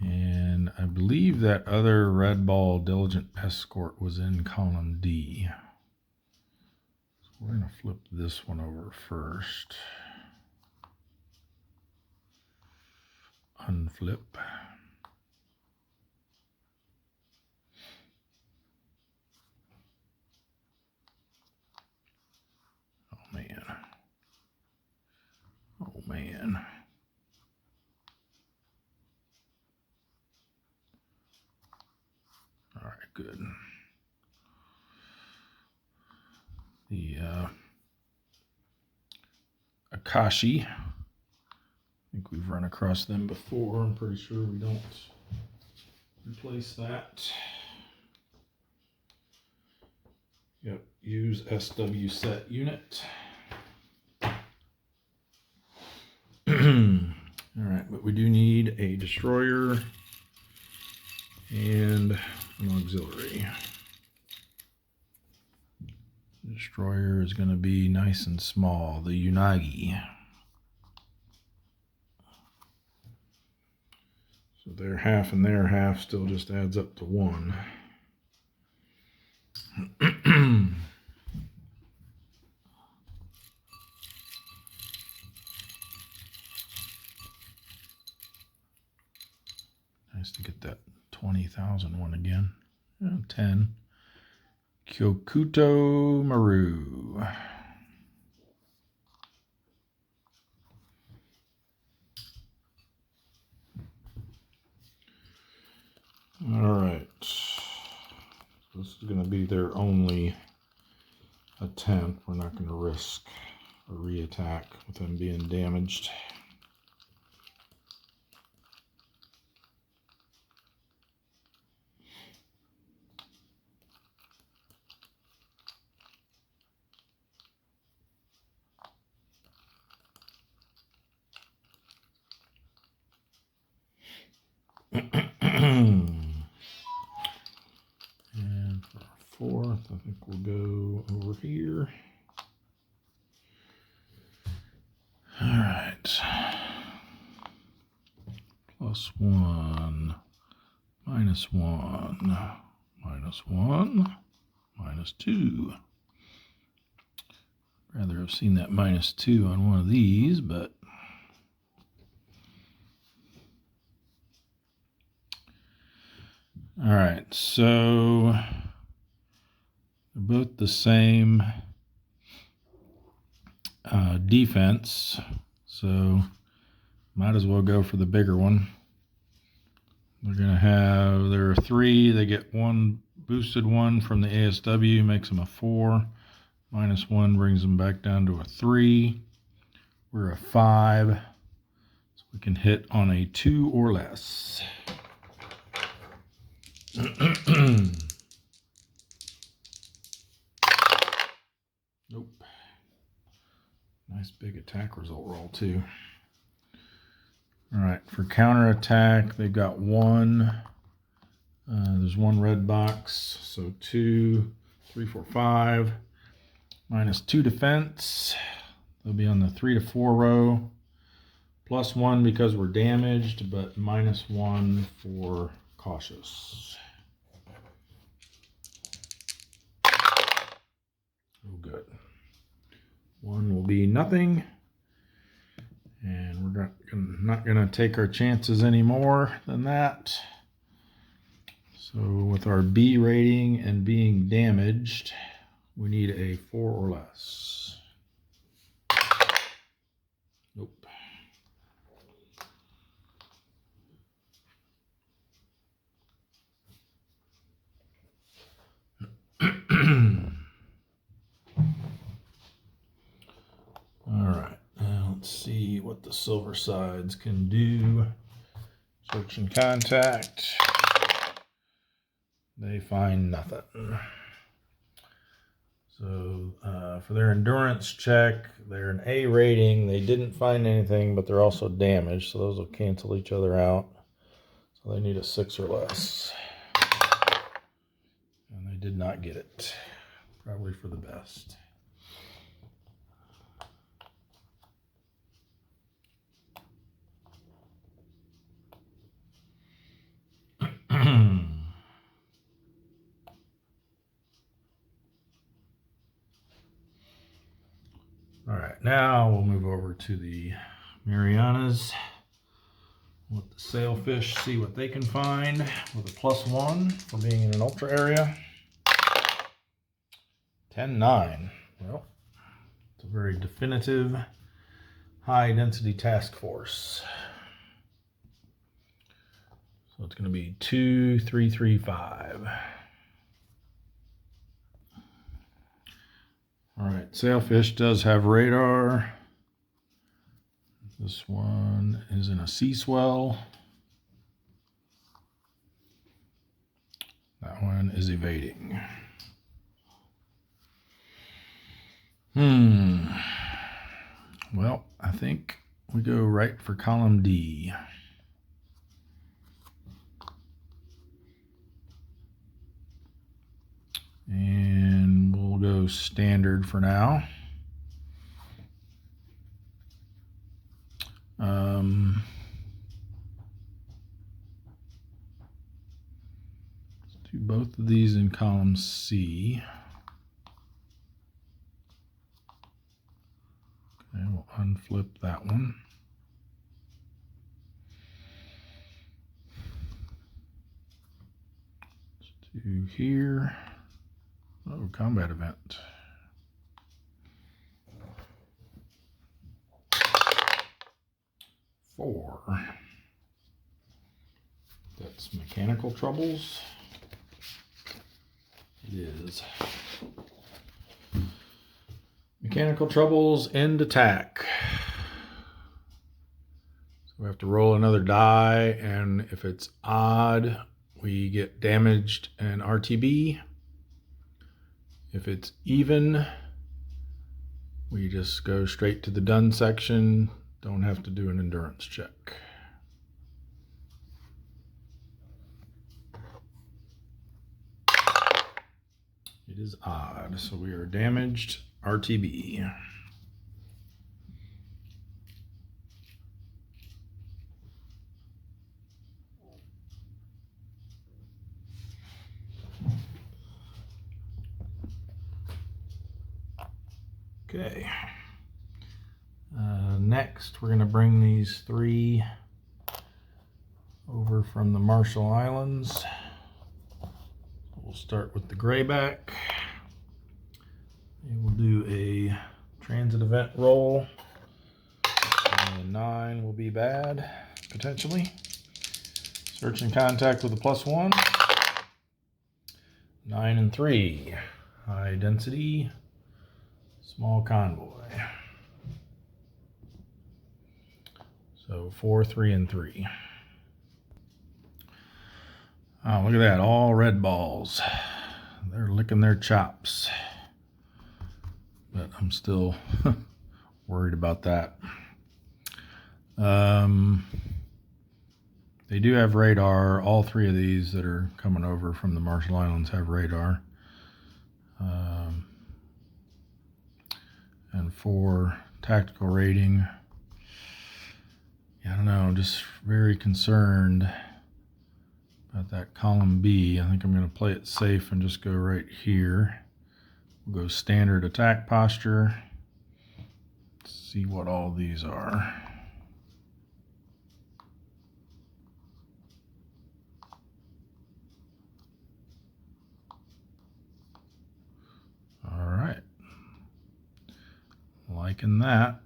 And I believe that other red ball diligent escort was in column D. So we're going to flip this one over first. Unflip. Oh man. Oh man. All right, good. The Akashi. I think we've run across them before. I'm pretty sure we don't replace that. Yep, use SW set unit. All right, but we do need a destroyer and an auxiliary. The destroyer is going to be nice and small, the Unagi. So their half and their half still just adds up to 1. Nice to get that 20,000 one again. 10. Kyokuto Maru. All right. This is going to be their only attempt. We're not going to risk for re-attack with them being damaged. And for our fourth, I think we'll go over here. All right. +1, -1, -1, -2. Rather have seen that -2 on one of these, but all right, so they're both the same defense, so might as well go for the bigger one. They're going to have, there are 3, they get 1 boosted 1 from the ASW, makes them a 4. -1 brings them back down to a 3. We're a 5, so we can hit on a 2 or less. Nope. Nice big attack result roll too. All right, for counterattack, they've got 1. There's 1 red box, so 2, 3, 4, 5. -2 defense. They'll be on the 3 to 4 row. +1 because we're damaged, but -1 for cautious. Oh, good. 1 will be nothing. And we're not going to take our chances any more than that. So with our B rating and being damaged, we need a 4 or less. Nope. All right, now let's see what the silver sides can do. Search and contact. They find nothing. So for their endurance check, they're an A rating. They didn't find anything, but they're also damaged, so those will cancel each other out. So they need a 6 or less. And they did not get it. Probably for the best. All right, now we'll move over to the Marianas. Let the sailfish see what they can find with a +1 for being in an ultra area. 10-9. Well, it's a very definitive high density task force. So it's going to be 2, 3, 3, 5. All right, sailfish does have radar. This one is in a sea swell. That one is evading. Well, I think we go right for column D. And we'll go standard for now. Let's do both of these in column C. Okay, we'll unflip that one. Let's do here. Oh, combat event. Four. That's mechanical troubles. It is. Mechanical troubles, end attack. So we have to roll another die, and if it's odd, we get damaged and RTB. If it's even, we just go straight to the done section. Don't have to do an endurance check. It is odd, so we are damaged, RTB. Okay. Next, we're going to bring these 3 over from the Marshall Islands. We'll start with the grayback. We'll do a transit event roll. And 9 will be bad, potentially. Search in contact with a +1. 9 and 3. High density, small convoy. So 4, 3, and 3. Oh, look at that, all red balls. They're licking their chops. But I'm still worried about that. They do have radar. All 3 of these that are coming over from the Marshall Islands have radar. And for tactical rating, I don't know, I'm just very concerned about that column B. I think I'm going to play it safe and just go right here. We'll go standard attack posture. Let's see what all these are. All right. Liking that.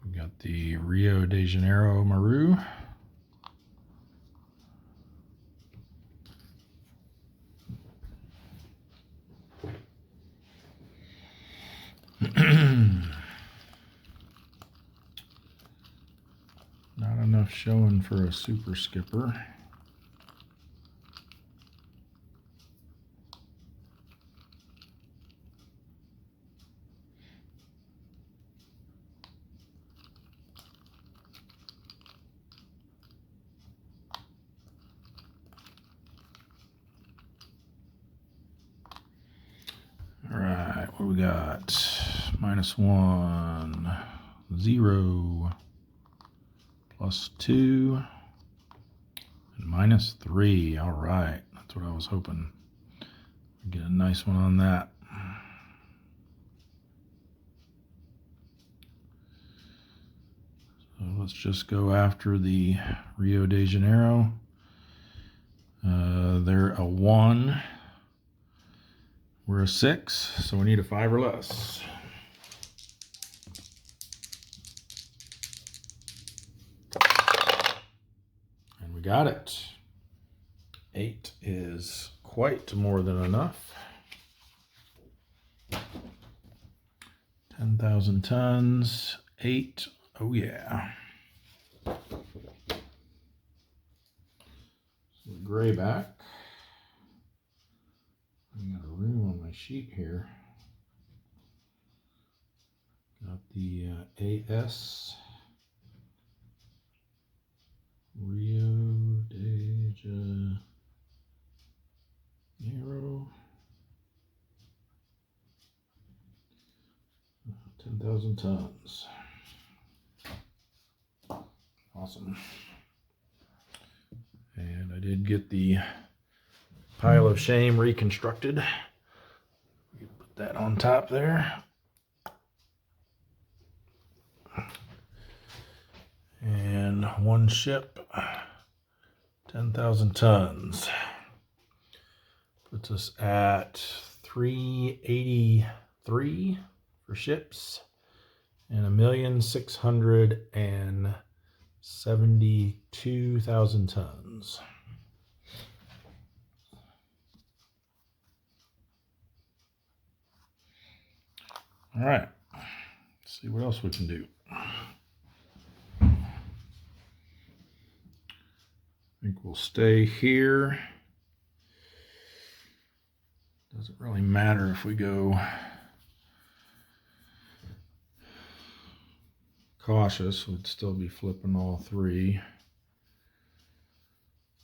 We got the Rio de Janeiro Maru. Not enough showing for a super skipper. All right, what do we got? -1, 0, +2, and -3. All right, that's what I was hoping. Get a nice one on that. So let's just go after the Rio de Janeiro. They're a 1. We're a 6, so we need a 5 or less. And we got it. 8 is quite more than enough. 10,000 tons, 8, oh yeah. So the grayback. I got a room on my sheet here. Got the AS Rio de Janeiro. 10,000 tons. Awesome. And I did get the pile of shame reconstructed. Put that on top there. And one ship, 10,000 tons. Puts us at 383 for ships and 1,672,000 tons. All right, let's see what else we can do. I think we'll stay here. Doesn't really matter if we go cautious, we'd still be flipping all three.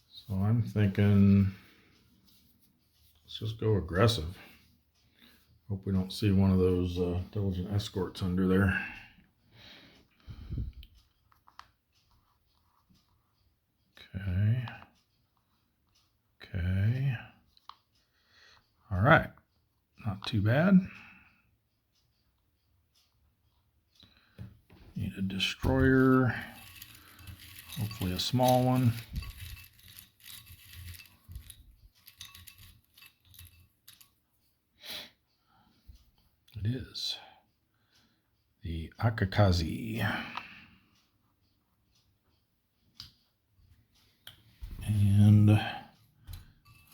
So I'm thinking, let's just go aggressive. Hope we don't see one of those diligent escorts under there. Okay. Okay. All right. Not too bad. Need a destroyer. Hopefully a small one. It is the Akakazi. And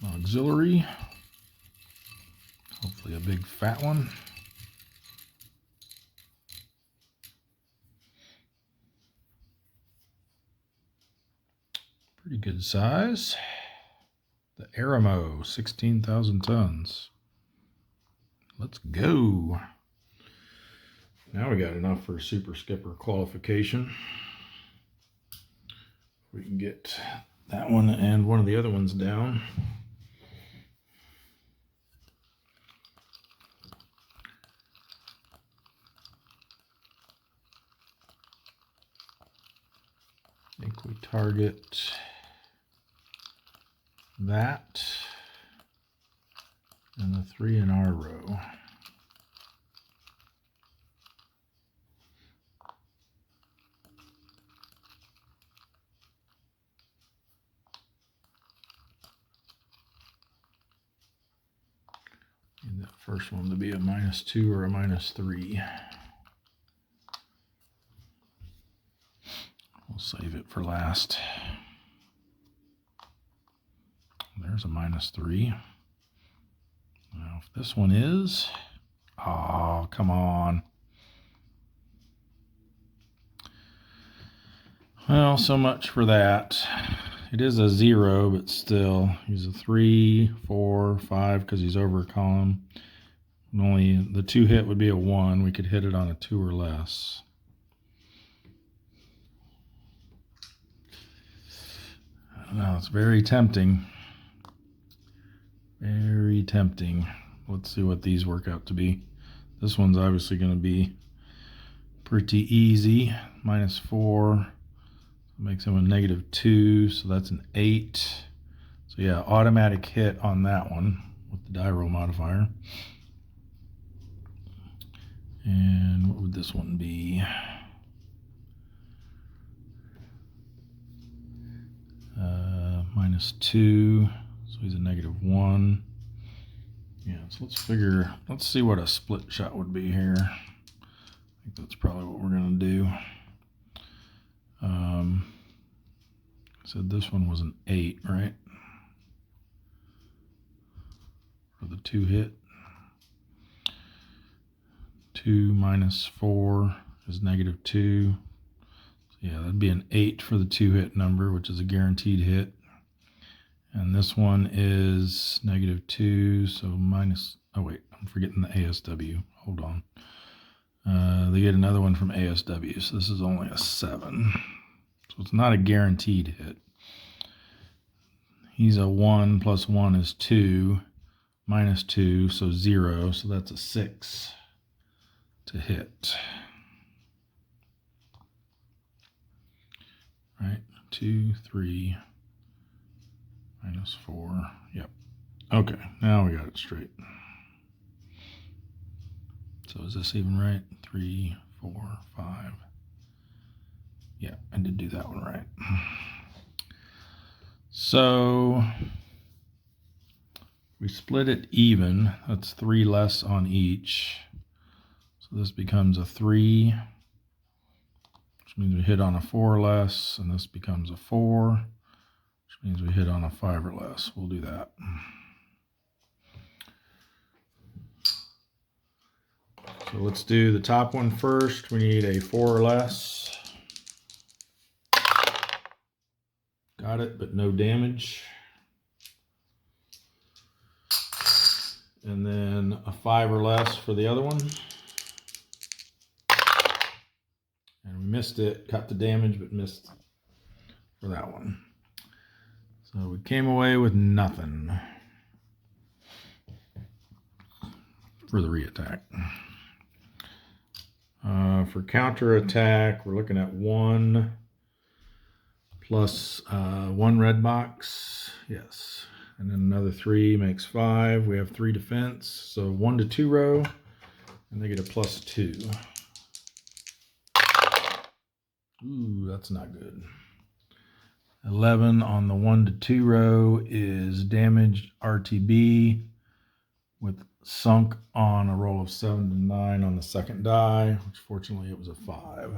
auxiliary. Hopefully a big fat one. Pretty good size. The Aramo, 16,000 tons. Let's go. Now we got enough for Super Skipper qualification. We can get that one and one of the other ones down. I think we target that and the 3 in our row. Need that first one to be a -2 or a -3. We'll save it for last. There's a -3. Now, if this one is, oh, come on. Well, so much for that. It is a 0, but still, he's a 3, 4, 5 because he's over a column. And only the 2 hit would be a 1. We could hit it on a 2 or less. Now, it's very tempting. Very tempting. Let's see what these work out to be. This one's obviously going to be pretty easy. -4. Makes him a -2, so that's an 8. So yeah, automatic hit on that one with the die roll modifier. And what would this one be? -2, so he's a -1. Yeah, so let's see what a split shot would be here. I think that's probably what we're gonna do. Said this one was an 8, right? For the 2 hit. 2 -4 is -2. So yeah, that'd be an 8 for the 2 hit number, which is a guaranteed hit. And this one is -2, so oh wait, I'm forgetting the ASW. Hold on. They get another one from ASW, so this is only a 7. So it's not a guaranteed hit. He's a 1 + 1 is 2, -2, so 0, so that's a 6 to hit. Right, 2, 3, -4, yep. Okay, now we got it straight. So is this even right? 3, 4, 5. Yeah, I did do that one right. So we split it even. That's 3 less on each. So this becomes a 3 which means we hit on a 4 or less, and this becomes a 4, which means we hit on a 5 or less. We'll do that. So let's do the top one first. We need a 4 or less. Got it, but no damage. And then a 5 or less for the other one. And we missed it, got the damage, but missed for that one. So we came away with nothing for the re-attack. For counter-attack, we're looking at 1 plus 1 red box. Yes. And then another 3 makes 5. We have 3 defense. So 1 to 2 row, and they get a +2. Ooh, that's not good. 11 on the 1 to 2 row is damaged RTB with sunk on a roll of 7 to 9 on the second die, which fortunately it was a 5.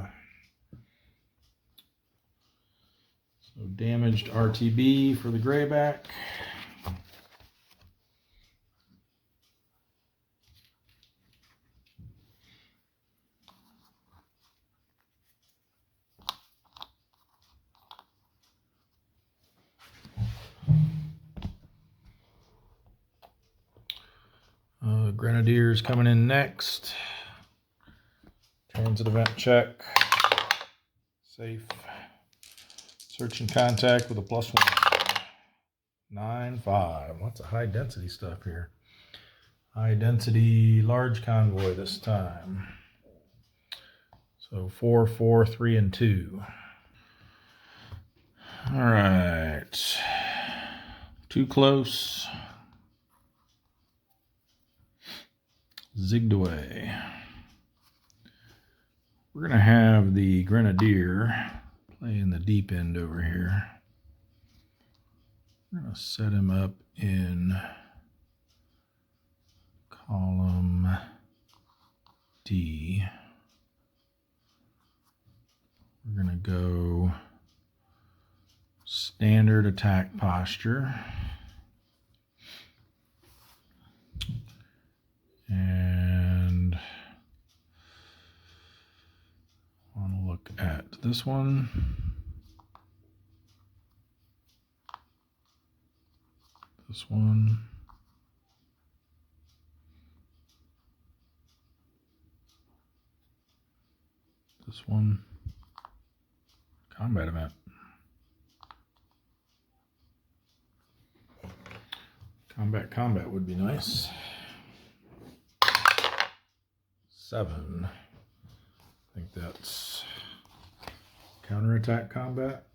So damaged RTB for the grayback. Grenadiers coming in next. Transit event check. Safe. Search and contact with a +1. 9-5. Lots of high density stuff here. High density large convoy this time. So 4, 4, 3, and 2. All right. Too close. Zigged away. We're going to have the Grenadier play in the deep end over here. We're going to set him up in column D. We're going to go standard attack posture. And I want to look at this one. This one. This one. Combat event. Combat would be nice. 7. I think that's counterattack combat.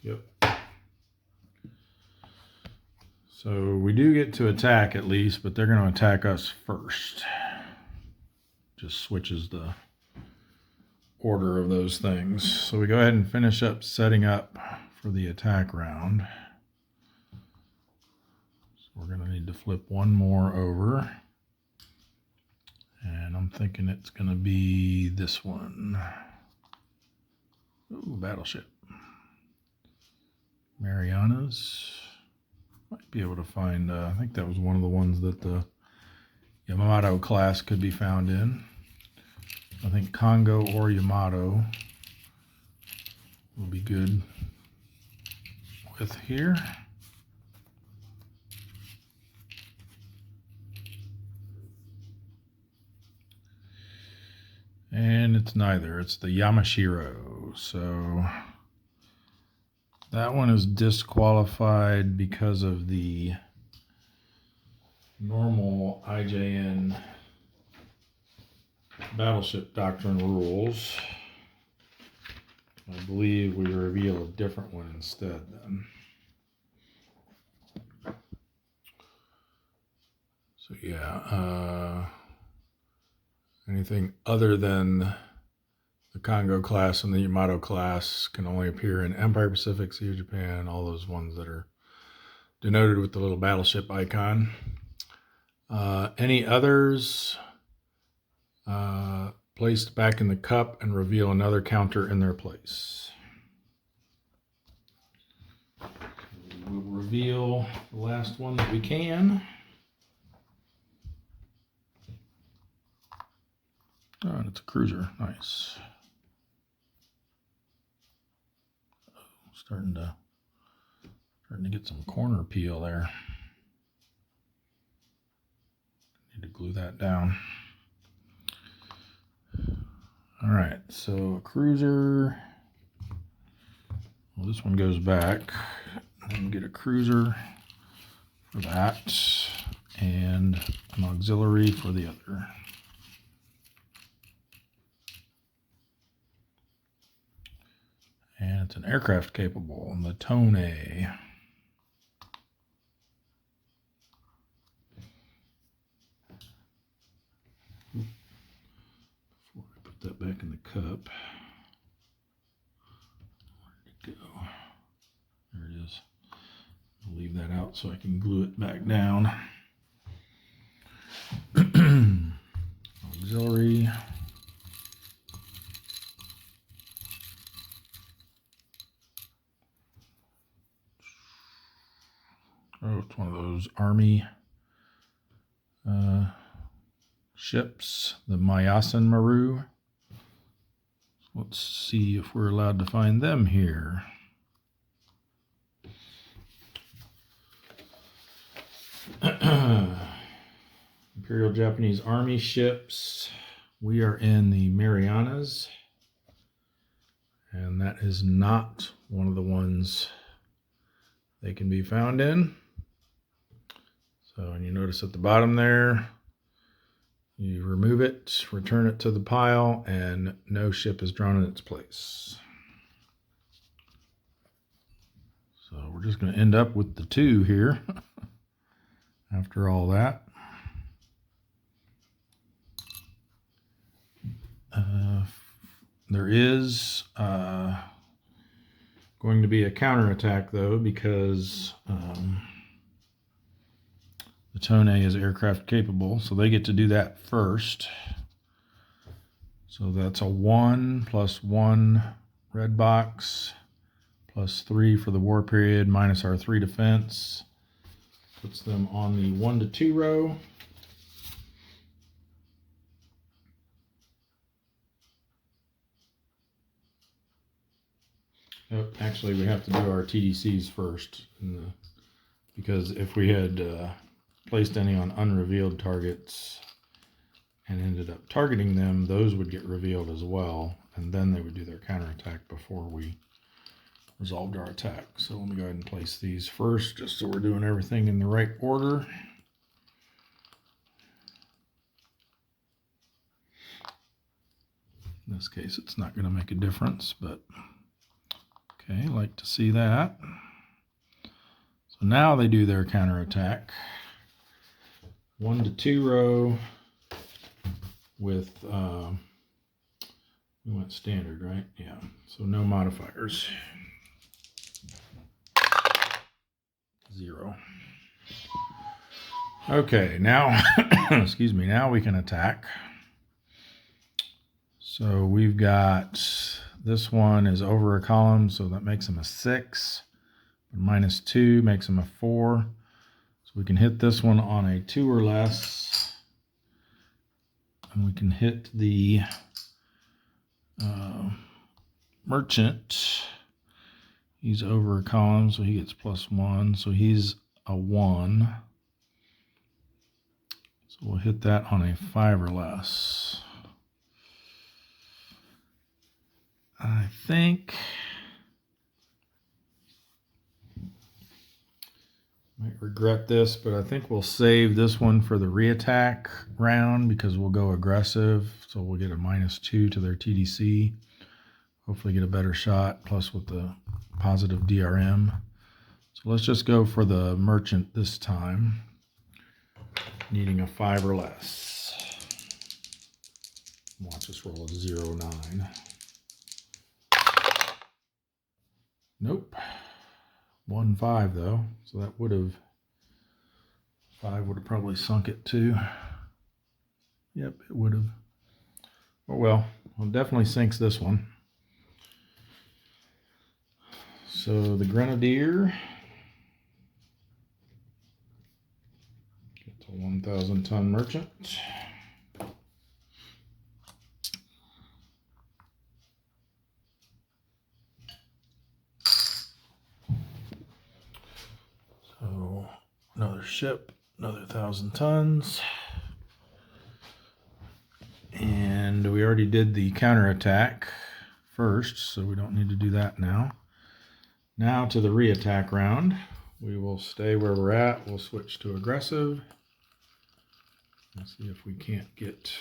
Yep. So we do get to attack at least, but they're going to attack us first. Just switches the order of those things. So we go ahead and finish up setting up for the attack round. We're going to need to flip one more over. And I'm thinking it's going to be this one. Ooh, battleship. Marianas. Might be able to find, I think that was one of the ones that the Yamato class could be found in. I think Congo or Yamato will be good with here. And it's neither. It's the Yamashiro. So that one is disqualified because of the normal IJN battleship doctrine rules. I believe we reveal a different one instead then. So yeah, anything other than the Congo class and the Yamato class can only appear in Empire, Pacific, Sea of Japan, all those ones that are denoted with the little battleship icon. Any others placed back in the cup and reveal another counter in their place. We'll reveal the last one that we can. Oh, and it's a cruiser. Nice. Starting to get some corner peel there. Need to glue that down. All right, so a cruiser. Well, this one goes back. Then get a cruiser for that, and an auxiliary for the other. And it's an aircraft capable, the Tone. Before I put that back in the cup, where'd it go? There it is. I'll leave that out so I can glue it back down. Auxiliary. Oh, it's one of those Army ships, the Myasin Maru. Let's see if we're allowed to find them here. Imperial Japanese Army ships. We are in the Marianas, and that is not one of the ones they can be found in. So, and you notice at the bottom there, you remove it, return it to the pile, and no ship is drawn in its place. So we're just going to end up with the 2 here after all that. There is going to be a counterattack, though, because the Tone is aircraft capable, so they get to do that first. So that's a 1 + 1 red box plus 3 for the war period minus our 3 defense. Puts them on the 1 to 2 row. Oh, actually, we have to do our TDCs first, because if we had placed any on unrevealed targets and ended up targeting them, those would get revealed as well, and then they would do their counterattack before we resolved our attack. So let me go ahead and place these first, just so we're doing everything in the right order. In this case, it's not going to make a difference, but okay, I like to see that. So now they do their counterattack. 1 to 2 row with, we went standard, right? Yeah, so no modifiers. 0. Okay, now, excuse me, now we can attack. So we've got, this one is over a column, so that makes him a 6. -2 makes him a 4. So we can hit this one on a 2 or less. And we can hit the merchant. He's over a column, so he gets +1. So he's a 1. So we'll hit that on a 5 or less. I think might regret this, but I think we'll save this one for the reattack round because we'll go aggressive. So we'll get a -2 to their TDC. Hopefully get a better shot, plus with the positive DRM. So let's just go for the merchant this time, needing a 5 or less. Watch us roll a 0-9. Nope. 1-5 though, so that would have, 5 would have probably sunk it too. Yep, it would have. Oh well, definitely sinks this one. So the Grenadier gets a 1,000 ton merchant. So another ship, another 1,000 tons. And we already did the counterattack first, so we don't need to do that now. Now to the re-attack round. We will stay where we're at. We'll switch to aggressive. Let's see if we can't get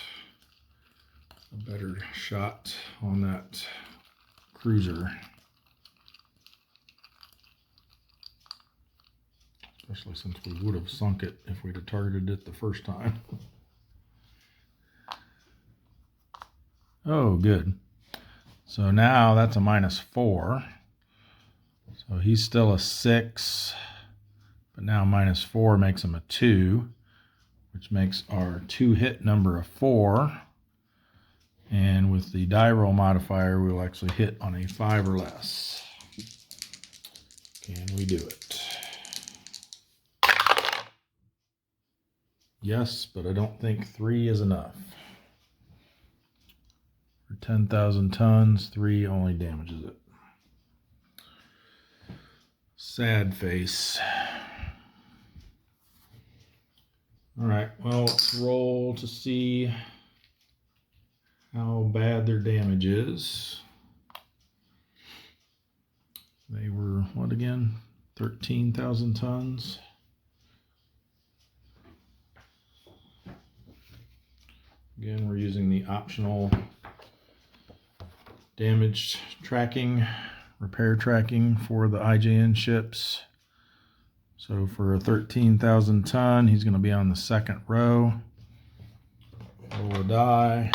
a better shot on that cruiser. Especially since we would have sunk it if we'd have targeted it the first time. Oh, good. So now that's a -4. So he's still a 6, but now -4 makes him a 2, which makes our 2-hit number a 4. And with the die roll modifier, we'll actually hit on a 5 or less. Can we do it? Yes, but I don't think 3 is enough. For 10,000 tons, 3 only damages it. Sad face. All right, well, let's roll to see how bad their damage is. They were, what again? 13,000 tons. Again, we're using the optional damage tracking, repair tracking for the IJN ships. So for a 13,000 ton, he's going to be on the second row. Roll a die.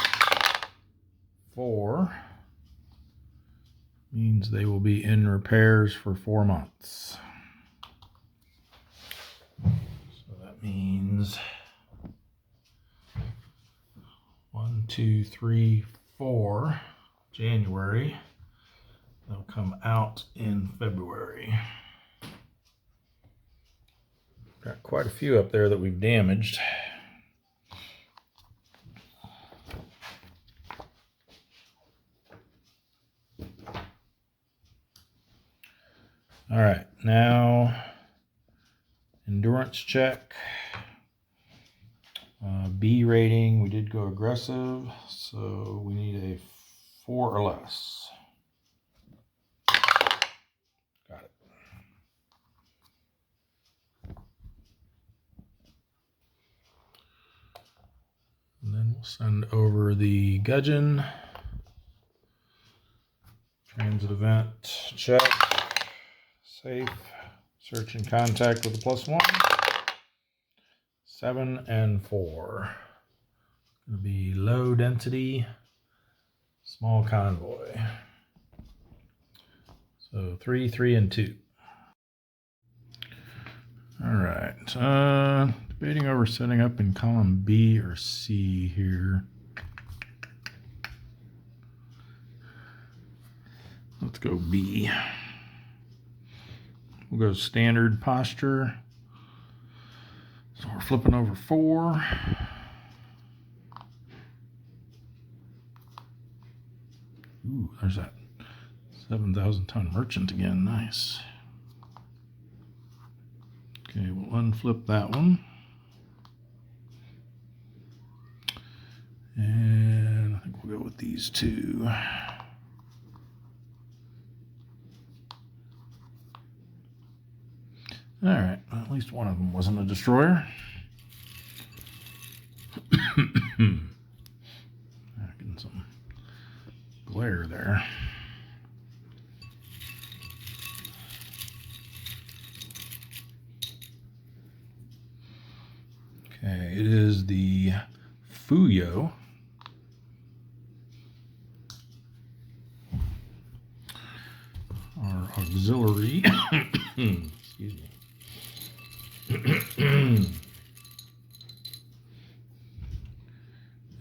4 means they will be in repairs for 4 months. So that means 1, 2, 3, 4 January. They'll come out in February. Got quite a few up there that we've damaged. All right, now endurance check. B rating, we did go aggressive, so we need a 4 or less. Got it. And then we'll send over the gudgeon. Transit event check. Safe. Search and contact with a +1. 7 and 4. Going to be low density, small convoy. So 3, 3, and 2. All right. Debating over setting up in column B or C here. Let's go B. We'll go standard posture. So we're flipping over 4. Ooh, there's that 7,000 ton merchant again. Nice. Okay, we'll unflip that one. And I think we'll go with these 2. All right, well, at least one of them wasn't a destroyer. Getting some glare there. Okay, it is the Fuyo. Our auxiliary. Excuse me.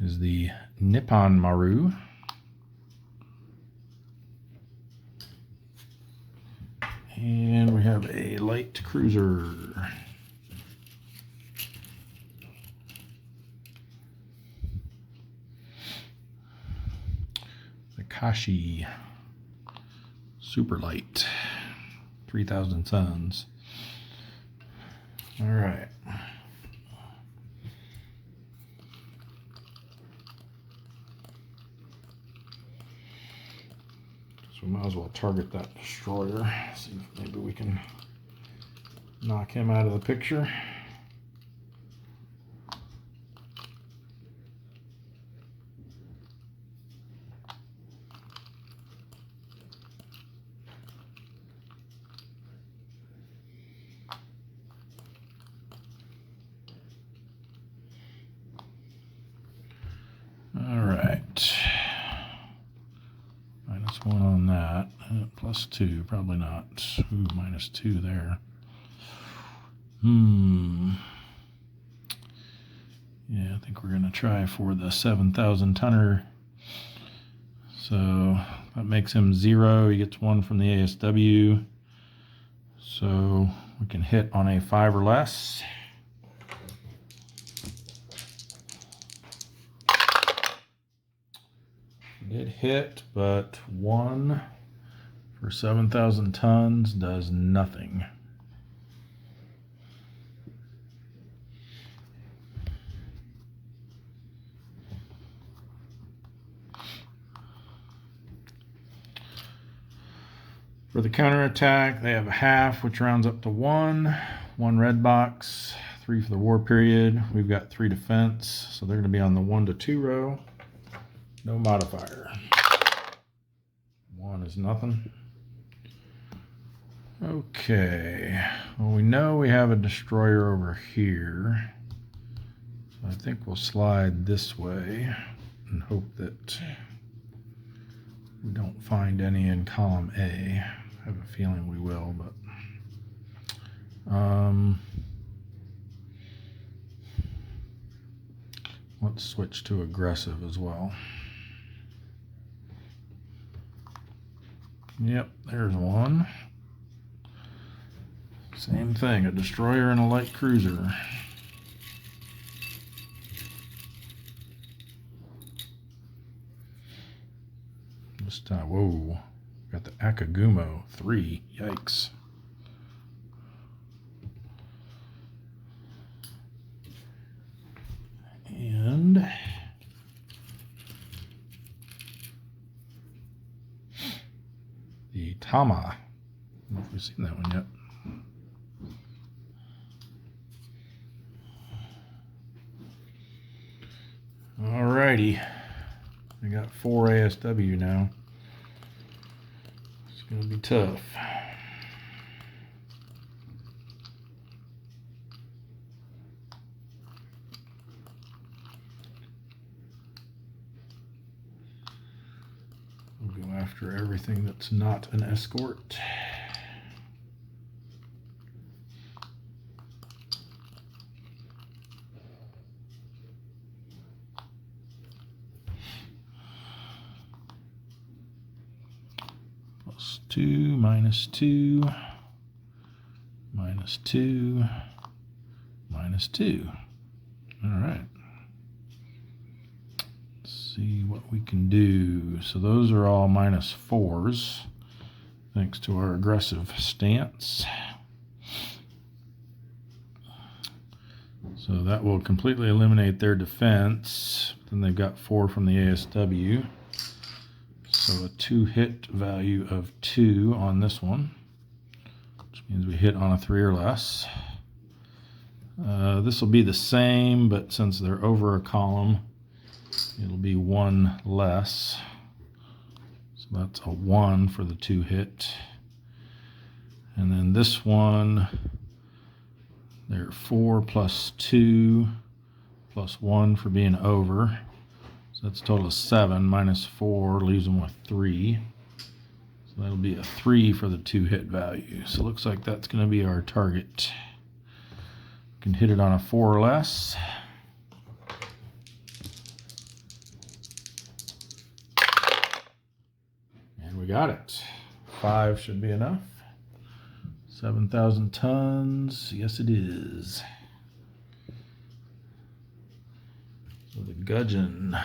Is the Nip Nippon Maru. And we have a light cruiser. The Kashi Super Light, 3,000 suns. All right. So we might as well target that destroyer. See if maybe we can knock him out of the picture. All right. -1 on that. +2, probably not. Ooh, -2 there. Yeah, I think we're going to try for the 7,000 tonner. So that makes him 0. He gets 1 from the ASW. So we can hit on a 5 or less. Did hit, but 1 for 7,000 tons does nothing. For the counterattack, they have a half, which rounds up to 1. 1 red box, 3 for the war period. We've got 3 defense, so they're going to be on the 1 to 2 row. No modifier. 1 is nothing. Okay. Well, we know we have a destroyer over here. So I think we'll slide this way and hope that we don't find any in column A. I have a feeling we will, but let's switch to aggressive as well. Yep, there's 1. Same thing, a destroyer and a light cruiser. This time, whoa, got the Akagumo 3, yikes. And the Tama. I don't know if we've seen that one yet. Alrighty. We got 4 ASW now. It's going to be tough. We'll go after everything that's not an escort. +2, -2, -2, -2. All right. Let's see what we can do. So those are all -4s, thanks to our aggressive stance. So that will completely eliminate their defense. Then they've got 4 from the ASW. So a 2 hit value of 2 on this one, which means we hit on a 3 or less. This will be the same, but since they're over a column, it'll be 1 less. So that's a 1 for the 2 hit. And then this one, they're 4 + 2 + 1 for being over. So that's a total of 7, -4 leaves them with 3. So that'll be a 3 for the 2 hit value. So it looks like that's going to be our target. We can hit it on a 4 or less. got it. 5 should be enough. 7,000 tons. Yes, it is. So the gudgeon.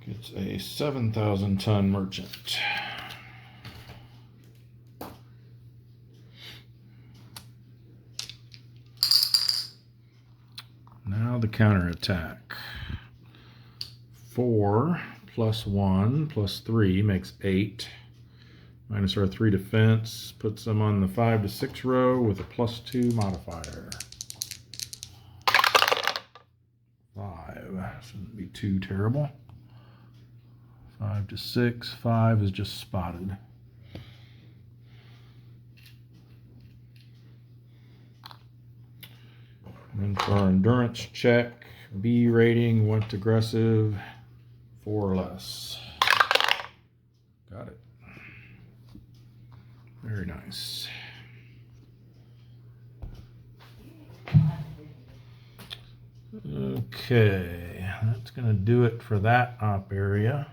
Gets a 7,000 ton merchant. Now the counterattack. 4 plus 1 plus 3 makes 8. Minus our 3 defense puts them on the 5 to 6 row with a +2 modifier. 5 shouldn't be too terrible. 5 to 6. 5 is just spotted. And for our endurance check, B rating, went aggressive, 4 or less. Got it. Very nice. Okay, that's going to do it for that op area.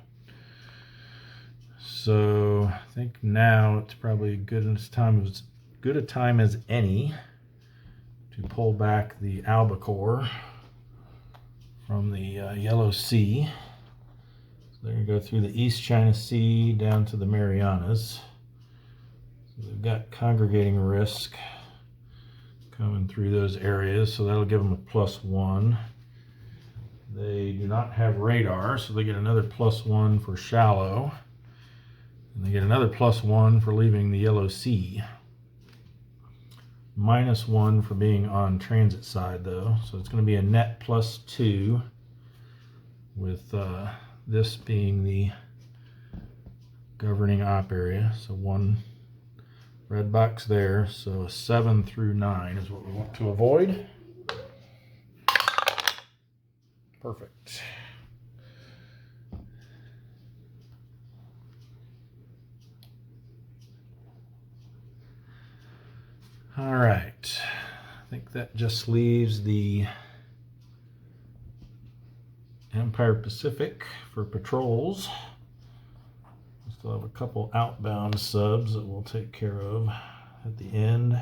So I think now it's probably good a time as any to pull back the albacore from the Yellow Sea. So they're going to go through the East China Sea down to the Marianas. So they've got congregating risk coming through those areas, so that'll give them a +1. They do not have radar, so they get another +1 for shallow. And they get another +1 for leaving the Yellow Sea. -1 for being on transit side though, so it's going to be a net +2 with this being the governing op area. So 1 red box there, so 7 through 9 is what we want to avoid. Perfect. All right, I think that just leaves the Empire Pacific for patrols. We still have a couple outbound subs that we'll take care of at the end.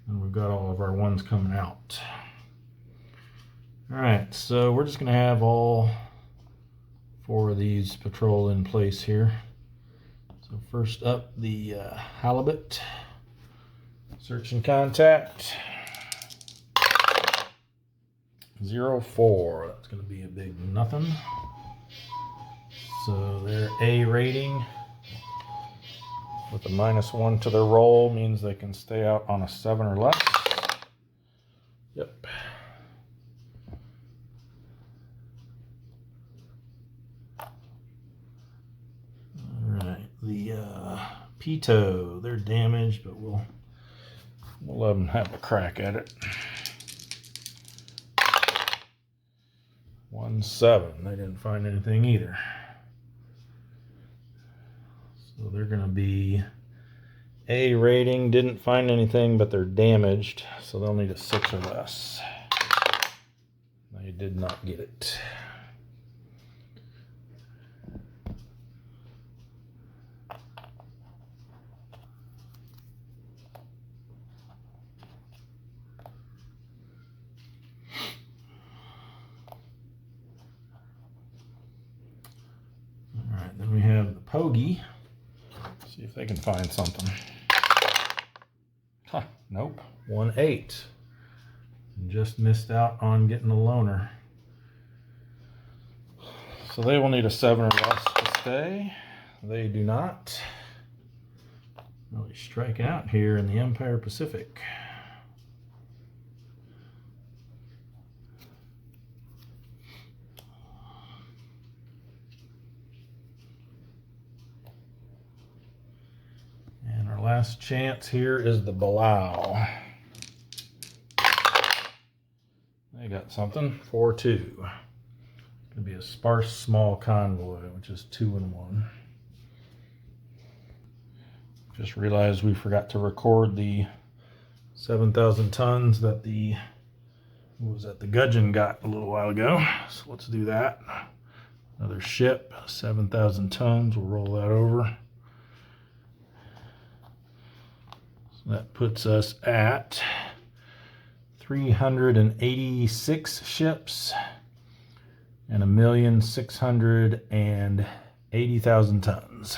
And we've got all of our ones coming out. All right, so we're just gonna have all 4 of these patrol in place here. So first up, the halibut. Search and contact. 04. That's going to be a big nothing. So their A rating with a -1 to their roll means they can stay out on a 7 or less. Yep. All right. The Pito, they're damaged, but we'll let them have a crack at it. 1-7. They didn't find anything either. So they're going to be A rating. Didn't find anything, but they're damaged. So they'll need a 6 or less. They did not get it. Then we have the Pogie. See if they can find something. Huh, nope. 1-8. Just missed out on getting a loner. So they will need a 7 or less to stay. They do not. Really strike out here in the Empire Pacific. Last chance here is the Balau. They got something. 4-2. Going to be a sparse small convoy, which is 2 and 1. Just realized we forgot to record the 7,000 tons that the What was that the gudgeon got a little while ago? So let's do that. Another ship, 7,000 tons. We'll roll that over. So that puts us at 386 ships and 1,680,000 tons.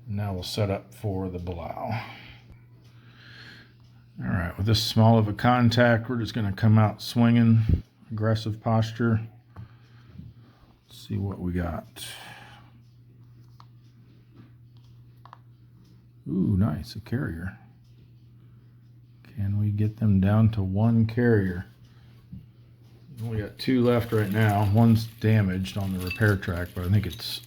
Now we'll set up for the blow. All right, with this small of a contact, we're just going to come out swinging, aggressive posture. Let's see what we got. Ooh, nice, a carrier. Can we get them down to one carrier? We got two left right now. One's damaged on the repair track, but I think it's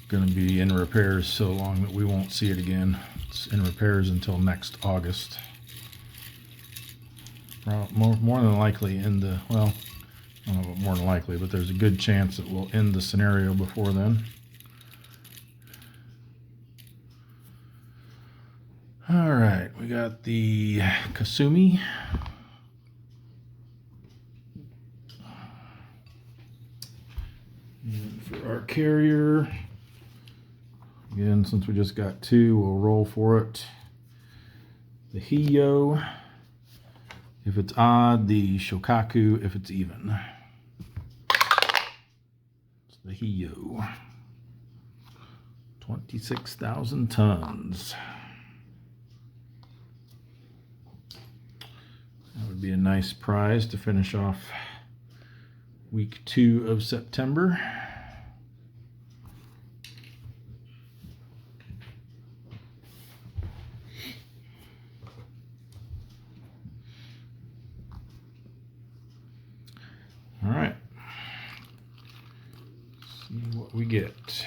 going to be in repairs so long that we won't see it again. It's in repairs until next August. More than likely in the, well, I don't know about more than likely, but there's a good chance that we'll end the scenario before then. All right, we got the Kasumi. And for our carrier, again, since we just got two, we'll roll for it. The Hiyo, if it's odd, the Shokaku, if it's even. It's the Hiyo. 26,000 tons. That would be a nice prize to finish off week 2 of September. All right. See what we get.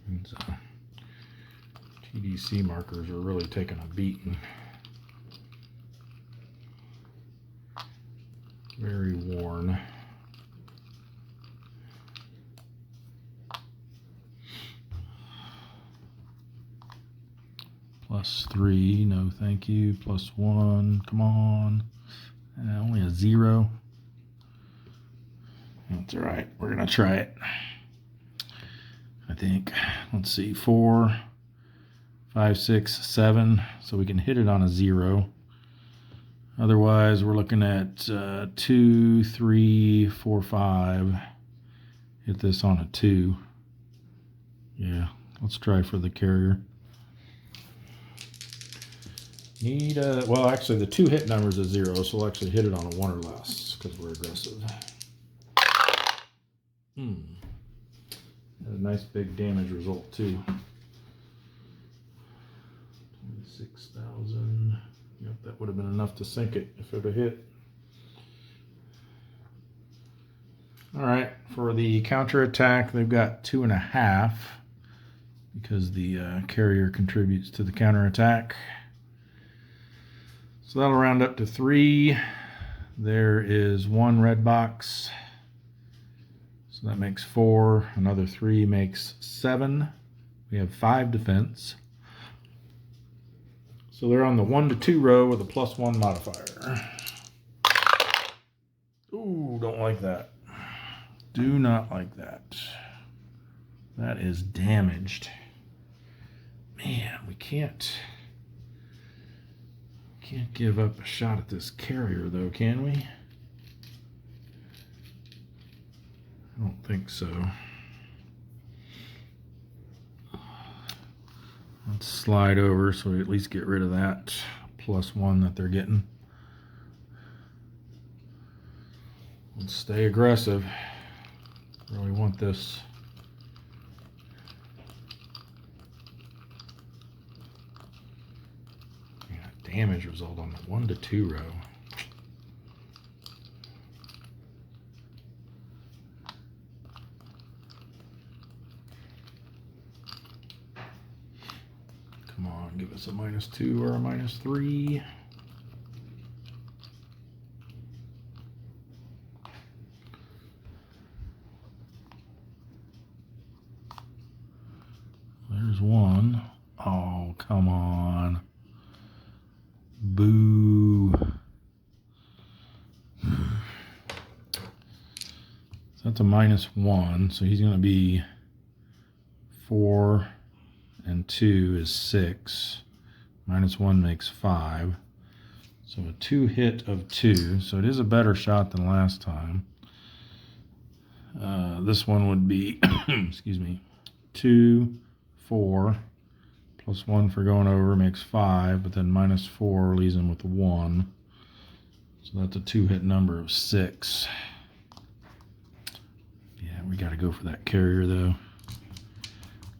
And so TDC markers are really taking a beating. Very worn. +3, no thank you. +1, come on. Only a 0. That's all right, we're gonna try it. I think, let's see, 4, 5, 6, 7, so we can hit it on a 0. Otherwise, we're looking at 2, 3, 4, 5. Hit this on a 2. Yeah, let's try for the carrier. Need a, well, actually, the 2 hit numbers is 0, so we'll actually hit it on a 1 or less because we're aggressive. Had a nice big damage result too. 26,000. Yep, that would have been enough to sink it if it would have hit. All right, for the counter attack, they've got 2.5 because the carrier contributes to the counter attack. So that'll round up to 3. There is 1 red box. So that makes 4. Another 3 makes 7. We have 5 defense. So they're on the 1 to 2 row with a +1 modifier. Ooh, don't like that. Do not like that. That is damaged. Man, we can't give up a shot at this carrier though, can we? I don't think so. Let's slide over so we at least get rid of that +1 that they're getting. Let's stay aggressive. Really want this. Damage result on the 1 to 2 row. Come on, give us a -2 or a -3. There's one. Oh, come on. Boo. So that's a -1, so he's going to be 4 and 2 is 6. -1 makes 5. So a 2 hit of 2, so it is a better shot than last time. This one would be, excuse me, 2, 4, plus 1 for going over makes 5, but then -4 leaves him with 1. So that's a 2-hit number of 6. Yeah, we got to go for that carrier though.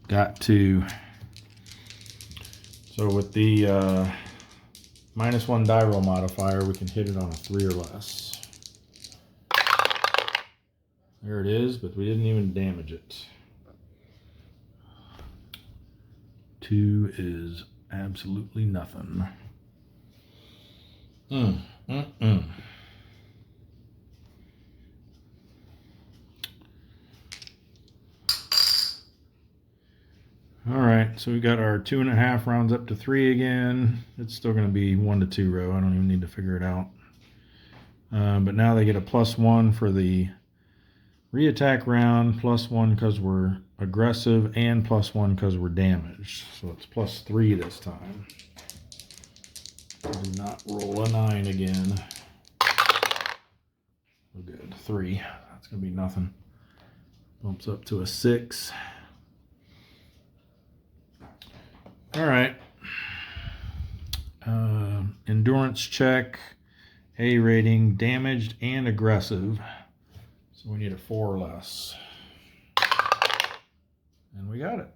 Got to. So with the -1 die roll modifier, we can hit it on a 3 or less. There it is, but we didn't even damage it. 2 is absolutely nothing. All right, so we got our 2.5 rounds up to 3 again. It's still going to be 1 to 2 row. I don't even need to figure it out. But now they get a +1 for the re-attack round, +1 because we're aggressive, and +1 because we're damaged. So it's +3 this time. Do not roll a 9 again. Oh, good. 3. That's going to be nothing. Bumps up to a 6. All right. Endurance check, A rating, damaged and aggressive. So we need a 4 or less. And we got it.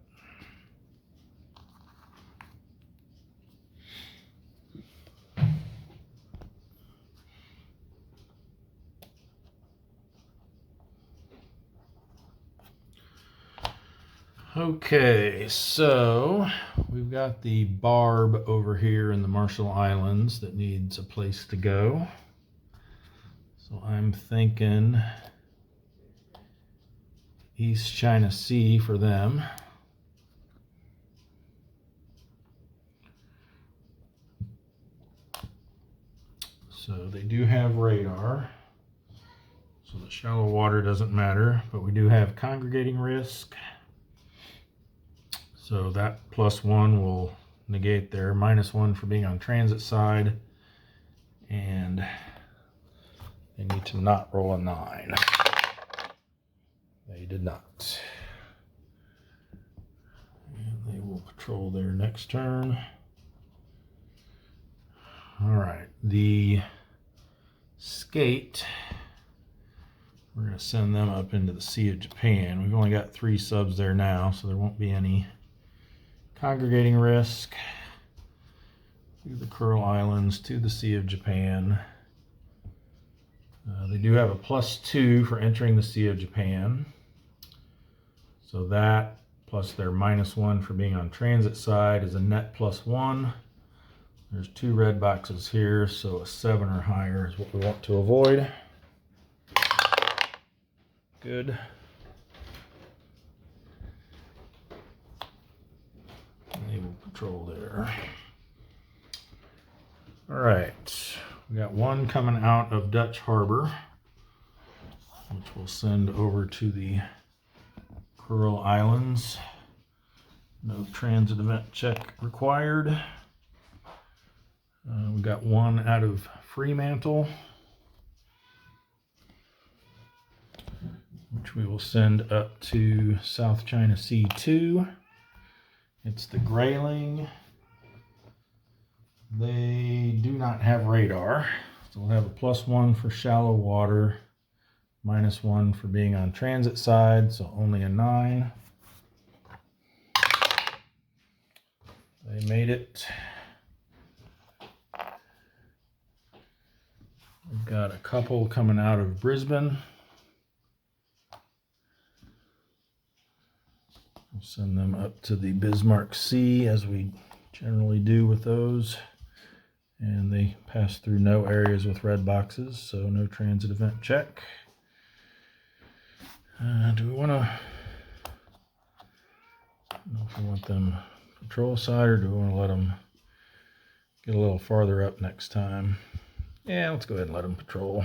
Okay, so we've got the barb over here in the Marshall Islands that needs a place to go. So I'm thinking East China Sea for them. So they do have radar. So the shallow water doesn't matter, but we do have congregating risk. So that +1 will negate their -1 for being on transit side. And they need to not roll a 9. They did not. And they will patrol their next turn. All right, the skate, we're going to send them up into the Sea of Japan. We've only got 3 subs there now, so there won't be any congregating risk. To the Kuril Islands, to the Sea of Japan. They do have a +2 for entering the Sea of Japan. So that plus their -1 for being on transit side is a net +1. There's 2 red boxes here, so a 7 or higher is what we want to avoid. Good. Naval patrol there. All right, we got 1 coming out of Dutch Harbor, which we'll send over to the Kuril Islands. No transit event check required. We got 1 out of Fremantle, which we will send up to South China Sea 2. It's the Grayling. They do not have radar, so we'll have a +1 for shallow water, -1 for being on transit side, so only a 9. They made it. We've got a couple coming out of Brisbane. We'll send them up to the Bismarck Sea, as we generally do with those. And they pass through no areas with red boxes, so no transit event check. Do we want to don't know if I want them patrol side or do I want to let them get a little farther up next time. Yeah, let's go ahead and let them patrol.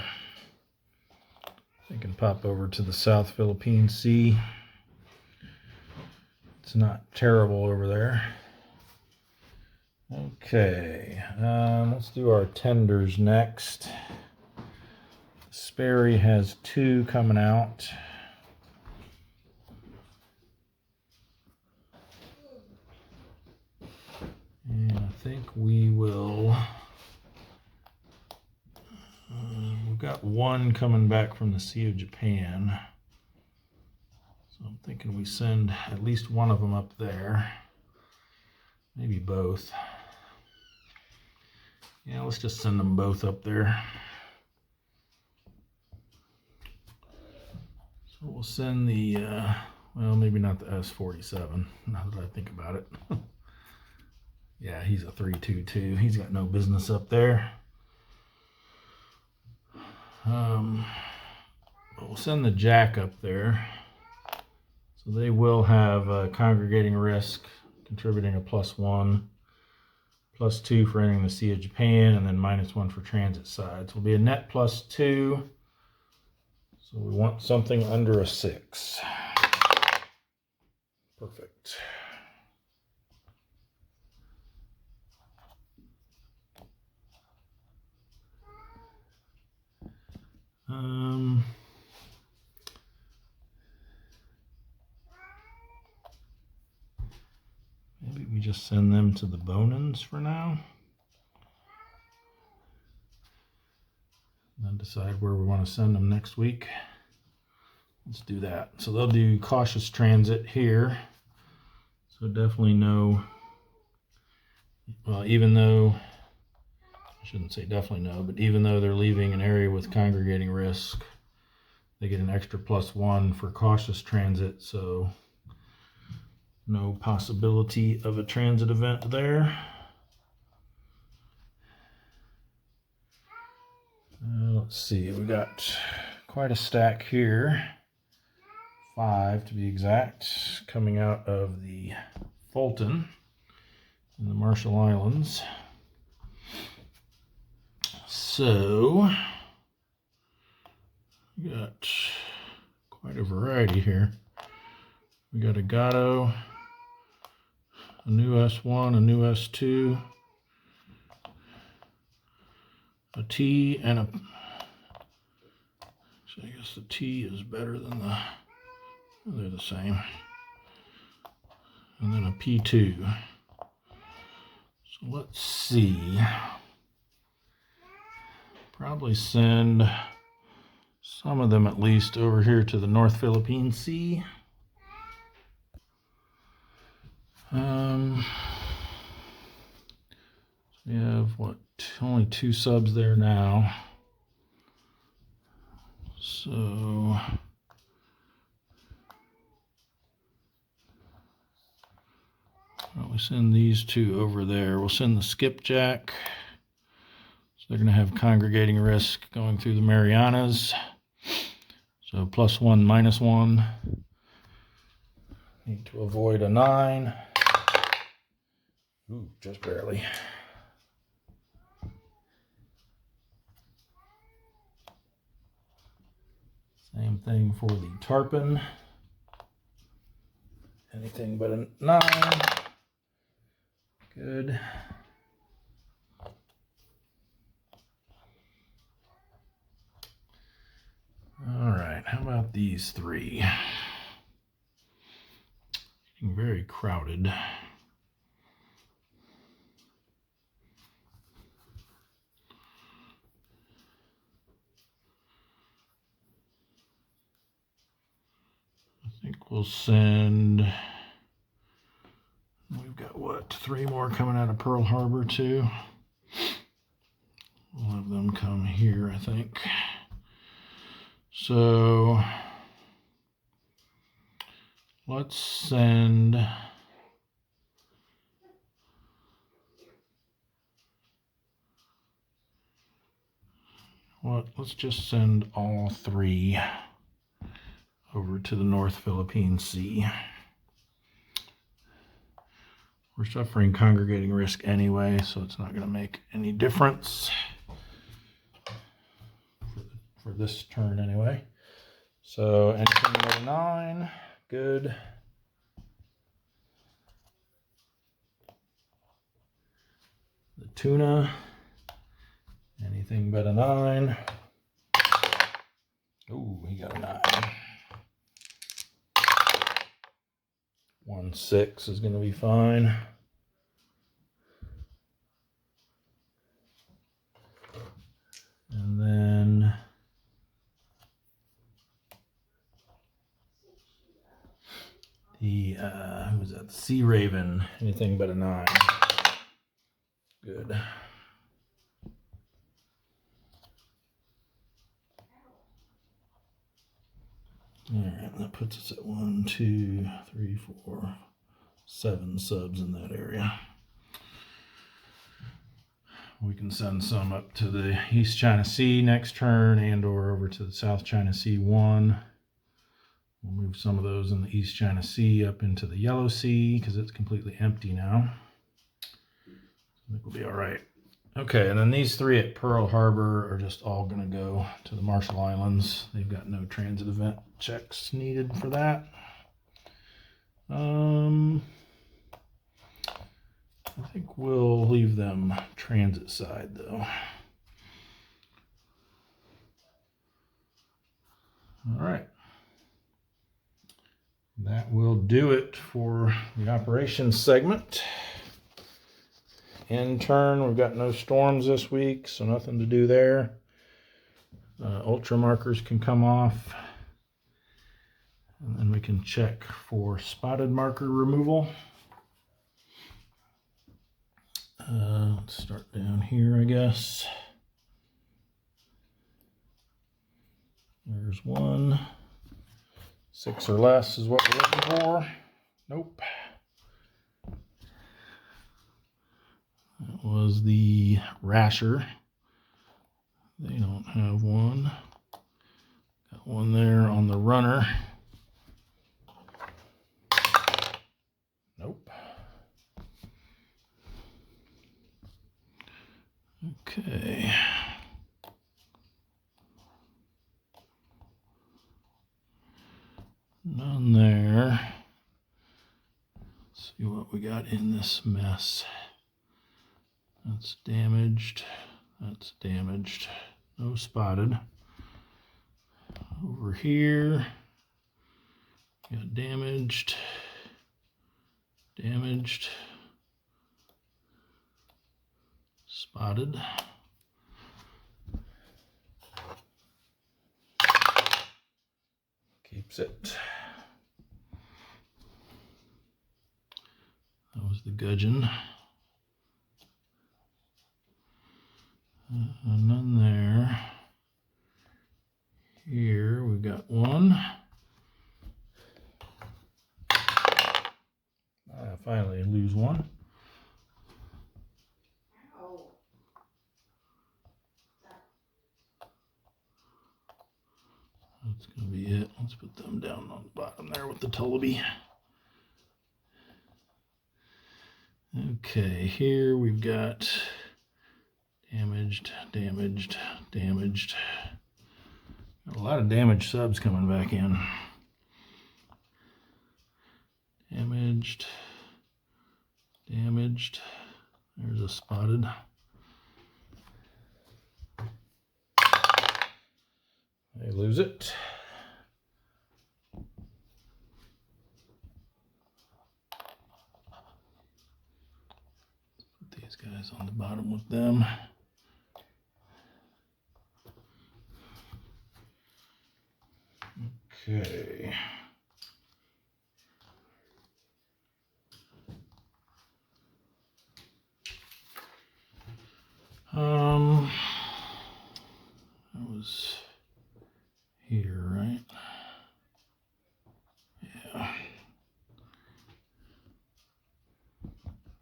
They can pop over to the South Philippine Sea. It's not terrible over there. Okay, let's do our tenders next. Sperry has 2 coming out. And I think we will, we've got 1 coming back from the Sea of Japan. So I'm thinking we send at least one of them up there. Maybe both. Yeah, let's just send them both up there. So we'll send the, well, maybe not the S-47, now that I think about it. Yeah, he's a 322. He's got no business up there. But we'll send the Jack up there. So they will have congregating risk, contributing a +1, +2 for entering the Sea of Japan, and then -1 for transit side. So it'll be a net +2. So we want something under a 6. Perfect. Maybe we just send them to the Bonans for now. And then decide where we want to send them next week. Let's do that. So they'll do cautious transit here. So definitely no, well, even though, I shouldn't say definitely no, but even though they're leaving an area with congregating risk, they get an extra +1 for cautious transit. So no possibility of a transit event there. Let's see, we got quite a stack here. 5 to be exact, coming out of the Fulton in the Marshall Islands. So we got quite a variety here. We got a Gato, a new S1, a new S2, a T, and a, so I guess the T is better than the, they're the same. And then a P2. So let's see. Probably send some of them at least over here to the North Philippine Sea. We have what, only 2 subs there now. So we send these 2 over there. We'll send the Skipjack. So they're going to have congregating risk going through the Marianas. So +1, -1. Need to avoid a 9. Ooh, just barely. Same thing for the Tarpon. Anything but a 9. Good. All right, how about these 3? Getting very crowded. I think we'll send, we've got what, 3 more coming out of Pearl Harbor too. We'll have them come here, I think. So let's send let's just send all 3 over to the North Philippine Sea. We're suffering congregating risk anyway, so it's not going to make any difference for this turn anyway. So anything but a 9, good. The tuna, anything but a 9. Ooh, he got a 9. 1 6 is going to be fine. And then the who was that? The Sea Raven, anything but a 9. Good. All right, that puts us at 1, 2, 3, 4, 7 subs in that area. We can send some up to the East China Sea next turn and or over to the South China Sea 1. We'll move some of those in the East China Sea up into the Yellow Sea because it's completely empty now. I think we'll be all right. Okay, and then these 3 at Pearl Harbor are just all going to go to the Marshall Islands. They've got no transit event checks needed for that. I think we'll leave them transit side though. All right. That will do it for the operations segment. In turn, we've got no storms this week, so nothing to do there. Ultra markers can come off. And then we can check for spotted marker removal. Let's start down here, I guess. There's 1. 6 or less is what we're looking for. Nope. That was the rasher. They don't have one. Got one there on the runner. Nope. Okay. None there. Let's see what we got in this mess. That's damaged. That's damaged. No spotted. Over here, got damaged. Damaged. Spotted. Keeps it. That was the gudgeon. None there. Here we've got 1. I finally lose 1. That's going to be it. Let's put them down on the bottom there with the Tullaby. Okay, here we've got damaged, damaged, damaged. Got a lot of damaged subs coming back in. Damaged, damaged. There's a spotted. They lose it. Put these guys on the bottom with them. Okay. That was here, right? Yeah.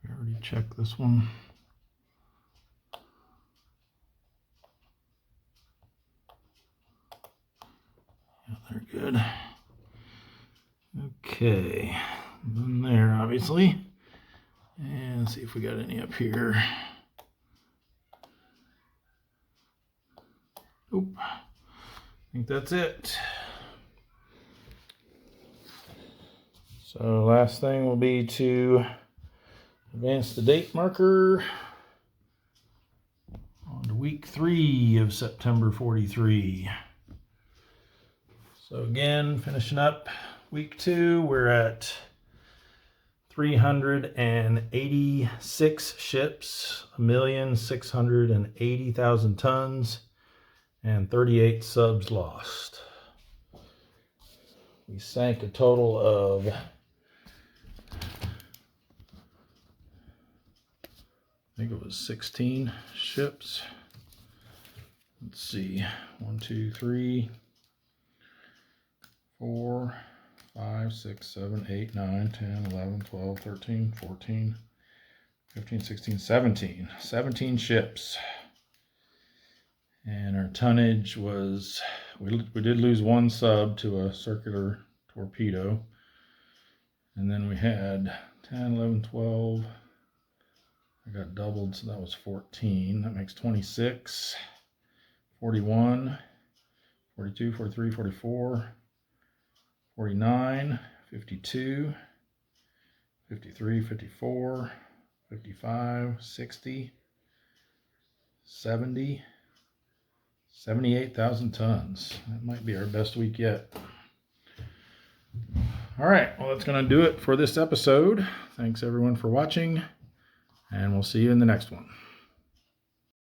We already checked this one. Yeah, they're good. Okay, then there, obviously. Let's see if we got any up here. Oop. I think that's it. So last thing will be to advance the date marker on to week 3 of September 43. So again, finishing up week 2, we're at 386 ships, 1,680,000 tons, and 38 subs lost. We sank a total of I think it was 16 ships. Let's see, 1, 2, 3, 4, 5, 6, 7, 8, 9, 10, 11, 12, 13, 14, 15, 16, 17. 17 ships. And our tonnage was, we did lose 1 sub to a circular torpedo. And then we had 10, 11, 12. I got doubled, so that was 14. That makes 26, 41, 42, 43, 44, 49, 52, 53, 54, 55, 60, 70, 78,000 tons. That might be our best week yet. All right, well, that's going to do it for this episode. Thanks everyone for watching, and we'll see you in the next one.